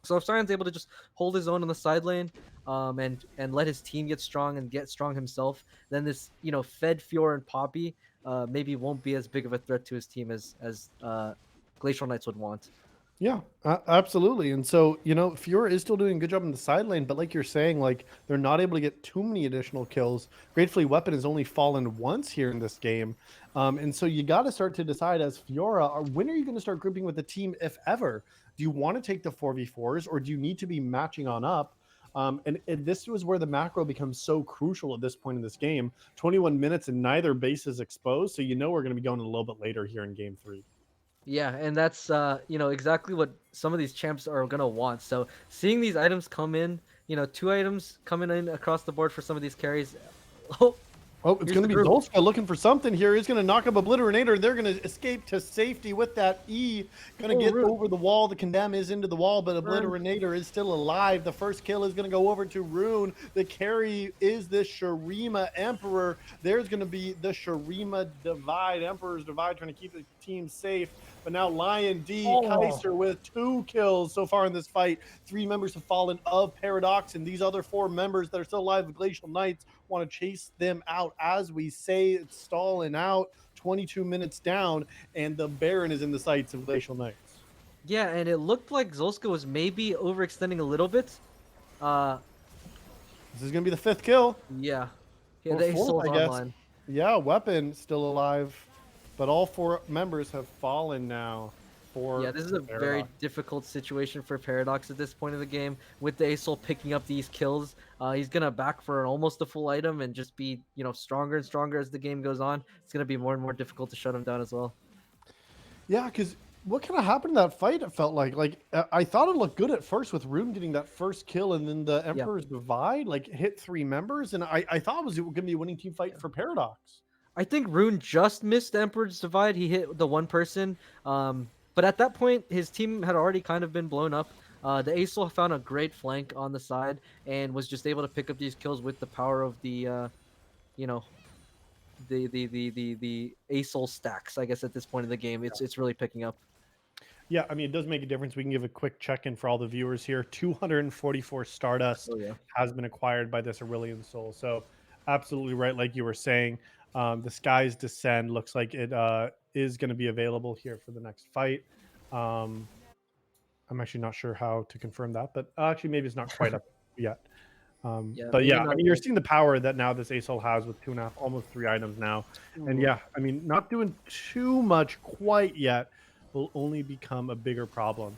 So if Sion's able to just hold his own on the side lane, and let his team get strong and get strong himself, then this fed Fiora and Poppy maybe won't be as big of a threat to his team as Glacial Knights would want.
Yeah, absolutely. And so, you know, Fiora is still doing a good job in the side lane, but like you're saying, like they're not able to get too many additional kills. Gratefully, Weapon has only fallen once here in this game. And so you got to start to decide as Fiora, when are you going to start grouping with the team, if ever? Do you want to take the 4v4s or do you need to be matching on up? And this was where the macro becomes so crucial at this point in this game. 21 minutes and neither base is exposed. So you know we're going to be going a little bit later here in game 3.
Yeah, and that's exactly what some of these champs are gonna want. So seeing these items come in, two items coming in across the board for some of these carries. Oh,
Oh, it's
here's
going
the
to be
group.
Zolska looking for something here. He's going to knock up Obliterator. They're going to escape to safety with that E. Going to
Oh,
get
Rune.
over the wall. The Condemn is into the wall, but
Burn.
Obliterator is still alive. The first kill is going to go over to Rune. The carry is this Shurima Emperor. There's going to be the Shurima Divide, Emperor's Divide, trying to keep the team safe. But now Lion D,
Oh.
Kaiser with 2 kills so far in this fight. 3 members have fallen of Paradox, and these other 4 members that are still alive of Glacial Knights want to chase them out. As we say, it's stalling out, 22 minutes down, and the Baron is in the sights of Glacial Knights.
Yeah, and it looked like Zolska was maybe overextending a little bit. Uh,
This is going to be the 5th kill,
yeah, yeah,
or
the
4th,
Soul's
I guess.
online.
Yeah, Weapon still alive, but all 4 members have fallen now for
Yeah, this is
the
a very
Paradox.
difficult situation for Paradox at this point of the game. With the Asol picking up these kills, he's gonna back for almost a full item and just be, stronger and stronger as the game goes on. It's gonna be more and more difficult to shut him down as well.
Yeah, because what kind of happened in that fight? It felt like I thought it looked good at first with Rune getting that first kill, and then the
Yeah,
Emperor's Divide like hit 3 members, and I thought it was going to be a winning team fight
yeah.
for Paradox.
I think Rune just missed the Emperor's Divide. He hit the one person, but at that point, his team had already kind of been blown up. The Asol found a great flank on the side and was just able to pick up these kills with the power of you know, the Asol stacks. I guess at this point in the game, it's really picking up.
Yeah, I mean, it does make a difference. We can give a quick check-in for all the viewers here. 244 Stardust
Oh yeah.
has been acquired by this Aurelion Soul. So absolutely right, like you were saying. The Skies Descend looks like it is going to be available here for the next fight. Um, I'm actually not sure how to confirm that, but actually maybe it's not quite up yet.
Yeah,
But
maybe
yeah, I
not
mean, you're
yet.
seeing the power that now this ASOL has with 2.5, almost 3 items now. And
Ooh.
yeah, I mean, not doing too much quite yet will only become a bigger problem.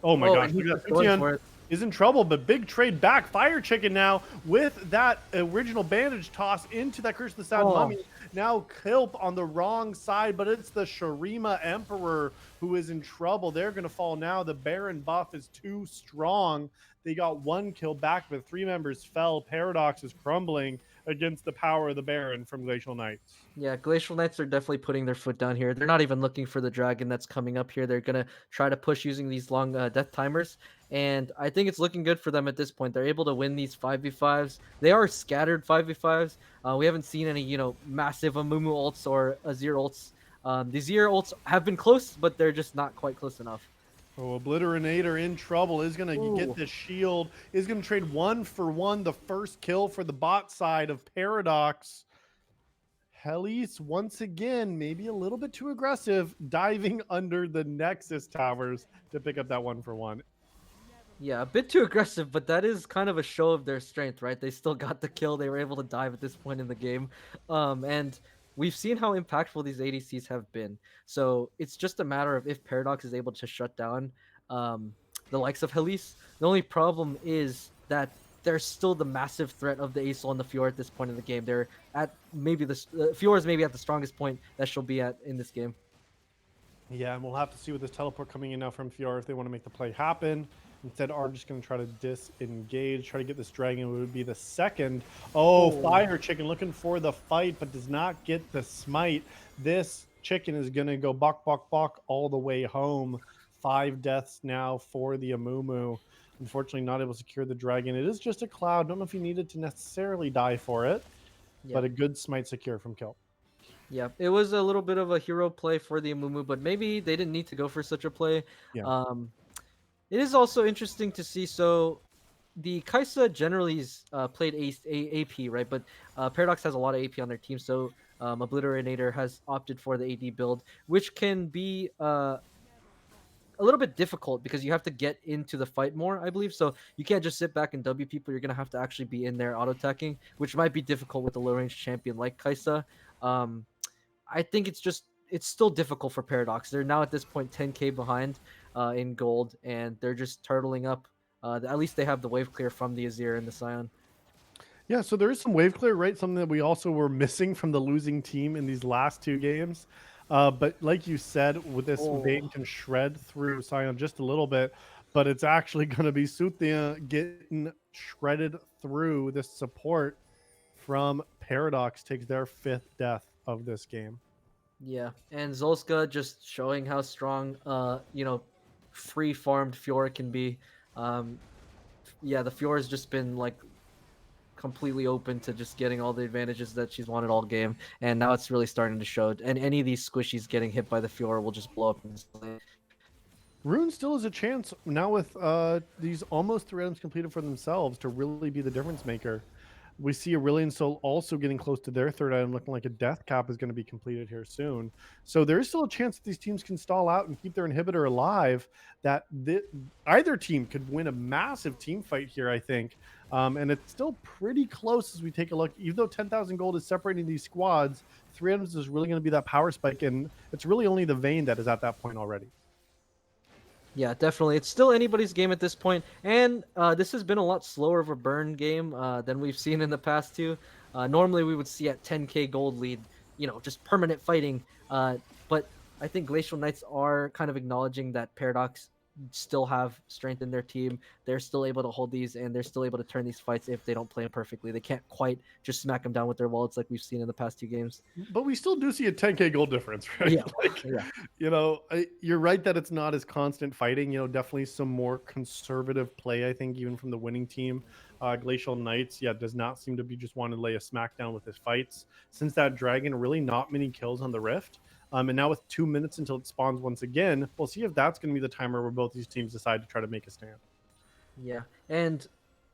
Oh my
Oh,
gosh,
and he's
look at
just
that.
going
Futian
for it.
is in trouble, but big trade back. Fire Chicken now with that original bandage toss into that Curse of the Sad
Oh,
Mummy. Now Kilp on the wrong side, but it's the Shurima Emperor who is in trouble. They're going to fall now. The Baron buff is too strong. They got 1 kill back, but 3 members fell. Paradox is crumbling against the power of the Baron from Glacial Knights.
yeah, Glacial Knights are definitely putting their foot down here. They're not even looking for the dragon that's coming up here. They're gonna try to push using these long death timers, and I think it's looking good for them at this point. They're able to win these 5v5s. They are scattered 5v5s. We haven't seen any, massive Amumu ults or Azir ults. The Azir ults have been close, but they're just not quite close enough.
Oh, Obliterator in trouble, is going to get
Ooh.
the shield, is going to trade 1 for 1, the first kill for the bot side of Paradox. Helis, once again, maybe a little bit too aggressive, diving under the Nexus towers to pick up that 1 for 1.
Yeah, a bit too aggressive, but that is kind of a show of their strength, right? They still got the kill. They were able to dive at this point in the game. And we've seen how impactful these ADCs have been. So it's just a matter of if Paradox is able to shut down um, the likes of Helise. The only problem is that there's still the massive threat of the Aesol and the Fiora at this point in the game. They're at maybe the Fiora is maybe at the strongest point that she'll be at in this game.
Yeah, and we'll have to see with this teleport coming in now from Fiora if they want to make the play happen. Instead, are just going to try to disengage, try to get this dragon. It would be the second. Oh, Fire Chicken looking for the fight, but does not get the smite. This chicken is going to go bok, bok, bok all the way home. 5 deaths now for the Amumu. Unfortunately, not able to secure the dragon. It is just a cloud. Don't know if he needed to necessarily die for it, but a good smite secure from Kill.
Yeah, it was a little bit of a hero play for the Amumu, but maybe they didn't need to go for such a play.
Yeah.
It is also interesting to see. So the Kaisa generally is played AP, right? But Paradox has a lot of AP on their team, so Obliterinator has opted for the AD build, which can be a little bit difficult because you have to get into the fight more, I believe. So you can't just sit back and W people. You're gonna have to actually be in there auto attacking, which might be difficult with a low range champion like Kaisa. I think it's still difficult for Paradox. They're now at this point 10k behind in gold, and they're just turtling up. At least they have the wave clear from the Azir and the Scion.
Yeah, so there is some wave clear, right? Something that we also were missing from the losing team in these last 2 games. But like you said, with this, Vayne can shred through Scion just a little bit, but it's actually going to be Suthia getting shredded through. This support from Paradox takes their 5th death of this game.
Yeah, and Zolska just showing how strong, free farmed Fiora can be. Yeah, the Fiora's just been like completely open to just getting all the advantages that she's wanted all game, and now it's really starting to show. And any of these squishies getting hit by the Fiora will just blow up instantly.
Rune still has a chance now with these almost 3 items completed for themselves to really be the difference maker. We see Aurelion Soul also getting close to their 3rd item, looking like a death cap is going to be completed here soon. So there is still a chance that these teams can stall out and keep their inhibitor alive, that either team could win a massive team fight here, I think. And it's still pretty close as we take a look. Even though 10,000 gold is separating these squads, 3 items is really going to be that power spike, and it's really only the Vayne that is at that point already.
Yeah, definitely. It's still anybody's game at this point, and this has been a lot slower of a burn game than we've seen in the past too. Normally, we would see at 10k gold lead, just permanent fighting. But I think Glacial Knights are kind of acknowledging that Paradox still have strength in their team. They're still able to hold these, and they're still able to turn these fights if they don't play them perfectly. They can't quite just smack them down with their wallets like we've seen in the past 2 games.
But we still do see a 10k gold difference, right?
Yeah.
You're right that it's not as constant fighting. Definitely some more conservative play, I think, even from the winning team. Glacial Knights, does not seem to be just wanting to lay a smackdown with his fights. Since that dragon, really not many kills on the Rift. And now with 2 minutes until it spawns once again, we'll see if that's going to be the timer where both these teams decide to try to make a stand.
Yeah, and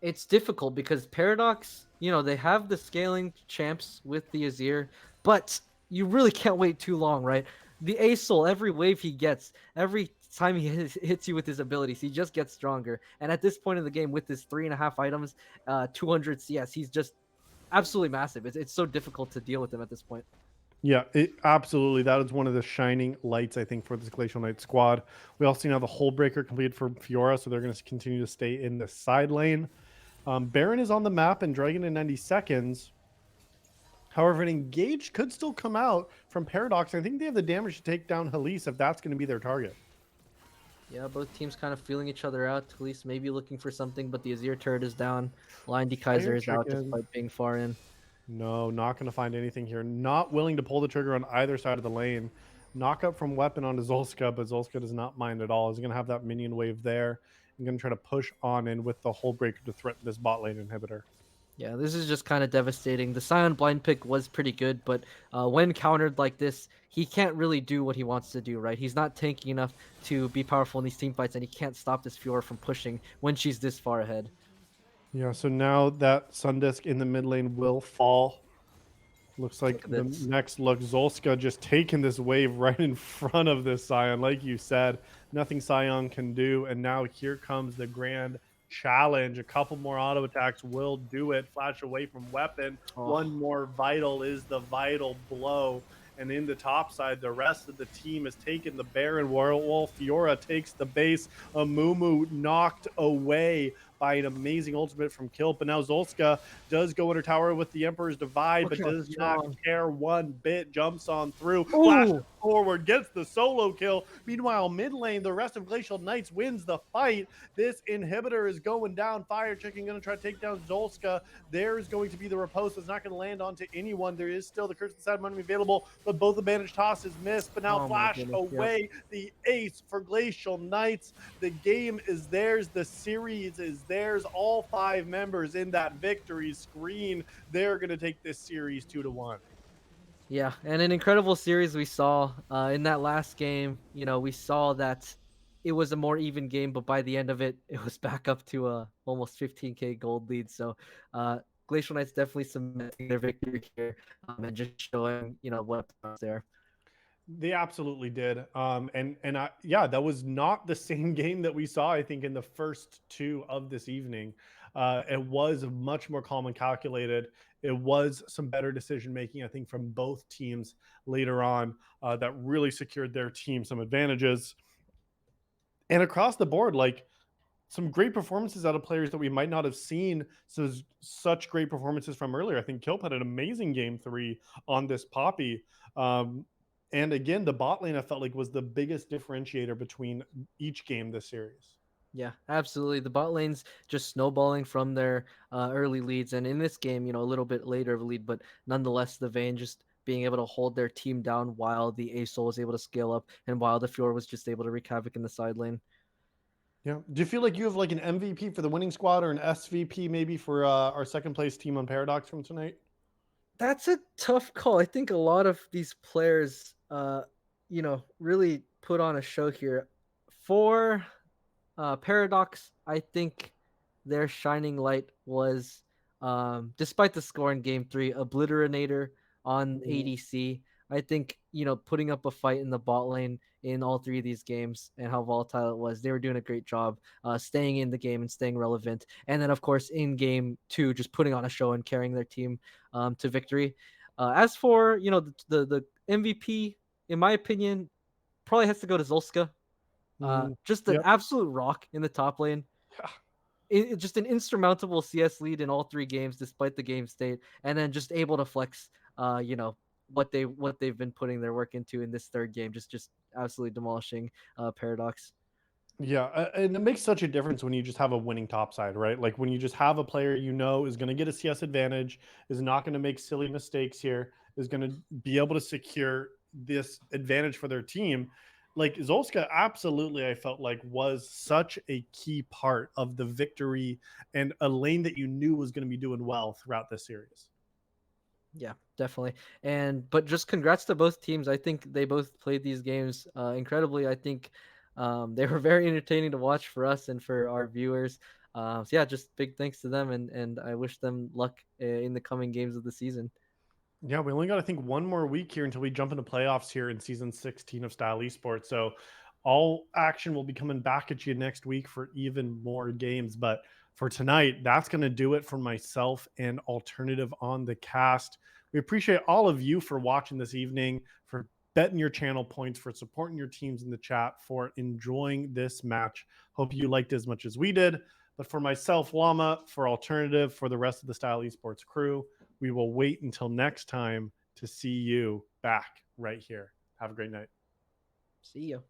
it's difficult because Paradox, they have the scaling champs with the Azir, but you really can't wait too long, right? The Aesol, every wave he gets, every time he hits you with his abilities, he just gets stronger. And at this point in the game, with his 3.5 items, 200 CS, he's just absolutely massive. It's so difficult to deal with him at this point.
Yeah, absolutely. That is one of the shining lights, I think, for this Glacial Knight squad. We also now the Hull Breaker completed for Fiora, so they're going to continue to stay in the side lane. Baron is on the map and Dragon in 90 seconds. However, an engage could still come out from Paradox. I think they have the damage to take down Helise if that's going to be their target.
Yeah, both teams kind of feeling each other out. At least maybe looking for something, but the Azir turret is down. Lion D Kaiser is out despite being far in.
No, not going to find anything here. Not willing to pull the trigger on either side of the lane. Knock up from weapon onto Zolska, but Zolska does not mind at all. He's going to have that minion wave there. I'm going to try to push on in with the Hull Breaker to threaten this bot lane inhibitor.
Yeah, this is just kind of devastating. The Scion blind pick was pretty good, but when countered like this, he can't really do what he wants to do, right? He's not tanky enough to be powerful in these team fights, and he can't stop this Fiora from pushing when she's this far ahead.
Yeah, so now that Sundisk in the mid lane will fall. Looks like the next look, Zolska just taking this wave right in front of this Scion. Like you said, nothing Scion can do. And now here comes the grand challenge. A couple more auto attacks will do it. Flash away from weapon. One
Oh,
more vital is the vital blow. And in the top side, the rest of the team has taken the Baron. Werewolf Fiora takes the base. Amumu knocked away by an amazing ultimate from Kill. But now Zolska does go under tower with the Emperor's Divide,
look
but
how
does not
strong.
care one bit. Jumps on through, flashes
Oh,
forward, gets the solo kill. Meanwhile, mid lane, the rest of Glacial Knights wins the fight. This inhibitor is going down. Fire Chicken going to try to take down Zolska. There's going to be the riposte that's not going to land onto anyone. There is still the Curse of the Sad Money available, but both advantage tosses missed. But now
oh my
flash
goodness. Yep.
away the ace for Glacial Knights. The game is theirs. The series is theirs. All 5 members in that victory screen. They're going to take this series 2-1.
Yeah, and an incredible series we saw in that last game. We saw that it was a more even game, but by the end of it, it was back up to a almost 15k gold lead. So, uh, Glacial Knights definitely cementing their victory here, and just showing what was there.
They absolutely did. Yeah, that was not the same game that we saw, I think, in the first 2 of this evening. It was much more calm and calculated. It was some better decision making, I think, from both teams later on that really secured their team some advantages. And across the board, like some great performances out of players that we might not have seen such great performances from earlier. I think Kilp had an amazing game 3 on this Poppy. And again, the bot lane I felt like was the biggest differentiator between each game this series.
Yeah, absolutely. The bot lane's just snowballing from their early leads, and in this game, a little bit later of a lead, but nonetheless, the Vayne just being able to hold their team down while the ASOL was able to scale up, and while the Fiora was just able to wreak havoc in the side lane.
Yeah. Do you feel like you have like an MVP for the winning squad or an SVP maybe for our second place team on Paradox from tonight?
That's a tough call. I think a lot of these players, really put on a show here. For Paradox, I think their shining light was, despite the score in Game 3, Obliterinator on
Mhm.
ADC. I think, putting up a fight in the bot lane in all 3 of these games and how volatile it was, they were doing a great job staying in the game and staying relevant. And then, of course, in Game 2, just putting on a show and carrying their team to victory. As for, the MVP, in my opinion, probably has to go to Zolska.
Mhm.
Just an
Yep.
absolute rock in the top lane. Just an insurmountable CS lead in all 3 games, despite the game state, and then just able to flex, what they've been putting their work into in this third game, just absolutely demolishing Paradox.
Yeah, and it makes such a difference when you just have a winning top side, right? Like when you just have a player you know is going to get a CS advantage, is not going to make silly mistakes here, is going to be able to secure this advantage for their team. Like Zolska, absolutely, I felt like was such a key part of the victory and a lane that you knew was going to be doing well throughout this series.
Yeah, definitely. But just congrats to both teams. I think they both played these games incredibly. I think they were very entertaining to watch for us and for our viewers. So yeah, just big thanks to them, and I wish them luck in the coming games of the season.
Yeah, we only got, I think, one more week here until we jump into playoffs here in season 16 of Style Esports. So all action will be coming back at you next week for even more games. But for tonight, that's going to do it for myself and Alternative on the cast. We appreciate all of you for watching this evening, for betting your channel points, for supporting your teams in the chat, for enjoying this match. Hope you liked as much as we did. But for myself, Llama, for Alternative, for the rest of the Style Esports crew, we will wait until next time to see you back right here. Have a great night.
See you.